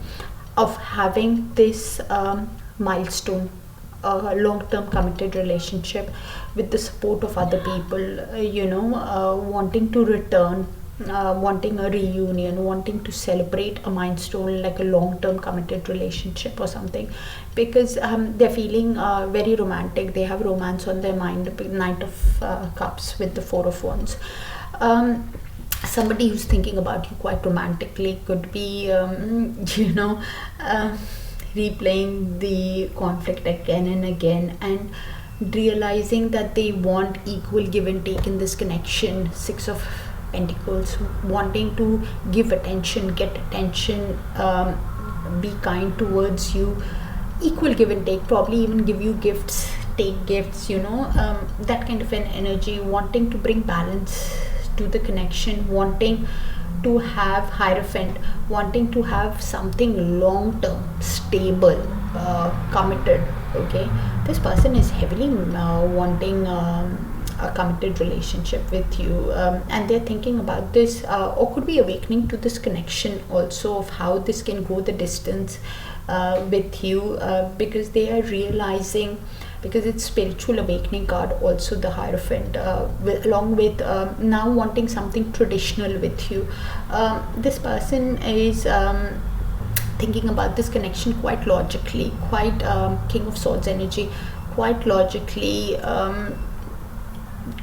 S1: of having this milestone, a long-term committed relationship with the support of other people, wanting to return, wanting a reunion, wanting to celebrate a milestone like a long-term committed relationship or something, because they're feeling very romantic. They have romance on their mind. Knight of Cups with the 4 of Wands. Somebody who's thinking about you quite romantically, could be replaying the conflict again and again, and realizing that they want equal give and take in this connection. 6 of Pentacles, wanting to give attention, get attention, be kind towards you, equal give and take, probably even give you gifts, take gifts, that kind of an energy, wanting to bring balance to the connection, wanting to have Hierophant, wanting to have something long term, stable, committed. Okay, this person is heavily wanting a committed relationship with you, and they're thinking about this, or could be awakening to this connection also, of how this can go the distance with you, because they are realizing, because it's spiritual awakening card also, the Hierophant, along with now wanting something traditional with you. This person is thinking about this connection quite logically, quite King of Swords energy, quite logically,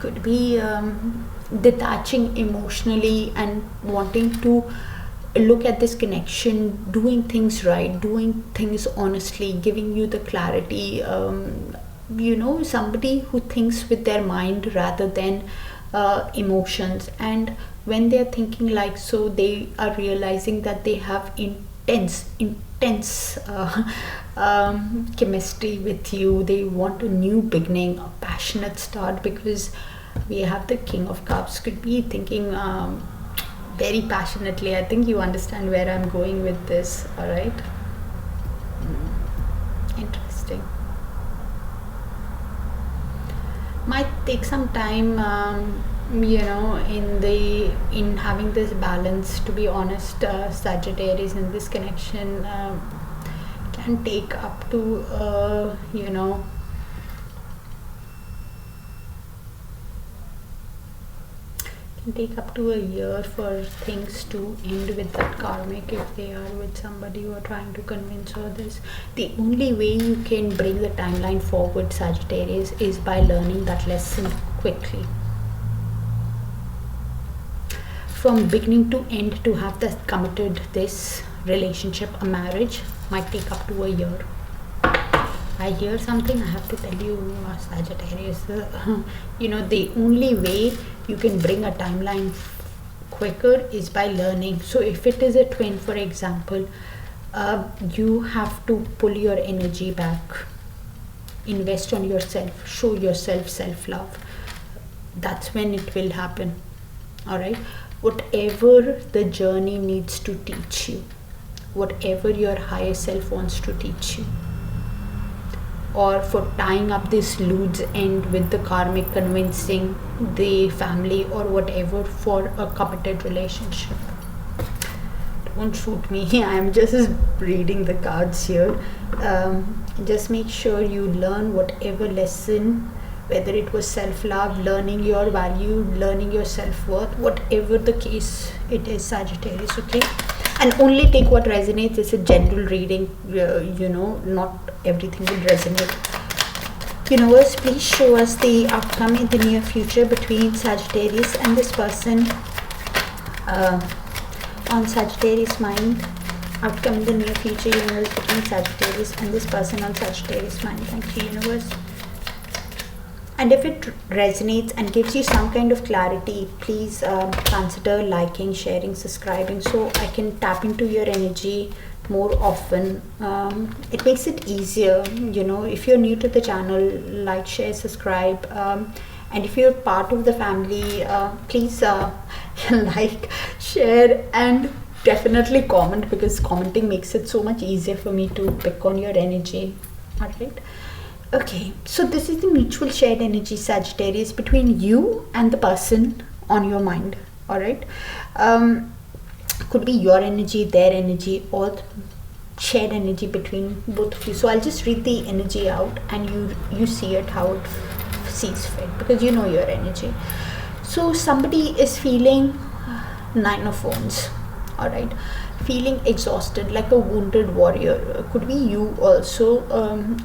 S1: could be detaching emotionally and wanting to look at this connection, doing things right, doing things honestly, giving you the clarity. Somebody who thinks with their mind rather than emotions. And when they're thinking like so, they are realizing that they have intense chemistry with you. They want a new beginning, a passionate start, because we have the King of Cups. Could be thinking very passionately. I think you understand where I'm going with this. All right, interesting. Might take some time, in having this balance. To be honest, Sagittarius in this connection can take up to can take up to a year for things to end with that karmic if they are with somebody you are trying to convince or this. The only way you can bring the timeline forward, Sagittarius, is by learning that lesson quickly. From beginning to end, to have that committed this relationship, a marriage, might take up to a year. I hear something, I have to tell you, Sagittarius, you know, the only way you can bring a timeline quicker is by learning. So if it is a twin, for example, you have to pull your energy back, invest on yourself, show yourself self-love. That's when it will happen. All right, whatever the journey needs to teach you, whatever your higher self wants to teach you, or for tying up this loose end with the karmic, convincing the family or whatever for a committed relationship. Don't shoot me, I'm just reading the cards here. Just make sure you learn whatever lesson, whether it was self-love, learning your value, learning your self-worth, whatever the case it is, Sagittarius, okay? And only take what resonates. It's a general reading, you know, not everything will resonate. Universe, please show us the outcome in the near future between Sagittarius and this person on Sagittarius mind. Outcome in the near future, universe, between Sagittarius and this person on Sagittarius mind. Thank you, universe. And if it resonates and gives you some kind of clarity, please consider liking, sharing, subscribing, so I can tap into your energy more often. It makes it easier, you know. If you're new to the channel, like, share, subscribe, and if you're part of the family, please like, share, and definitely comment, because commenting makes it so much easier for me to pick on your energy. All right. Okay, so this is the mutual shared energy, Sagittarius, between you and the person on your mind. All right, could be your energy, their energy, or shared energy between both of you. So I'll just read the energy out, and you see it how it sees fit, because you know your energy. So somebody is feeling 9 of Wands. All right, feeling exhausted, like a wounded warrior. Could be you also.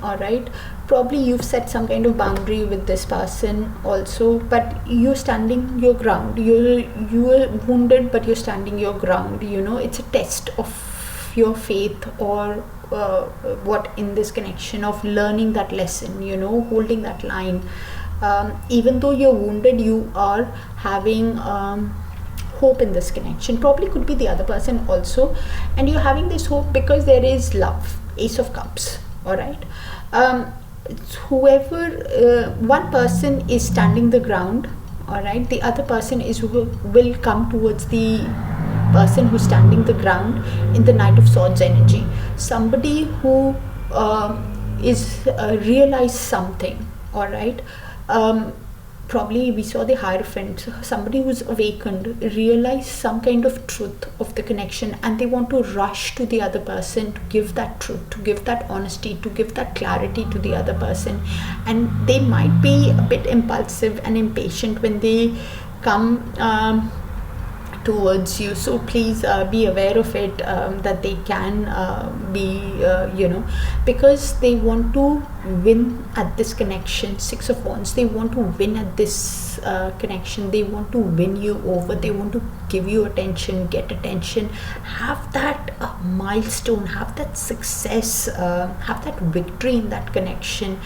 S1: All right, probably you've set some kind of boundary with this person also, but you're standing your ground. You're wounded, but you're standing your ground. You know, it's a test of your faith, or what in this connection of learning that lesson, you know, holding that line. Even though you're wounded, you are having hope in this connection. Probably could be the other person also, and you're having this hope because there is love. Ace of Cups. All right, whoever one person is standing the ground, all right, the other person is will come towards the person who's standing the ground in the Knight of Swords energy. Somebody who is realized something. All right, probably we saw the Hierophant, somebody who's awakened, realized some kind of truth of the connection, and they want to rush to the other person to give that truth, to give that honesty, to give that clarity to the other person. And they might be a bit impulsive and impatient when they come towards you, so please be aware of it, that they can be you know, because they want to win at this connection. 6 of Wands, they want to win at this connection. They want to win you over. They want to give you attention, get attention, have that milestone, have that success, have that victory in that connection.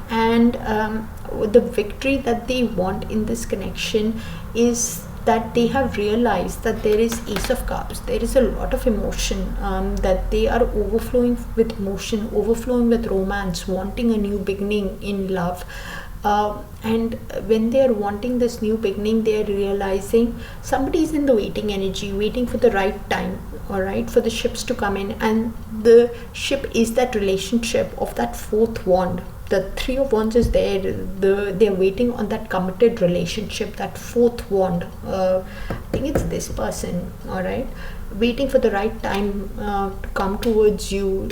S1: And the victory that they want in this connection is that they have realized that there is Ace of Cups, there is a lot of emotion, that they are overflowing with emotion, overflowing with romance, wanting a new beginning in love. And when they are wanting this new beginning, they are realizing somebody is in the waiting energy, waiting for the right time, all right, for the ships to come in. And the ship is that relationship of that 4th wand. The 3 of Wands is there. They're waiting on that committed relationship, that 4th wand. I think it's this person, all right. waiting for the right time to come towards you.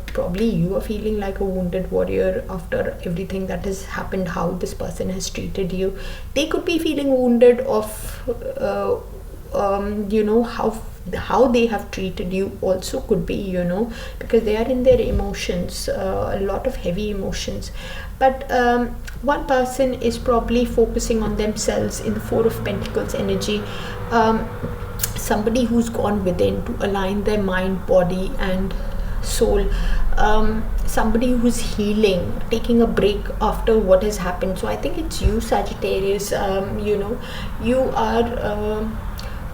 S1: Probably you are feeling like a wounded warrior after everything that has happened, how this person has treated you. They could be feeling wounded of how they have treated you also, could be, because they are in their emotions, a lot of heavy emotions. But one person is probably focusing on themselves in the Four of Pentacles energy. Somebody who's gone within to align their mind, body and soul. Somebody who's healing, taking a break after what has happened. So I think it's you, Sagittarius. You are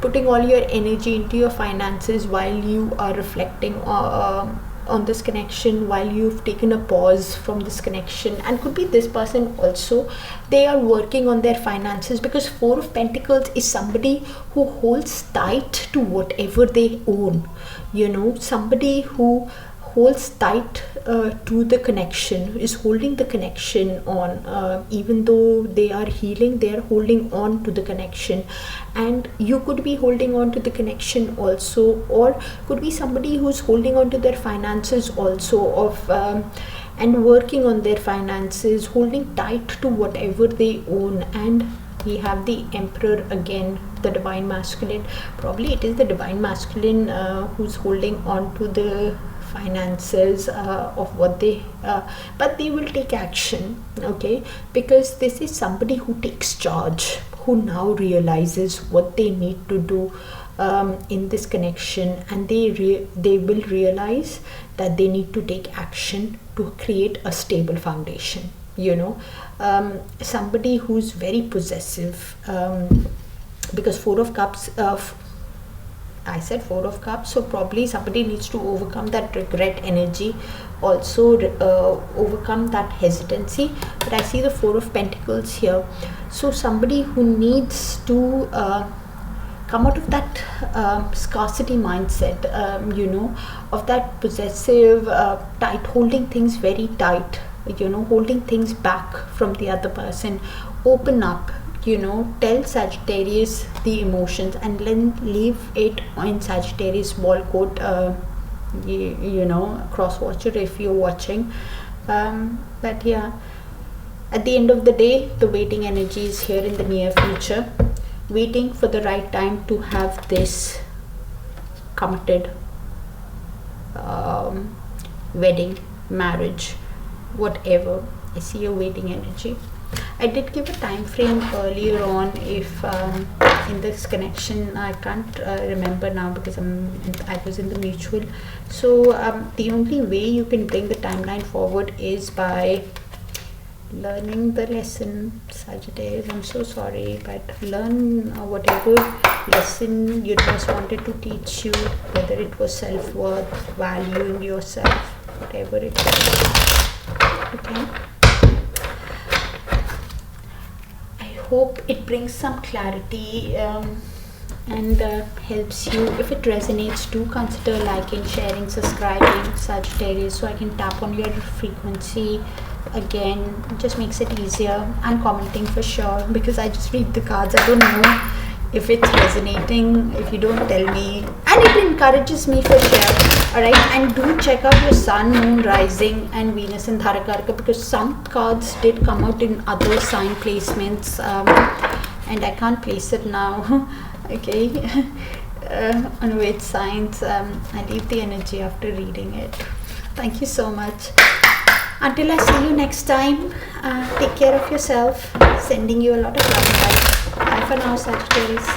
S1: putting all your energy into your finances while you are reflecting on this connection, while you've taken a pause from this connection. And could be this person also, they are working on their finances, because Four of Pentacles is somebody who holds tight to whatever they own. Somebody who holds tight to the connection, is holding the connection on, even though they are healing, they are holding on to the connection. And you could be holding on to the connection also, or could be somebody who's holding on to their finances also, of and working on their finances, holding tight to whatever they own. And we have the Emperor again, the divine masculine. Probably it is the divine masculine who's holding on to the finances of what they but they will take action, okay, because this is somebody who takes charge, who now realizes what they need to do in this connection. And they will realize that they need to take action to create a stable foundation. Somebody who's very possessive, because Four of Cups, I said Four of Cups, so probably somebody needs to overcome that regret energy, also overcome that hesitancy. But I see the Four of Pentacles here. So somebody who needs to come out of that scarcity mindset, of that possessive, tight, holding things very tight, holding things back from the other person. Open up, tell Sagittarius the emotions, and then leave it in Sagittarius ball coat, cross watcher if you're watching. But yeah, at the end of the day, the waiting energy is here in the near future, waiting for the right time to have this committed wedding, marriage, whatever. I see a waiting energy. I did give a time frame earlier on, if in this connection, I can't remember now because I was in the mutual. So the only way you can bring the timeline forward is by learning the lesson, Sagittarius. I'm so sorry, but learn whatever lesson universe wanted to teach you, whether it was self-worth, valuing yourself, whatever it was. Okay, hope it brings some clarity and helps you. If it resonates, do consider liking, sharing, subscribing, Sagittarius, so I can tap on your frequency again. It just makes it easier. And commenting for sure, because I just read the cards. I don't know if it's resonating if you don't tell me, and it encourages me for sure. Alright, and do check out your Sun, Moon, Rising and Venus in Dharakarka, because some cards did come out in other sign placements, and I can't place it now. Okay, on which signs. I leave the energy after reading it. Thank you so much. Until I see you next time, take care of yourself. Sending you a lot of love and light. Bye for now, Sagittarius.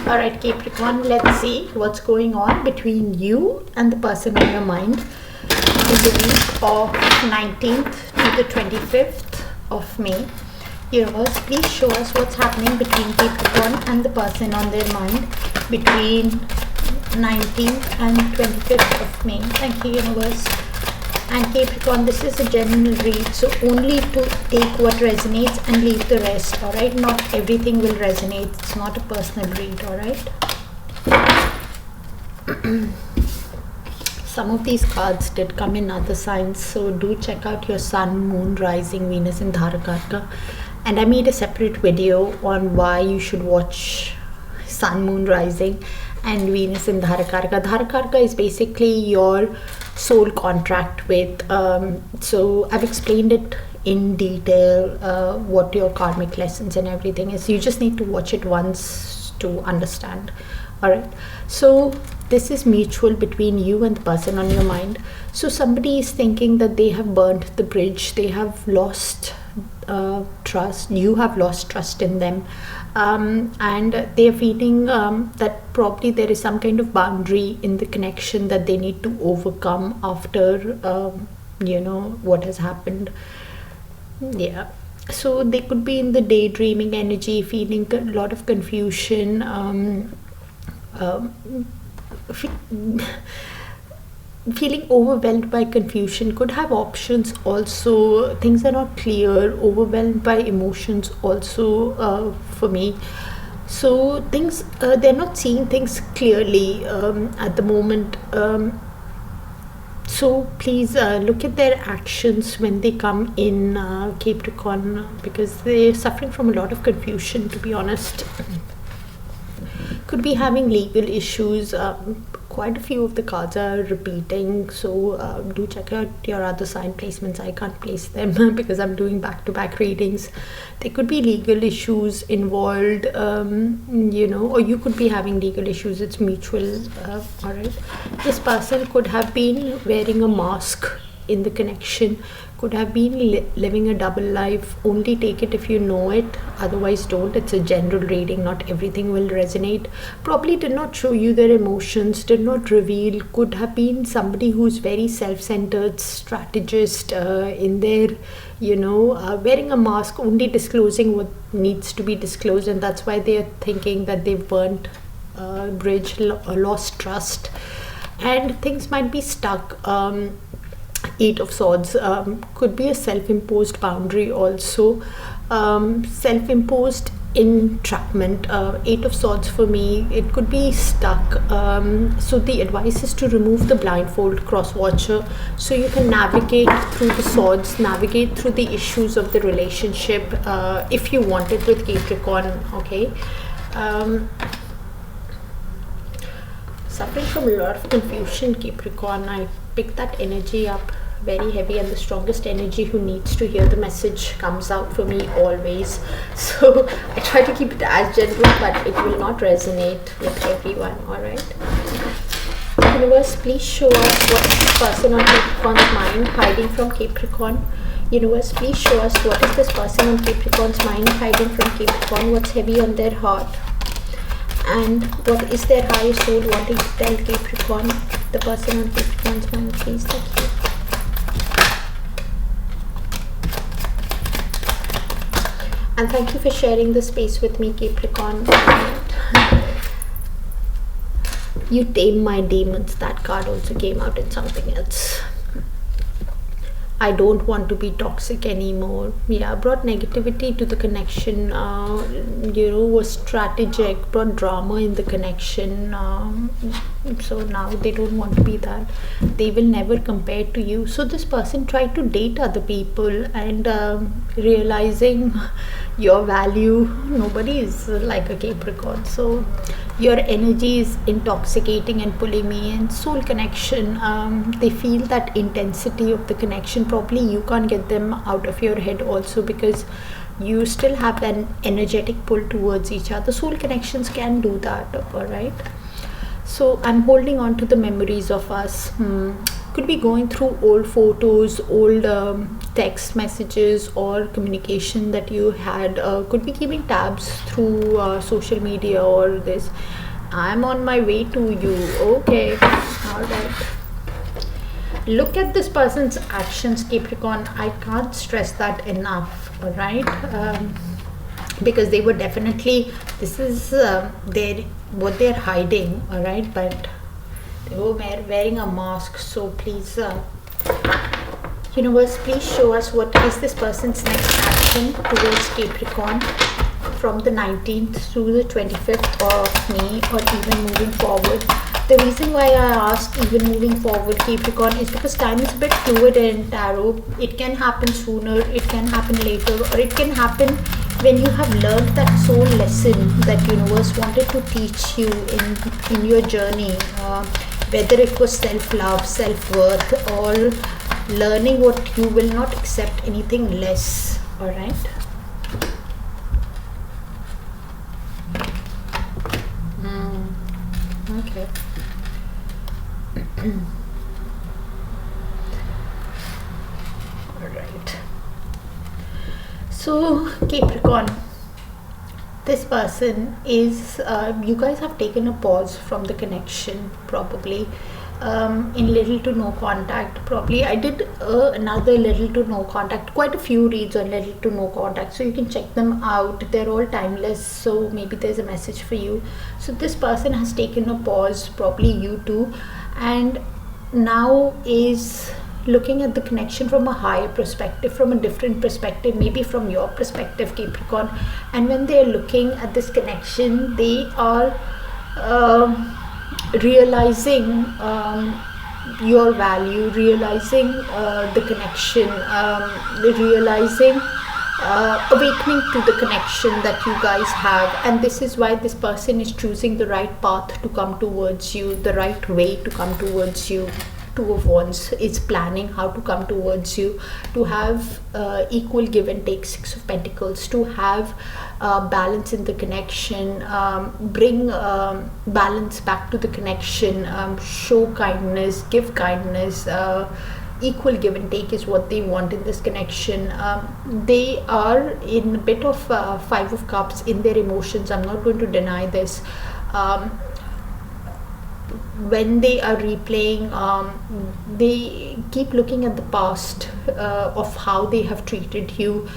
S1: Alright, Capricorn, let's see what's going on between you and the person on your mind in the week of 19th to the 25th of May. Universe, please show us what's happening between Capricorn and the person on their mind between 19th and 25th of May. Thank you, Universe. And Capricorn, this is a general read, so only to take what resonates and leave the rest. Alright, not everything will resonate. It's not a personal read. Alright. Some of these cards did come in other signs, so do check out your sun, moon, rising, Venus in Dharakarka. And I made a separate video on why you should watch sun, moon, rising and Venus in Dharakarka. Dharakarka is basically your soul contract with, so I've explained it in detail, what your karmic lessons and everything is. You just need to watch it once to understand. Alright, so this is mutual between you and the person on your mind. So somebody is thinking that they have burnt the bridge, they have lost trust, you have lost trust in them, and they are feeling that probably there is some kind of boundary in the connection that they need to overcome after what has happened. Yeah, so they could be in the daydreaming energy, feeling a lot of confusion, feeling overwhelmed by confusion, could have options also. Things are not clear, overwhelmed by emotions also, for me. So things, they're not seeing things clearly at the moment. So please look at their actions when they come in, Capricorn, because they're suffering from a lot of confusion, to be honest. Could be having legal issues. Quite a few of the cards are repeating, so do check out your other sign placements. I can't place them because I'm doing back-to-back readings. There could be legal issues involved, or you could be having legal issues. It's mutual. Alright, this person could have been wearing a mask in the connection, could have been living a double life. Only take it if you know it, otherwise don't. It's a general reading, not everything will resonate. Probably did not show you their emotions, did not reveal. Could have been somebody who's very self-centered, strategist, in their wearing a mask, only disclosing what needs to be disclosed, and that's why they're thinking that they've burnt a bridge, lost trust, and things might be stuck. Eight of Swords could be a self-imposed boundary also, self-imposed entrapment. Eight of Swords for me, it could be stuck. So the advice is to remove the blindfold, cross-watcher, so you can navigate through the swords, navigate through the issues of the relationship, if you want it with Capricorn. Okay, suffering from a lot of confusion, Capricorn. I picked that energy up very heavy, and the strongest energy who needs to hear the message comes out for me always. So I try to keep it as gentle, but it will not resonate with everyone. Alright, universe, please show us what is this person on Capricorn's mind hiding from Capricorn. Universe, please show us what is this person on Capricorn's mind hiding from Capricorn. What's heavy on their heart, and what is their higher soul wanting to tell Capricorn, the person on Capricorn's mind, please. Thank you. And thank you for sharing the space with me, Capricorn. You tame my demons. That card also came out in something else. I don't want to be toxic anymore. Yeah, brought negativity to the connection, was strategic, brought drama in the connection. So now they don't want to be that. They will never compare to you. So this person tried to date other people, and realizing your value, nobody is like a Capricorn. So your energy is intoxicating and pulling me in. Soul connection, they feel that intensity of the connection. Probably you can't get them out of your head also, because you still have an energetic pull towards each other. Soul connections can do that. Alright, so I'm holding on to the memories of us. Could be going through old photos, old text messages or communication that you had. Could be keeping tabs through social media or this. I'm on my way to you. Okay, alright. Look at this person's actions, Capricorn. I can't stress that enough. Alright, because they were definitely, this is what they're hiding. Alright, but they were wearing a mask. So please, universe, please show us what is this person's next action towards Capricorn from the 19th through the 25th of May, or even moving forward. The reason why I asked even moving forward Capricorn is because time is a bit fluid in tarot. It can happen sooner, it can happen later, or it can happen when you have learned that soul lesson that universe wanted to teach you in your journey, whether it was self-love, self-worth, or learning what you will not accept anything less. All right. Okay. All right. So Capricorn, this person is, you guys have taken a pause from the connection, probably in little to no contact. Probably I did another little to no contact, quite a few reads on little to no contact, so you can check them out. They're all timeless, so maybe there's a message for you. So this person has taken a pause, probably you too, and now is looking at the connection from a higher perspective, from a different perspective, maybe from your perspective, Capricorn. And when they're looking at this connection, they are realizing your value, realizing the connection, realizing, awakening to the connection that you guys have. And this is why this person is choosing the right path to come towards you, the right way to come towards you. Two of Wands is planning how to come towards you, to have equal give and take. Six of Pentacles, to have balance in the connection, bring balance back to the connection, show kindness, give kindness, equal give and take is what they want in this connection. They are in a bit of Five of Cups in their emotions. I'm not going to deny this. When they are replaying, they keep looking at the past of how they have treated you.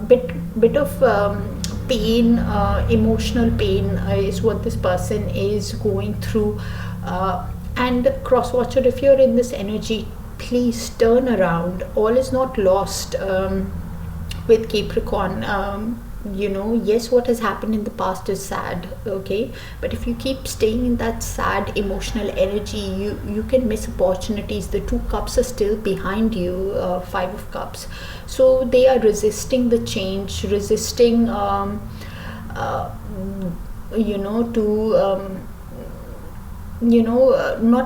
S1: Bit of pain, emotional pain is what this person is going through. And cross watcher, if you're in this energy, please turn around. All is not lost with Capricorn. Yes, what has happened in the past is sad, okay, but if you keep staying in that sad emotional energy, you can miss opportunities. The Two Cups are still behind you, Five of Cups, so they are resisting the change, resisting not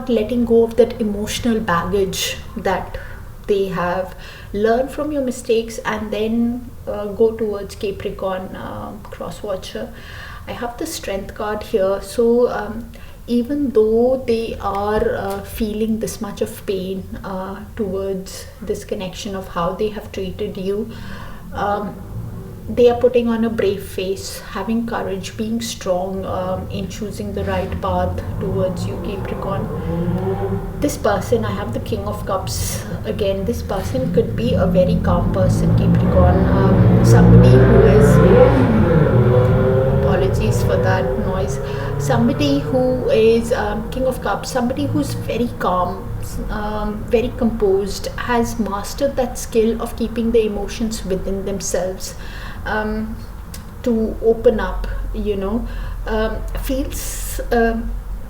S1: letting go of that emotional baggage that they have. Learn from your mistakes and then go towards Capricorn, cross watcher. I have the Strength card here. So even though they are feeling this much of pain towards this connection of how they have treated you, they are putting on a brave face, having courage, being strong in choosing the right path towards you, Capricorn. This person, I have the King of Cups again. This person could be a very calm person, Capricorn. Somebody who is, apologies for that noise, somebody who is King of Cups, somebody who's very calm, very composed, has mastered that skill of keeping the emotions within themselves, to open up, feels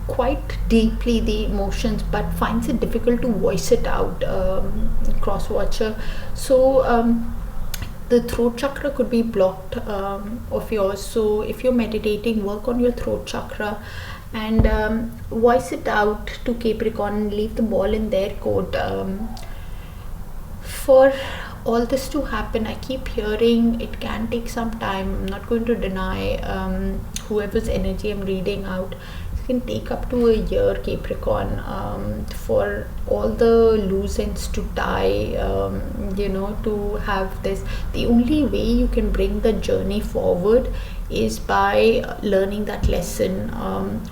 S1: quite deeply the emotions but finds it difficult to voice it out, cross watcher. So the throat chakra could be blocked of yours, so if you're meditating, work on your throat chakra and voice it out to Capricorn, leave the ball in their court. For all this to happen, I keep hearing it can take some time. I'm not going to deny whoever's energy I'm reading out, it can take up to a year, Capricorn, for all the loose ends to tie, to have this. The only way you can bring the journey forward is by learning that lesson,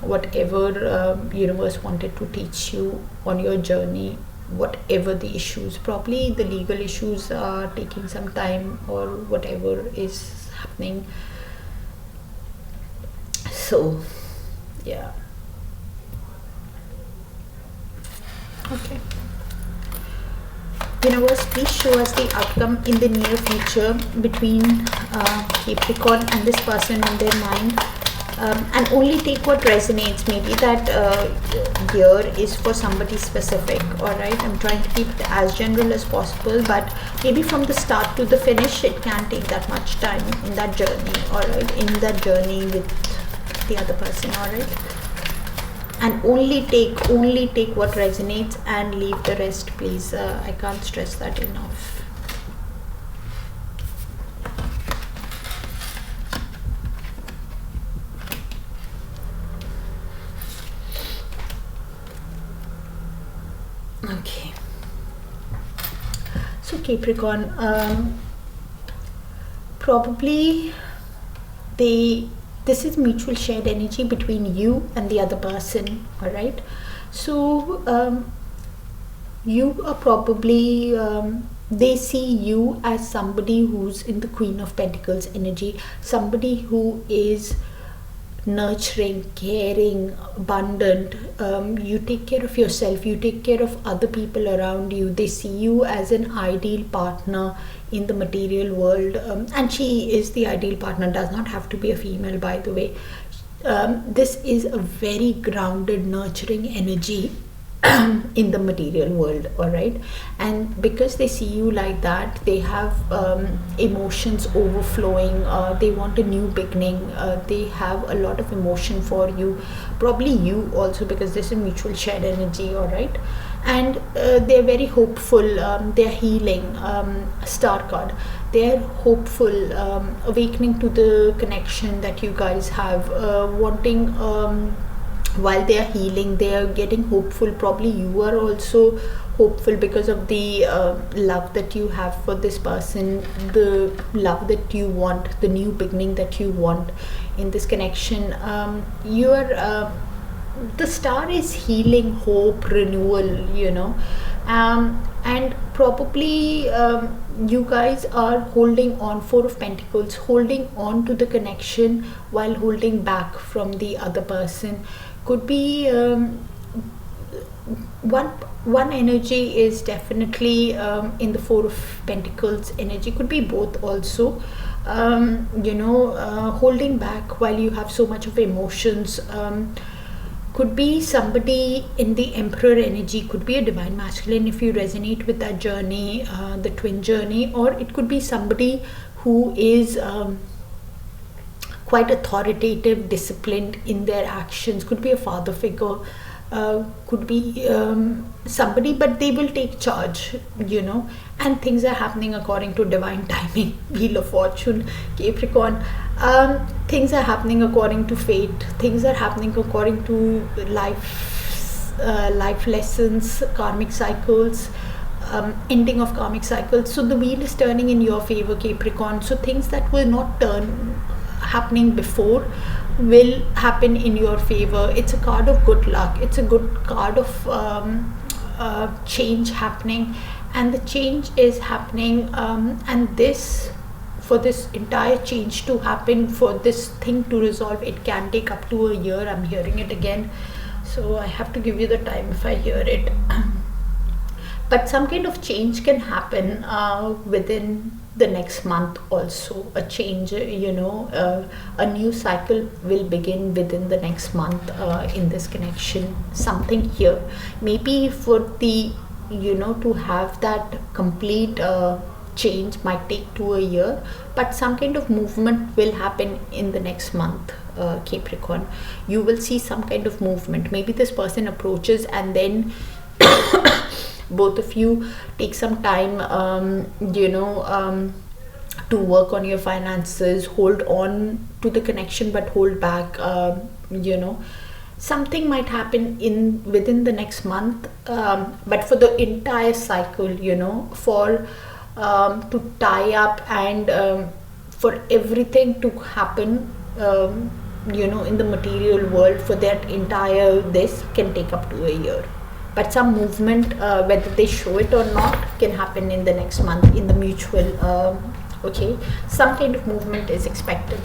S1: whatever universe wanted to teach you on your journey, whatever the issues. Probably the legal issues are taking some time, or whatever is happening. So yeah, okay. Universe, please show us the outcome in the near future between Capricorn and this person on their mind. and only take what resonates. Maybe that year is for somebody specific. All right, I'm trying to keep it as general as possible, but maybe from the start to the finish it can take that much time in that journey. All right, in that journey with the other person. All right, and only take what resonates and leave the rest, please. I can't stress that enough. Okay, so Capricorn, probably this is mutual shared energy between you and the other person. All right, so you are probably they see you as somebody who's in the Queen of Pentacles energy, somebody who is nurturing, caring, abundant. You take care of yourself, you take care of other people around you. They see you as an ideal partner in the material world, and she is the ideal partner. Does not have to be a female, by the way. This is a very grounded, nurturing energy in the material world. All right, and because they see you like that, they have emotions overflowing. They want a new beginning. They have a lot of emotion for you, probably you also, because this is mutual shared energy. All right, and they're very hopeful. They're healing. Star card, they're hopeful, awakening to the connection that you guys have, wanting, while they are healing, they are getting hopeful. Probably you are also hopeful because of the love that you have for this person, the love that you want, the new beginning that you want in this connection. You are the star is healing, hope, renewal, you know, and probably you guys are holding on, Four of Pentacles, holding on to the connection while holding back from the other person. Could be one energy is definitely in the Four of Pentacles energy. Could be both also. You know, holding back while you have so much of emotions. Could be somebody in the Emperor energy, could be a divine masculine if you resonate with that journey, the twin journey, or it could be somebody who is quite authoritative, disciplined in their actions. Could be a father figure, could be somebody, but they will take charge, you know, and things are happening according to divine timing. Wheel of Fortune, Capricorn. Things are happening according to fate. Things are happening according to life lessons, karmic cycles, ending of karmic cycles. So the wheel is turning in your favor, Capricorn. So things that will not turn happening before will happen in your favor. It's a card of good luck. It's a good card of change happening, and the change is happening, and this, for this entire change to happen, for this thing to resolve, it can take up to a year. I'm hearing it again, so I have to give you the time if I hear it. But some kind of change can happen within the next month also. A change, you know, a new cycle will begin within the next month in this connection. Something here, maybe for the, you know, to have that complete change might take to a year, but some kind of movement will happen in the next month, Capricorn. You will see some kind of movement. Maybe this person approaches and then both of you take some time, you know, to work on your finances, hold on to the connection but hold back, you know. Something might happen within the next month, but for the entire cycle, you know, for to tie up and for everything to happen, you know, in the material world, for that entire this can take up to a year. But some movement, whether they show it or not, can happen in the next month in the mutual. Okay, some kind of movement is expected.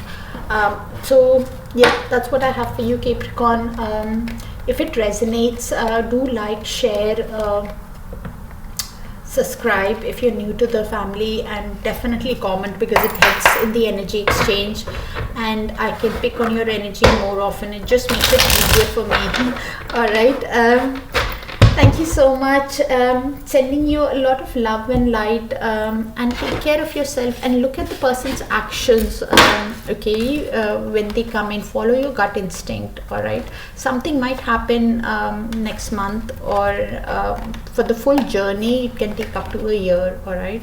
S1: So yeah, that's what I have for you, Capricorn. If it resonates, do like, share, subscribe if you're new to the family, and definitely comment, because it helps minutes in the energy exchange, and I can pick on your energy more often. It just makes it easier for me. All right. Thank you so much. Sending you a lot of love and light, and take care of yourself and look at the person's actions, okay, when they come in. Follow your gut instinct. All right, something might happen next month, or for the full journey it can take up to a year. All right,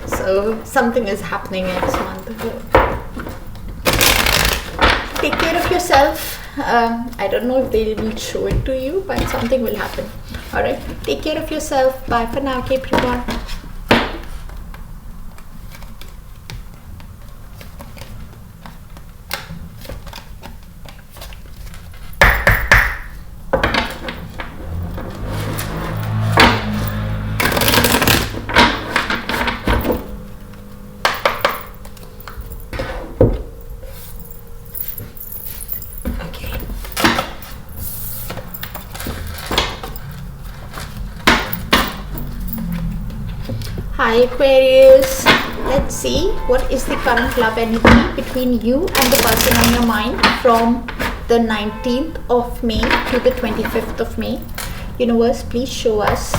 S1: so something is happening next month. Take care of yourself. I don't know if they will show it to you, but something will happen. All right, take care of yourself. Bye for now, Capricorn. Hi Aquarius, let's see what is the current love energy between you and the person on your mind from the 19th of May to the 25th of May. Universe, please show us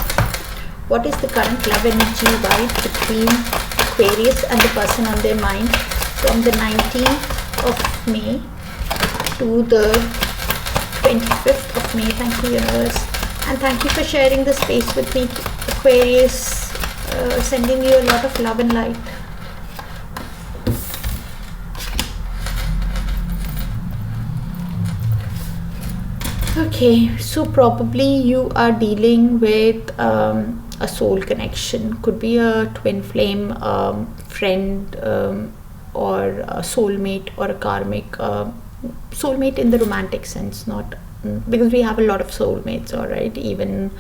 S1: what is the current love energy vibe between Aquarius and the person on their mind from the 19th of May to the 25th of May. Thank you, Universe, and thank you for sharing the space with me, Aquarius. Sending you a lot of love and light. Okay, so probably you are dealing with a soul connection. Could be a twin flame, friend, or a soulmate, or a karmic. Soulmate in the romantic sense, not because we have a lot of soulmates. All right, even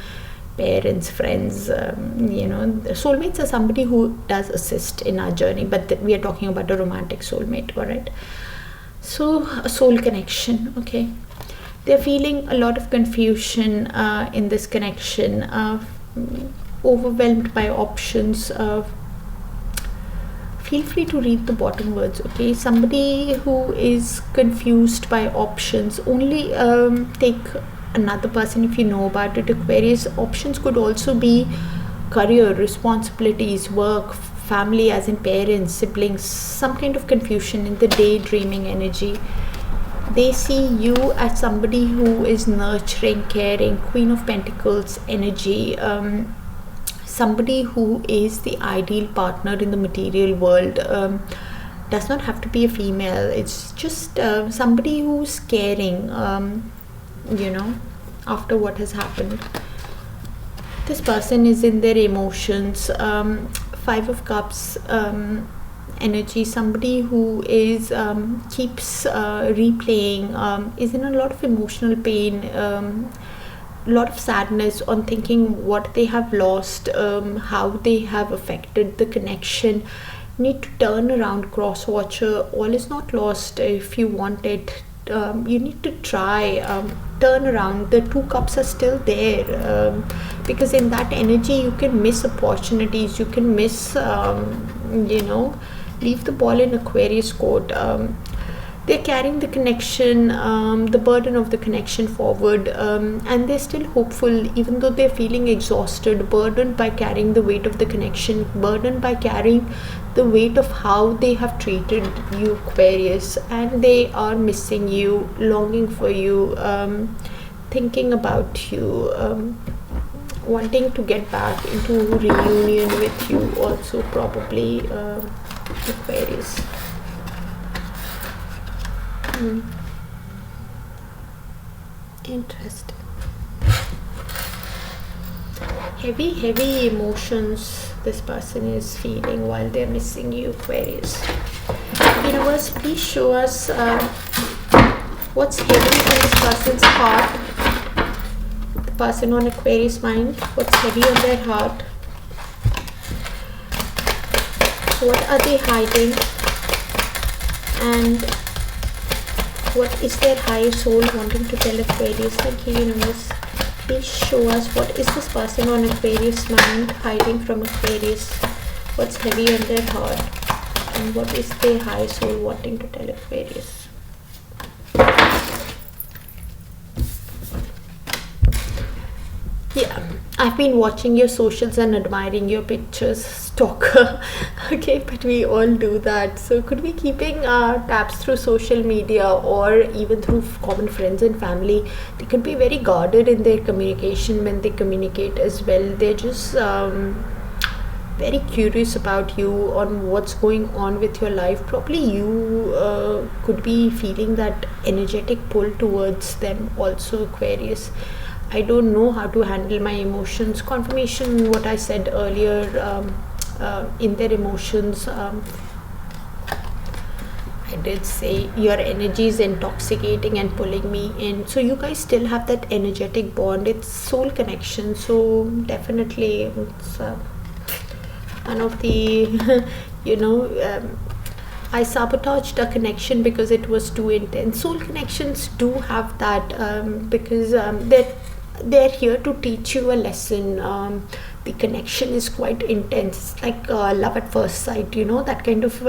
S1: parents, friends, soulmates are somebody who does assist in our journey, but we are talking about a romantic soulmate. All right, so a soul connection. Okay, they're feeling a lot of confusion in this connection, overwhelmed by options. Feel free to read the bottom words. Okay, somebody who is confused by options, only take another person if you know about it. Aquarius, options could also be career, responsibilities, work, family as in parents, siblings, some kind of confusion in the daydreaming energy. They see you as somebody who is nurturing, caring, Queen of Pentacles energy, somebody who is the ideal partner in the material world. Does not have to be a female, it's just somebody who's caring, after what has happened. This person is in their emotions. Five of Cups energy, somebody who is keeps replaying, is in a lot of emotional pain, lot of sadness on thinking what they have lost, how they have affected the connection. Need to turn around, cross watcher. All is not lost. If you want it, you need to try, turn around. The two cups are still there, because in that energy you can miss opportunities, you can miss, leave the ball in Aquarius court. They're carrying the connection, the burden of the connection forward, and they're still hopeful even though they're feeling exhausted, burdened by carrying the weight of the connection, burdened by carrying the weight of how they have treated you, Aquarius, and they are missing you, longing for you, thinking about you, wanting to get back into reunion with you also, probably, Aquarius. Interesting. Heavy emotions this person is feeling while they're missing you, Aquarius. Universe, please show us what's heavy on this person's heart. The person on Aquarius mind, what's heavy on their heart? What are they hiding? And what is their higher soul wanting to tell Aquarius? Thank you, Universe. Please show us what is this person on Aquarius mind hiding from Aquarius. What's heavy on their heart? And what is their high soul wanting to tell Aquarius? Yeah, I've been watching your socials and admiring your pictures, stalker. Okay, but we all do that. So could be keeping tabs through social media or even through common friends and family. They could be very guarded in their communication when they communicate as well. They're just very curious about you, on what's going on with your life. Probably you could be feeling that energetic pull towards them also, Aquarius. I don't know how to handle my emotions. Confirmation what I said earlier, in their emotions. I did say your energy is intoxicating and pulling me in. So you guys still have that energetic bond. It's soul connection. So definitely it's one of the I sabotaged a connection because it was too intense. Soul connections do have that, because they're here to teach you a lesson. The connection is quite intense. It's like love at first sight, that kind of,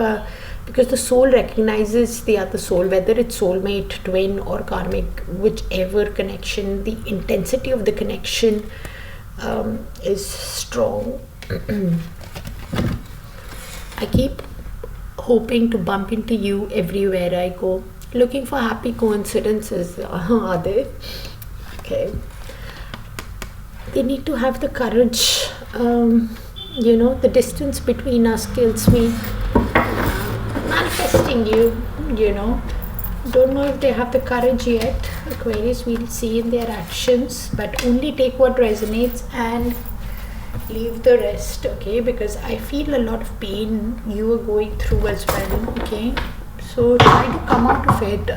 S1: because the soul recognizes the other soul, whether it's soulmate, twin or karmic, whichever connection. The intensity of the connection is strong. I keep hoping to bump into you everywhere I go. Looking for happy coincidences, are they? Okay. They need to have the courage. The distance between us kills me. Manifesting you, Don't know if they have the courage yet. Aquarius, we'll see in their actions. But only take what resonates and leave the rest, okay? Because I feel a lot of pain you are going through as well, okay? So try to come out of it.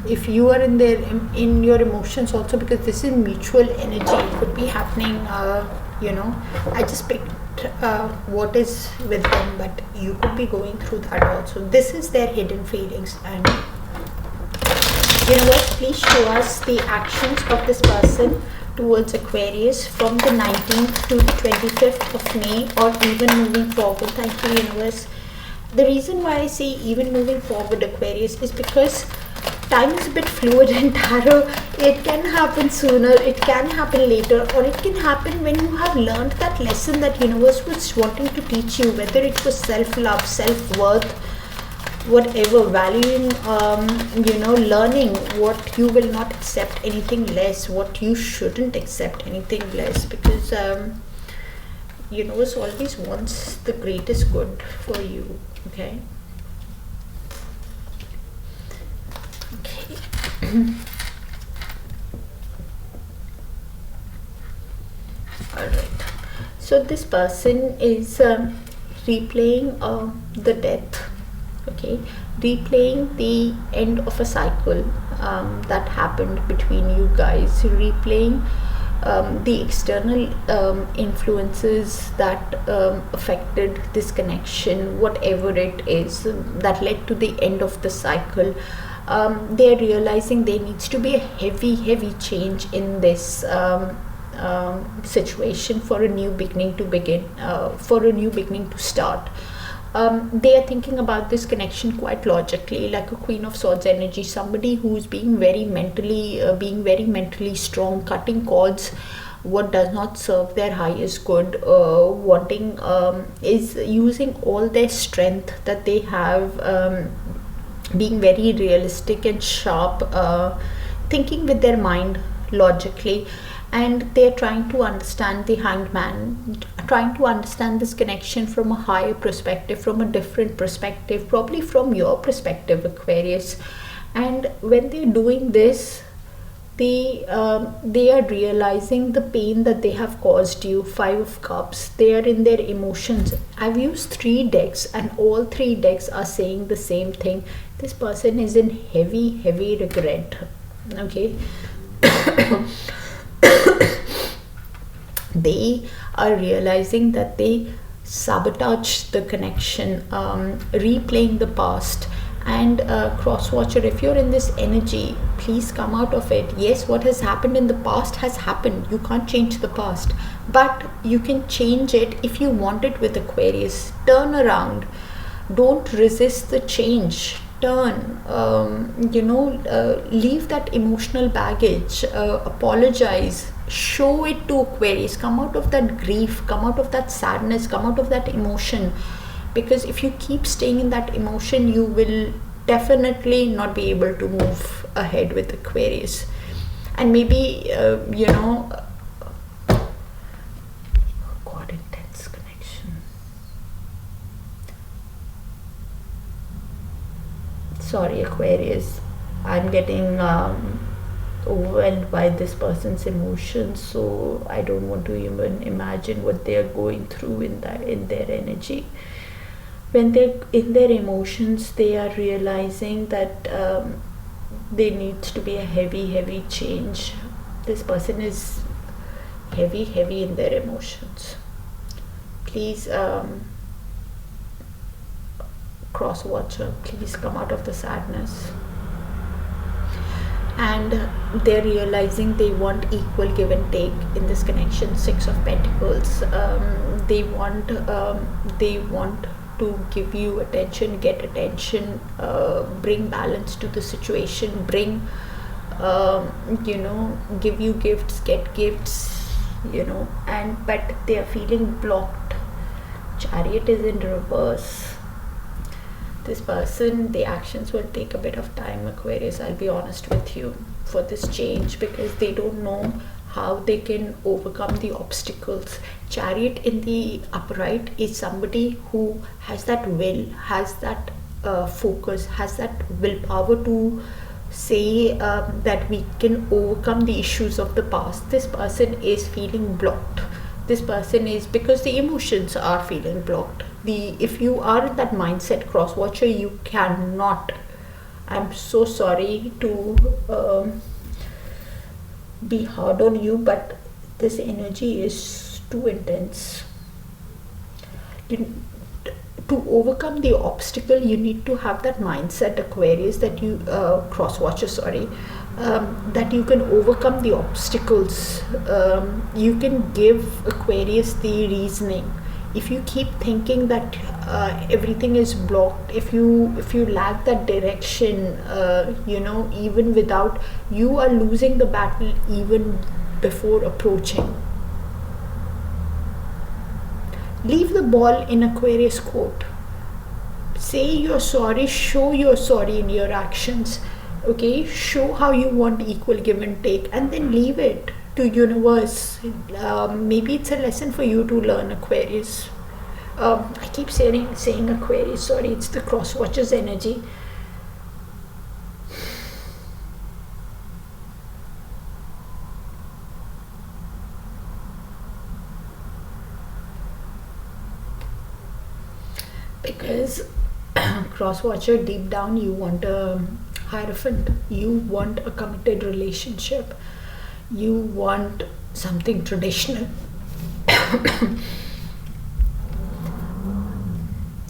S1: If you are in your emotions also, because this is mutual energy, it could be happening. I just picked what is with them, but you could be going through that also. This is their hidden feelings, and universe, please show us the actions of this person towards Aquarius from the 19th to the 25th of May, or even moving forward. Thank you, universe. The reason why I say even moving forward, Aquarius, is because time is a bit fluid in tarot. It can happen sooner, it can happen later, or it can happen when you have learned that lesson that universe was wanting to teach you, whether it was self-love, self-worth, whatever, valuing, learning what you will not accept anything less, what you shouldn't accept anything less, because universe always wants the greatest good for you, okay? Alright, so this person is replaying the death, okay, replaying the end of a cycle that happened between you guys, replaying the external influences that affected this connection, whatever it is that led to the end of the cycle. They're realizing there needs to be a heavy change in this situation for a new beginning to begin, for a new beginning to start. They are thinking about this connection quite logically, like a Queen of Swords energy, somebody who's being very mentally strong, cutting cords what does not serve their highest good, is using all their strength that they have, being very realistic and sharp, thinking with their mind logically, and they're trying to understand the Hanged Man, trying to understand this connection from a higher perspective, from a different perspective, probably from your perspective, Aquarius. And when they're doing this, they are realizing the pain that they have caused you. 5 of Cups, they are in their emotions. I've used 3 decks and all 3 decks are saying the same thing. This person is in heavy regret, okay? They are realizing that they sabotaged the connection, replaying the past, And cross watcher, if you're in this energy, please come out of it. Yes, what has happened in the past has happened. You can't change the past, but you can change it if you want it. With Aquarius, turn around. Don't resist the change. Turn, leave that emotional baggage, apologize, show it to Aquarius. Come out of that grief, come out of that sadness, come out of that emotion. Because if you keep staying in that emotion, you will definitely not be able to move ahead with Aquarius. And maybe, God, intense connection. Sorry, Aquarius, I'm getting overwhelmed by this person's emotions, so I don't want to even imagine what they are going through in their energy. When they're in their emotions, they are realizing that there needs to be a heavy change. This person is heavy in their emotions. Please, cross watcher, please come out of the sadness. And they're realizing they want equal give and take in this connection. 6 of Pentacles. They want to give you attention, get attention, bring balance to the situation, bring give you gifts, get gifts, but they are feeling blocked. Chariot is in reverse. This person, the actions will take a bit of time, Aquarius, I'll be honest with you, for this change, because they don't know how they can overcome the obstacles. Chariot in the upright is somebody who has that will, has that focus, has that willpower to say that we can overcome the issues of the past. This person is feeling blocked. This person is, because the emotions are feeling blocked. If you are in that mindset, cross watcher, you cannot, I'm so sorry to be hard on you, but this energy is too intense. To overcome the obstacle, you need to have that mindset, Aquarius, that you cross watcher, sorry, that you can overcome the obstacles. You can give Aquarius the reasoning. If you keep thinking that everything is blocked, if you lack that direction, even without, you are losing the battle even before approaching. Leave the ball in Aquarius court. Say you're sorry, show you're sorry in your actions. Okay, show how you want equal give and take, and then leave it to universe. Maybe it's a lesson for you to learn, Aquarius. I keep saying Aquarius, sorry, it's the cross watcher's energy. Because cross watcher, deep down you want a hierophant, you want a committed relationship, you want something traditional.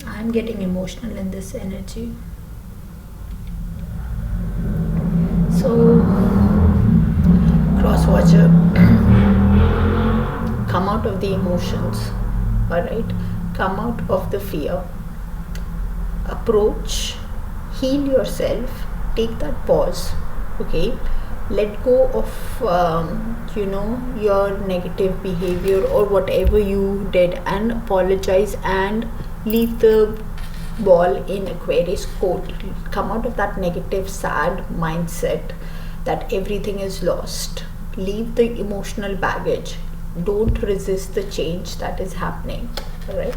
S1: I'm getting emotional in this energy. So cross watcher, come out of the emotions, alright? Come out of the fear. Approach, heal yourself, take that pause, okay? Let go of your negative behavior or whatever you did, and apologize, and leave the ball in Aquarius court. Come out of that negative, sad mindset that everything is lost. Leave the emotional baggage. Don't resist the change that is happening, all right?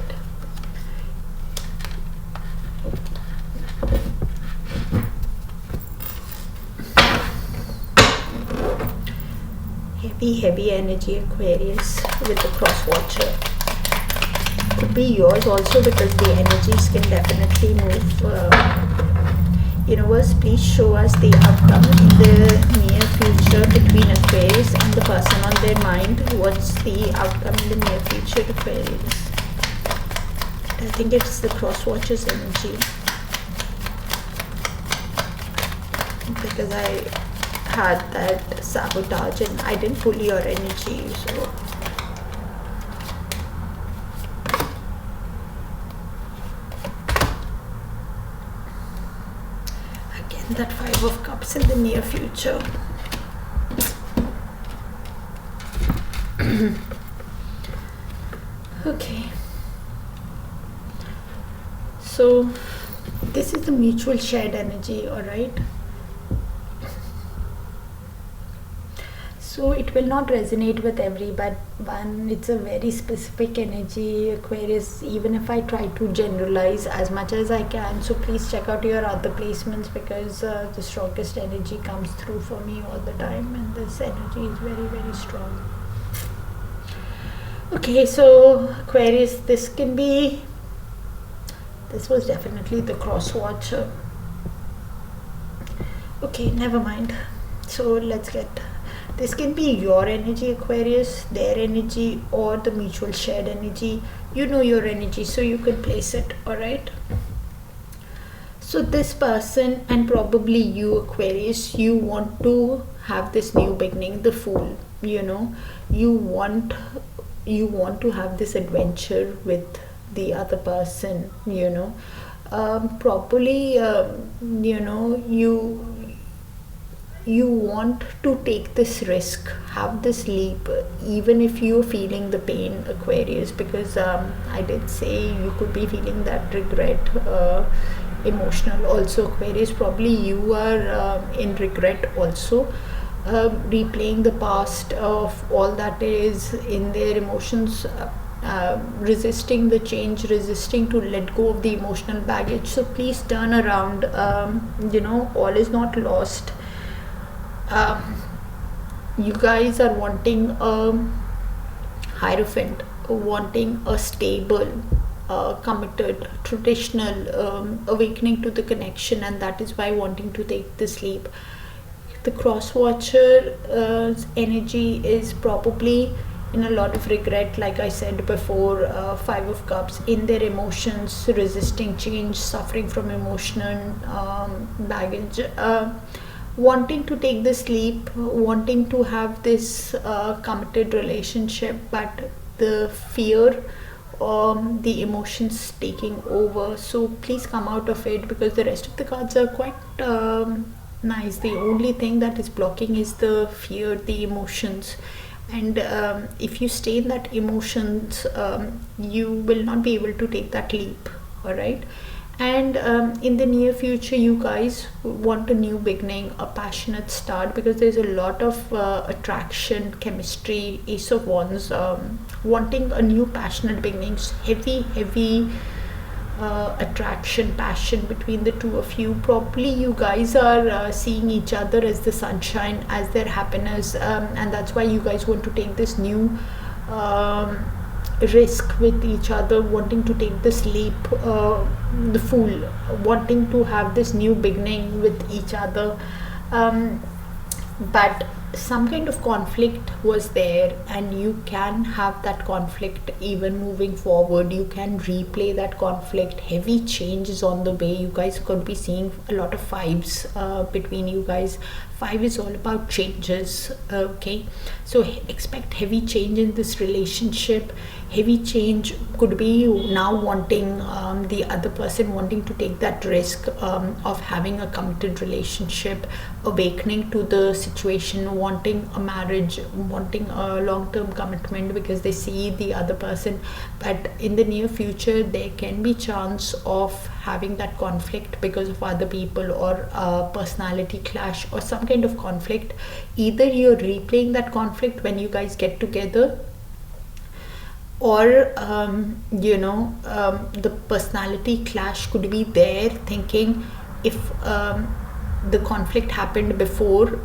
S1: Heavy energy, Aquarius, with the cross watcher. Could be yours also, because the energies can definitely move. Universe, please show us the outcome in the near future between Aquarius and the person on their mind. What's the outcome in the near future, Aquarius? I think it's the cross watcher's energy. because I had that sabotage and I didn't pull your energy. So again, that Five of Cups in the near future. Okay, so this is the mutual shared energy, all right? So it will not resonate with everyone. It's a very specific energy, Aquarius, even if I try to generalize as much as I can. So please check out your other placements, because the strongest energy comes through for me all the time, and this energy is very, very strong. Okay, so Aquarius, this was definitely the cross watcher. Okay, never mind. So let's get, this can be your energy, Aquarius, their energy, or the mutual shared energy. You know your energy, so you can place it, alright? So this person, and probably you, Aquarius, you want to have this new beginning, the Fool, you know. You want to have this adventure with the other person, you know. Probably, you know, you want to take this risk, have this leap, even if you're feeling the pain, Aquarius, because I did say you could be feeling that regret, emotional also, Aquarius. Probably you are in regret also, replaying the past of all that is in their emotions, resisting the change, resisting to let go of the emotional baggage. So please turn around. You know, all is not lost. You guys are wanting a Hierophant, wanting a stable, committed, traditional, awakening to the connection, and that is why wanting to take this leap. The cross watcher's energy is probably in a lot of regret, like I said before. Five of Cups, in their emotions, resisting change, suffering from emotional baggage, wanting to take this leap, wanting to have this committed relationship, but the fear, the emotions taking over. So please come out of it, because the rest of the cards are quite nice. The only thing that is blocking is the fear, the emotions. And if you stay in that emotions, you will not be able to take that leap, all right? And in the near future, you guys want a new beginning, a passionate start, because there's a lot of attraction, chemistry, Ace of Wands, wanting a new passionate beginnings, heavy attraction, passion between the two of you. Probably you guys are seeing each other as the sunshine, as their happiness, and that's why you guys want to take this new risk with each other, wanting to take this leap, the Fool, wanting to have this new beginning with each other, but some kind of conflict was there, and you can have that conflict even moving forward. You can replay that conflict. Heavy changes on the way. You guys could be seeing a lot of fives between you guys. Five is all about changes, okay? So expect heavy change in this relationship. Heavy change could be now wanting the other person wanting to take that risk of having a committed relationship, awakening to the situation, wanting a marriage, wanting a long-term commitment, because they see the other person. But in the near future, there can be chance of having that conflict because of other people, or personality clash, or some kind of conflict. Either you're replaying that conflict when you guys get together, or you know, the personality clash could be there, thinking if the conflict happened before,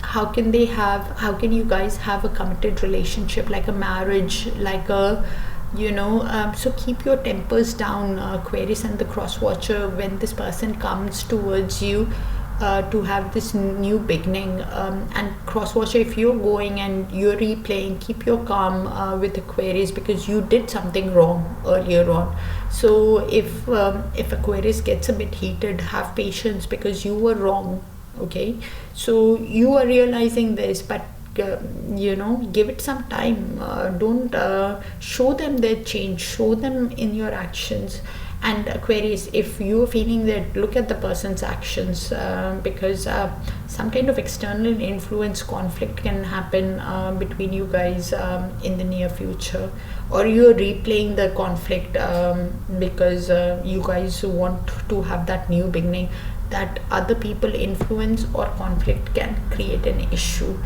S1: how can you guys have a committed relationship, like a marriage, like a, you know, so keep your tempers down, Aquarius and the cross watcher, when this person comes towards you to have this new beginning. And cross watcher, if you're going and you're replaying, keep your calm with Aquarius, because you did something wrong earlier on. So if Aquarius gets a bit heated, have patience, because you were wrong Okay, so you are realizing this, but you know, give it some time. Don't show them their change, show them in your actions. And Aquarius, if you're feeling that, look at the person's actions, because some kind of external influence conflict can happen between you guys in the near future, or you're replaying the conflict because you guys want to have that new beginning. That other people influence or conflict can create an issue,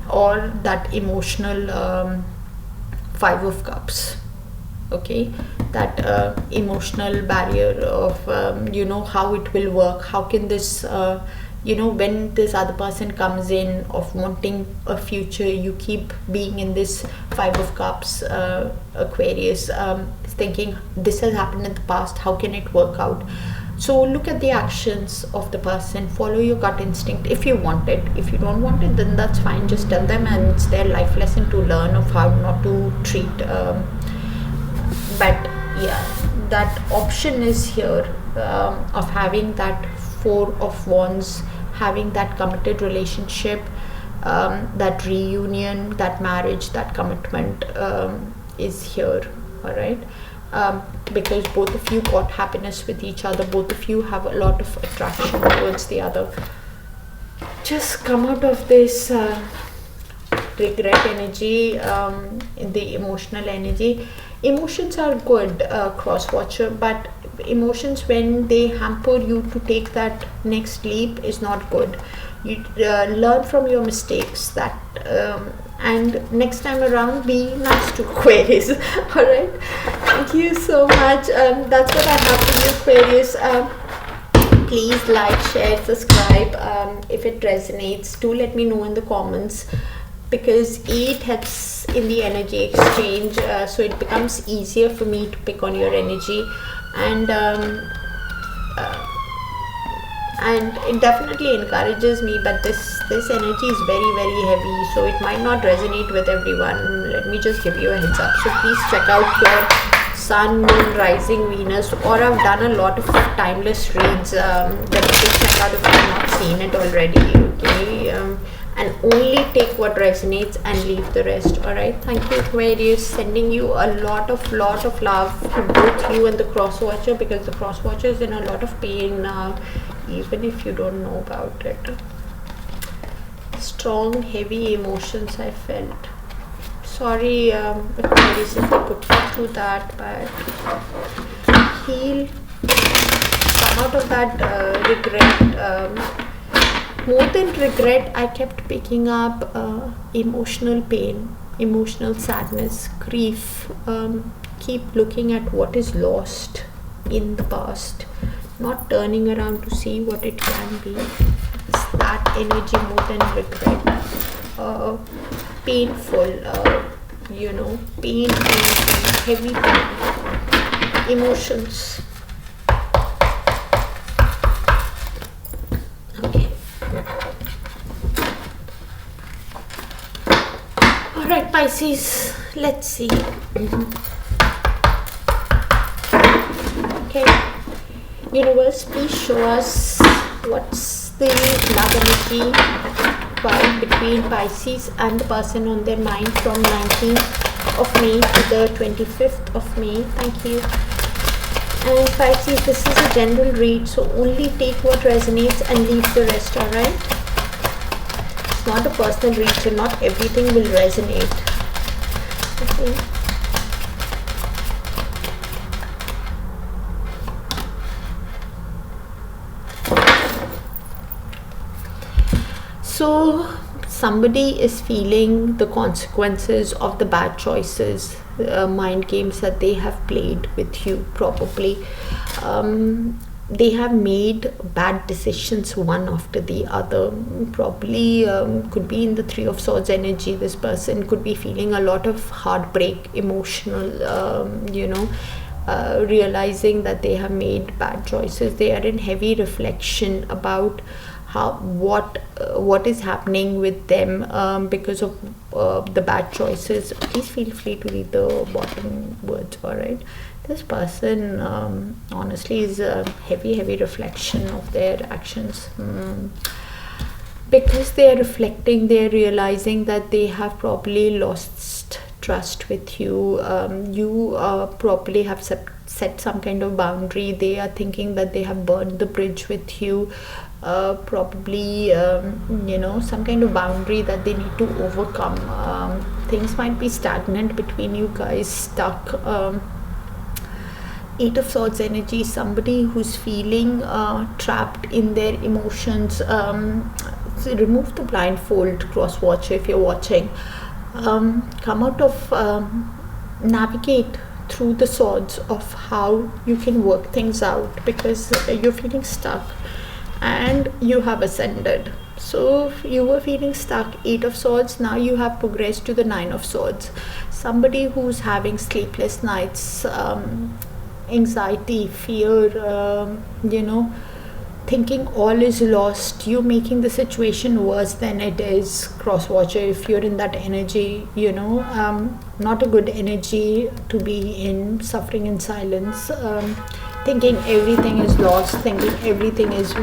S1: or that emotional Five of Cups. Okay, that emotional barrier of you know, how it will work, how can this you know, when this other person comes in of wanting a future, you keep being in this Five of Cups, Aquarius, thinking this has happened in the past, how can it work out? So look at the actions of the person, follow your gut instinct if you want it. If you don't want it, then that's fine, just tell them, and it's their life lesson to learn of how not to treat but yeah, that option is here of having that Four of Wands, having that committed relationship, that reunion, that marriage, that commitment is here. All right, because both of you got happiness with each other, both of you have a lot of attraction towards the other. Just come out of this regret energy, in the emotional energy. Emotions are good, cross watcher, but emotions, when they hamper you to take that next leap, is not good. You learn from your mistakes, that and next time around, be nice to Aquarius. All right, thank you so much. That's what I have for you, Aquarius. Please like, share, subscribe. If it resonates, do let me know in the comments, because it helps in the energy exchange, so it becomes easier for me to pick on your energy, and it definitely encourages me. But this energy is very, very heavy, so it might not resonate with everyone. Let me just give you a heads up. So please check out your Sun, Moon, Rising, Venus, or I've done a lot of timeless reads that you can check out if you've not seen it already. Okay, and only take what resonates and leave the rest. All right, thank you, Aquarius. Sending you a lot of love to both you and the cross watcher, because the cross watcher is in a lot of pain now, even if you don't know about it. Strong, heavy emotions I felt. Sorry, Aquarius, if I put you through that, but heal, come out of that regret. More than regret, I kept picking up emotional pain, emotional sadness, grief. Keep looking at what is lost in the past, not turning around to see what it can be. It's that energy more than regret. Painful, you know, pain, heavy pain, emotions. Alright, Pisces, let's see. Okay, universe, please show us what's the love energy vibe between Pisces and the person on their mind from 19th of May to the 25th of May. Thank you. And Pisces, this is a general read, so only take what resonates and leave the rest. Alright, not a personal read, so not everything will resonate. Okay. So somebody is feeling the consequences of the bad choices, mind games that they have played with you, probably. They have made bad decisions one after the other. Probably could be in the Three of Swords energy. This person could be feeling a lot of heartbreak, emotional, you know, realizing that they have made bad choices. They are in heavy reflection about what is happening with them because of the bad choices. Please feel free to read the bottom words. All right, This person honestly is a heavy reflection of their actions. Because they are reflecting, they are realizing that they have probably lost trust with you. You probably have set some kind of boundary. They are thinking that they have burned the bridge with you. Probably some kind of boundary that they need to overcome. Things might be stagnant between you guys, stuck. Eight of Swords energy, somebody who's feeling trapped in their emotions. So remove the blindfold, cross watcher, if you're watching. Come out of, navigate through the swords of how you can work things out, because you're feeling stuck and you have ascended. So you were feeling stuck, Eight of Swords, now you have progressed to the Nine of Swords. Somebody who's having sleepless nights, anxiety, fear, thinking all is lost, you making the situation worse than it is, cross watcher, if you're in that energy, not a good energy to be in, suffering in silence, thinking everything is lost, thinking everything is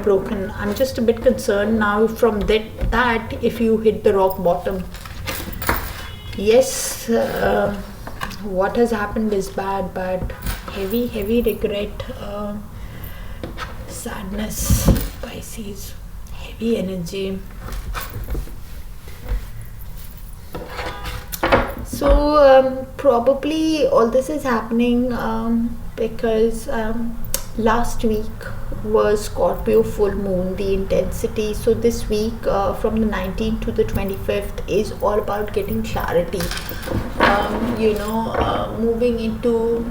S1: broken. I'm just a bit concerned now from that if you hit the rock bottom. Yes, what has happened is bad, but heavy regret, sadness, Pisces, heavy energy. So probably all this is happening because last week was Scorpio full moon, the intensity. So this week from the 19th to the 25th is all about getting clarity, moving into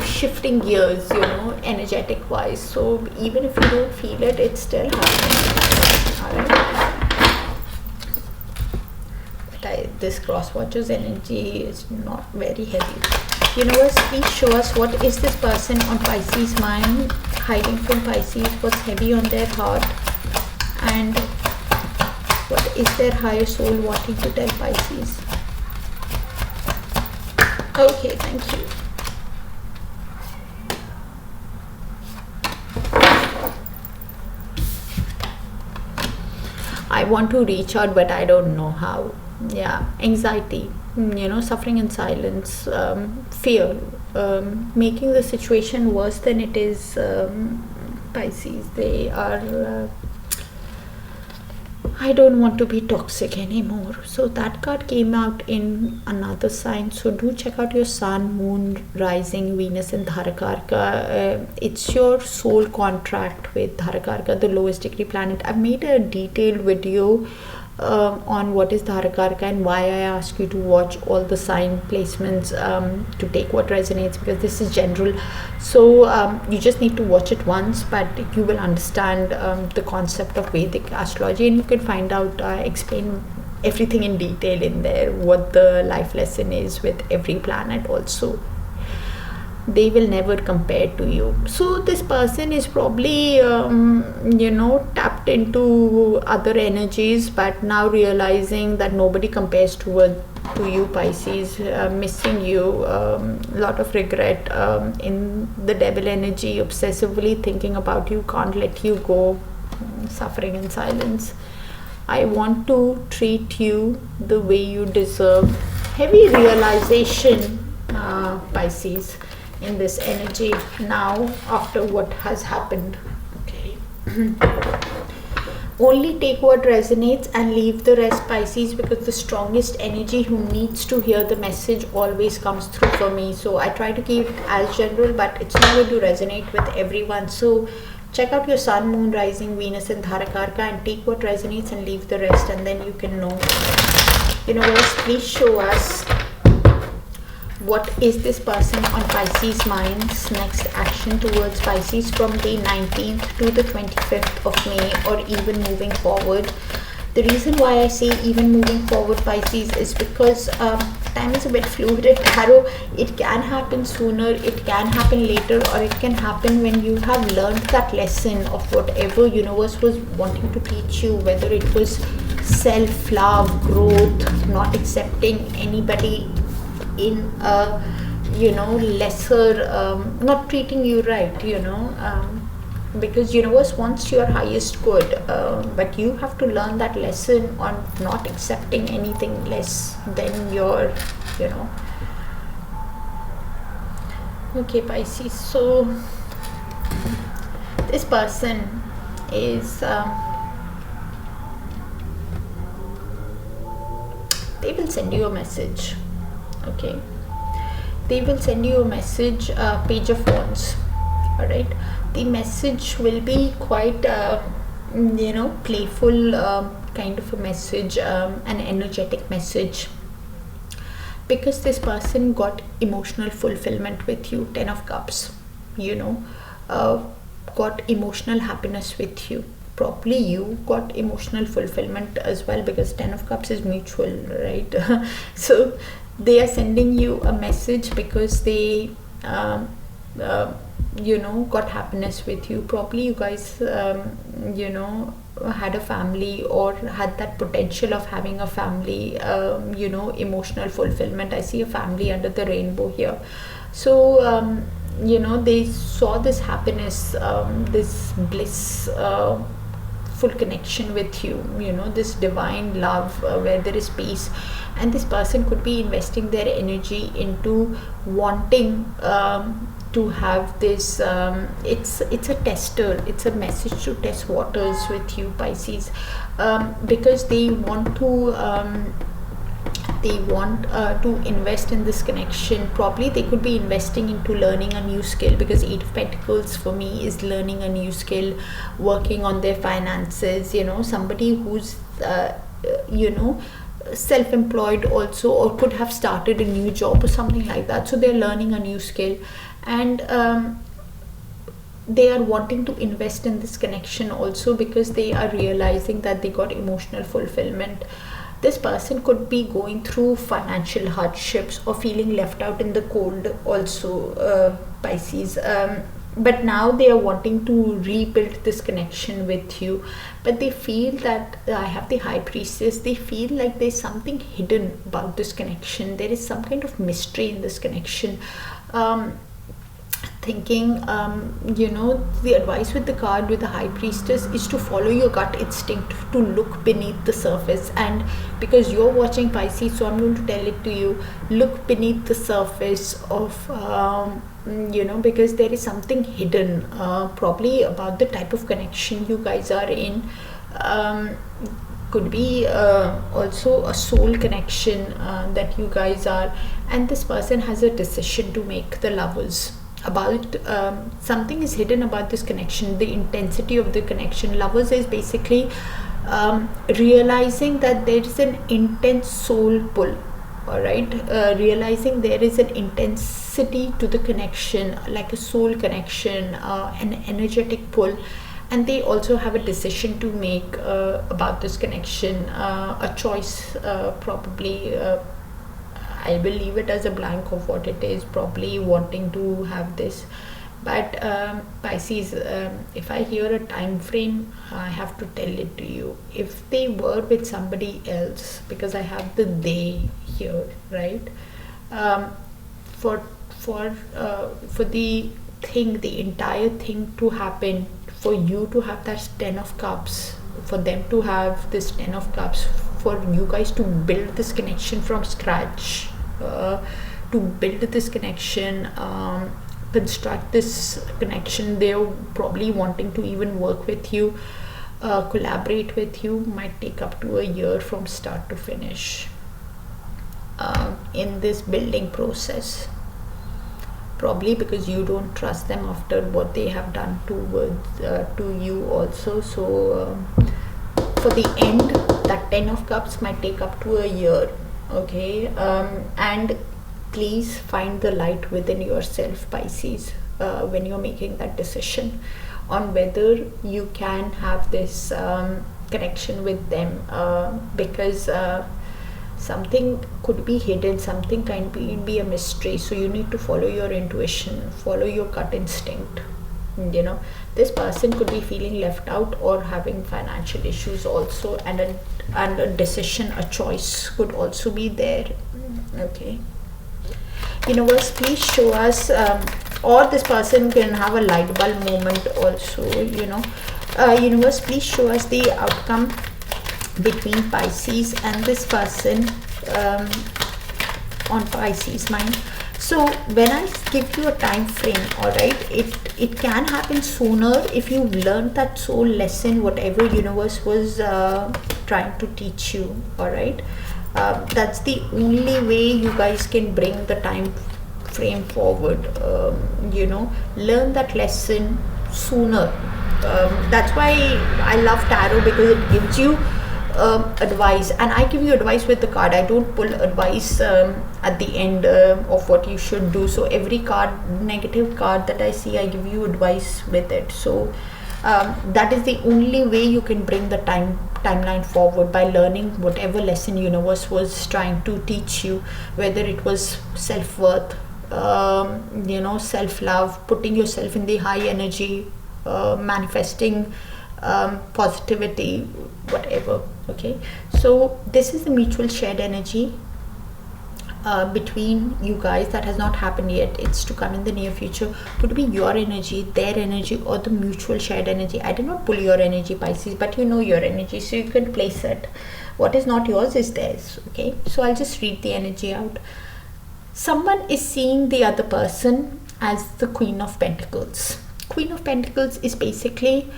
S1: shifting gears, energetic wise. So even if you don't feel it, it's still happening. Alright, but this cross watcher's energy is not very heavy. Universe, please show us what is this person on Pisces mind, hiding from Pisces, what's heavy on their heart, and what is their higher soul wanting to tell Pisces. Okay, thank you. I want to reach out, but I don't know how. Yeah, anxiety, suffering in silence, fear, making the situation worse than it is. Pisces, they are I don't want to be toxic anymore. So that card came out in another sign. So do check out your sun, moon, rising, Venus and Dharakarka. It's your soul contract with Dharakarka, the lowest degree planet. I've made a detailed video on what is Dharakarka and why I ask you to watch all the sign placements to take what resonates, because this is general. So you just need to watch it once, but you will understand the concept of Vedic astrology, and you can find out, explain everything in detail in there, what the life lesson is with every planet also. They will never compare to you. So this person is probably tapped into other energies, but now realizing that nobody compares to you, Pisces, missing you, lot of regret, in the devil energy, obsessively thinking about you, can't let you go, suffering in silence. I want to treat you the way you deserve. Heavy realization, Pisces, in this energy now after what has happened. Okay. Only take what resonates and leave the rest, Pisces, because the strongest energy who needs to hear the message always comes through for me. So I try to keep it as general, but it's not going to resonate with everyone. So check out your sun, moon, rising, Venus and Dharakarka and take what resonates and leave the rest, and then you can know. Universe, please show us what is this person on Pisces mind's next action towards Pisces from the 19th to the 25th of May, or even moving forward. The reason why I say even moving forward, Pisces, is because time is a bit fluid at tarot. It can happen sooner, it can happen later, or it can happen when you have learned that lesson of whatever universe was wanting to teach you, whether it was self-love, growth, not accepting anybody in a you know, lesser, not treating you right, you know, because universe wants your highest good, but you have to learn that lesson on not accepting anything less than your, you know. Okay, Pisces, so this person is they will send you a message. Okay, they will send you a message, Page of Wands. All right, the message will be quite you know, playful, kind of a message, an energetic message, because this person got emotional fulfillment with you. 10 of Cups, you know, got emotional happiness with you. Probably you got emotional fulfillment as well, because 10 of Cups is mutual, right? So they are sending you a message because they you know, got happiness with you. Probably you guys you know, had a family or had that potential of having a family, you know, emotional fulfillment. I see a family under the rainbow here. So you know, they saw this happiness, this bliss, full connection with you, you know, this divine love, where there is peace. And this person could be investing their energy into wanting to have this, it's a tester, it's a message to test waters with you, Pisces, because they want to invest in this connection. Probably they could be investing into learning a new skill, because 8 of Pentacles for me is learning a new skill, working on their finances, you know, somebody who's you know, self-employed also, or could have started a new job or something like that. So they're learning a new skill, and they are wanting to invest in this connection also, because they are realizing that they got emotional fulfillment. This person could be going through financial hardships or feeling left out in the cold also, Pisces, but now they are wanting to rebuild this connection with you. But they feel that, I have the High Priestess, they feel like there's something hidden about this connection. There is some kind of mystery in this connection. Thinking, you know, the advice with the card with the High Priestess is to follow your gut instinct, to look beneath the surface. And because you're watching, Pisces, so I'm going to tell it to you, look beneath the surface of you know, because there is something hidden, probably about the type of connection you guys are in. Could be also a soul connection that you guys are, and this person has a decision to make, the Lovers, about something is hidden about this connection, the intensity of the connection. Lovers is basically realizing that there is an intense soul pull. All right, realizing there is an intensity to the connection, like a soul connection, an energetic pull. And they also have a decision to make about this connection, a choice, probably. I will leave it as a blank of what it is, probably wanting to have this. But Pisces, if I hear a time frame, I have to tell it to you. If they were with somebody else, because I have the they here, right? For the thing, the entire thing to happen, for you to have that 10 of Cups, for them to have this 10 of Cups, for you guys to build this connection from scratch, to build this connection, construct this connection. They're probably wanting to even work with you, collaborate with you, might take up to a year from start to finish in this building process. Probably because you don't trust them after what they have done to you also. So for the end, that 10 of Cups might take up to a year. Okay, and please find the light within yourself, Pisces, when you're making that decision on whether you can have this connection with them, because something could be hidden, something can be a mystery. So you need to follow your intuition, follow your gut instinct. You know, this person could be feeling left out or having financial issues also, and a decision, a choice could also be there. Okay, universe, please show us, or this person can have a light bulb moment also, universe, please show us the outcome between Pisces and this person on Pisces mind. So when I give you a time frame, all right, it can happen sooner if you learned that soul lesson, whatever universe was trying to teach you, all right. That's the only way you guys can bring the time frame forward. Learn that lesson sooner. That's why I love tarot, because it gives you advice, and I give you advice with the card. I don't pull advice at the end of what you should do. So every card, negative card that I see, I give you advice with it. So that is the only way you can bring the timeline forward, by learning whatever lesson universe was trying to teach you, whether it was self-worth, self-love, putting yourself in the high energy, manifesting positivity, whatever. Okay, so this is the mutual shared energy between you guys that has not happened yet. It's to come in the near future. Could be your energy, their energy, or the mutual shared energy. I did not pull your energy, Pisces, but you know your energy, so you can place it. What is not yours is theirs. Okay, so I'll just read the energy out. Someone is seeing the other person as the Queen of Pentacles. Queen of Pentacles is basically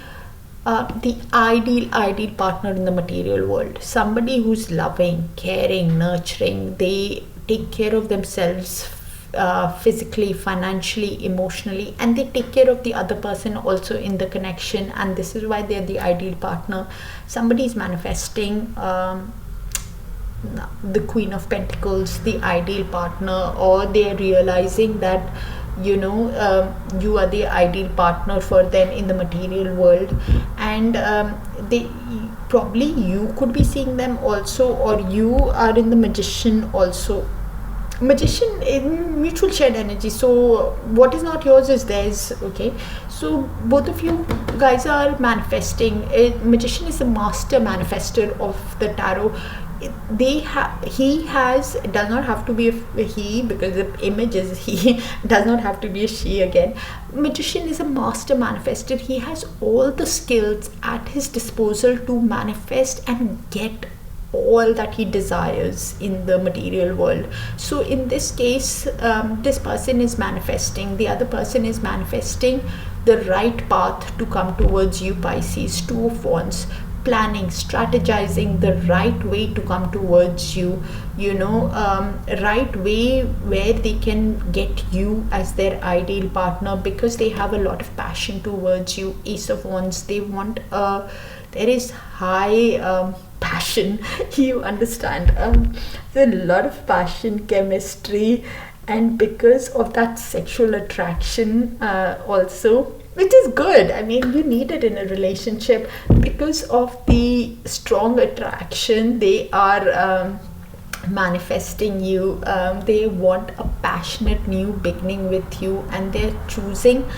S1: the ideal partner in the material world. Somebody who's loving, caring, nurturing. They take care of themselves physically, financially, emotionally, and they take care of the other person also in the connection, and this is why they're the ideal partner. Somebody is manifesting the Queen of Pentacles, the ideal partner, or they're realizing that you are the ideal partner for them in the material world, and they probably, you could be seeing them also, or you are in the Magician also. Magician in mutual shared energy, so what is not yours is theirs. Okay, so both of you guys are manifesting. Magician is a master manifester of the tarot. He does not have to be a he, because the image is he, does not have to be a she again. Magician is a master manifester. He has all the skills at his disposal to manifest and get all that he desires in the material world. So in this case, this person is manifesting, the other person is manifesting the right path to come towards you, Pisces. Two of Wands, planning, strategizing the right way to come towards you, right way where they can get you as their ideal partner, because they have a lot of passion towards you. Ace of Wands, they want there is high passion, you understand, there's a lot of passion, chemistry, and because of that sexual attraction also, which is good. I mean, you need it in a relationship. Because of the strong attraction, they are manifesting you. They want a passionate new beginning with you, and they're choosing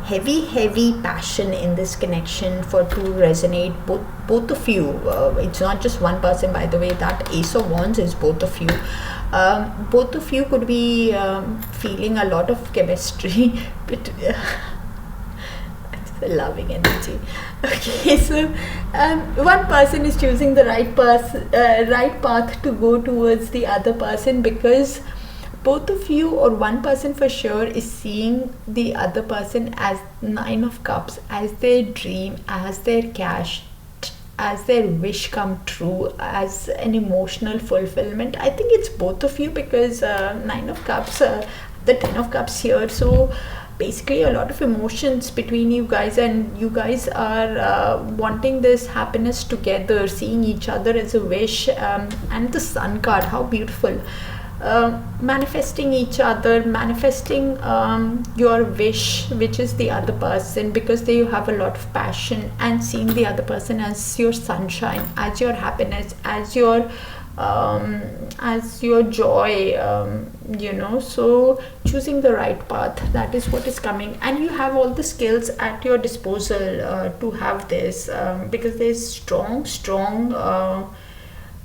S1: heavy passion in this connection for to resonate both of you. It's not just one person, by the way. That Ace of Wands is both of you. Both of you could be feeling a lot of chemistry, but loving energy. Okay, so one person is choosing the right path to go towards the other person, because both of you, or one person for sure, is seeing the other person as Nine of Cups, as their dream, as their cash, as their wish come true, as an emotional fulfillment. I think it's both of you, because Nine of Cups, the Ten of Cups here. So basically a lot of emotions between you guys, and you guys are wanting this happiness together, seeing each other as a wish. And the Sun card, how beautiful. Manifesting each other, manifesting your wish, which is the other person, because they have a lot of passion, and seeing the other person as your sunshine, as your happiness, as your joy, so choosing the right path, that is what is coming. And you have all the skills at your disposal to have this, because there's strong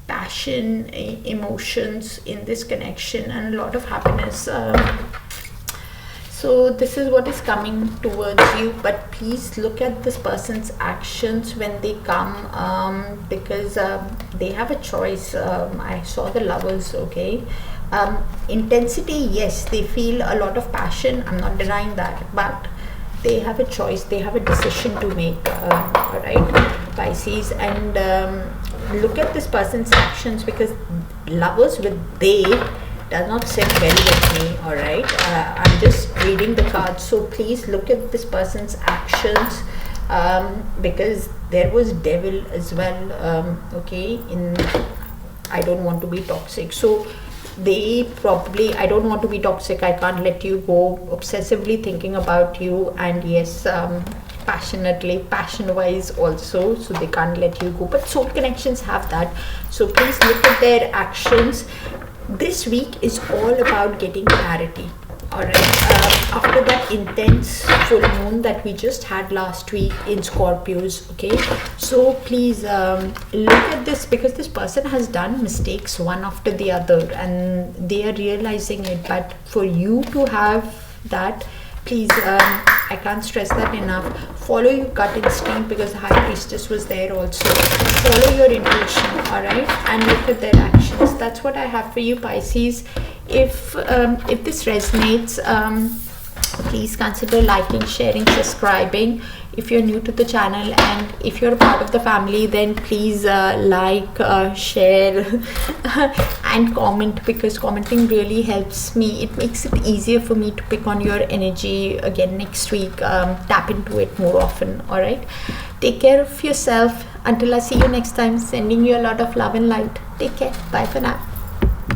S1: passion, emotions in this connection, and a lot of happiness. So this is what is coming towards you, but please look at this person's actions when they come, because they have a choice. I saw the Lovers, okay. Intensity, yes, they feel a lot of passion, I'm not denying that, but they have a choice, they have a decision to make, alright, Pisces. And look at this person's actions, because Lovers with they does not sit well with me, alright. I'm just reading the cards, so please look at this person's actions, because there was Devil as well, okay, in I don't want to be toxic. So they probably, I don't want to be toxic, I can't let you go, obsessively thinking about you, and yes, passionately, passion wise also, so they can't let you go. But soul connections have that, so please look at their actions. This week is all about getting clarity, alright. After that intense full moon that we just had last week in Scorpios, okay, so please look at this, because this person has done mistakes one after the other and they are realizing it. But for you to have that, please, I can't stress that enough, follow your gut instinct, because the High Priestess was there also. Follow your intuition, alright, and look at their actions. That's what I have for you, Pisces. If this resonates, please consider liking, sharing, subscribing if you're new to the channel, and if you're a part of the family, then please like, share and comment, because commenting really helps me. It makes it easier for me to pick on your energy again next week, tap into it more often, alright. Take care of yourself. Until I see you next time, sending you a lot of love and light. Take care. Bye for now.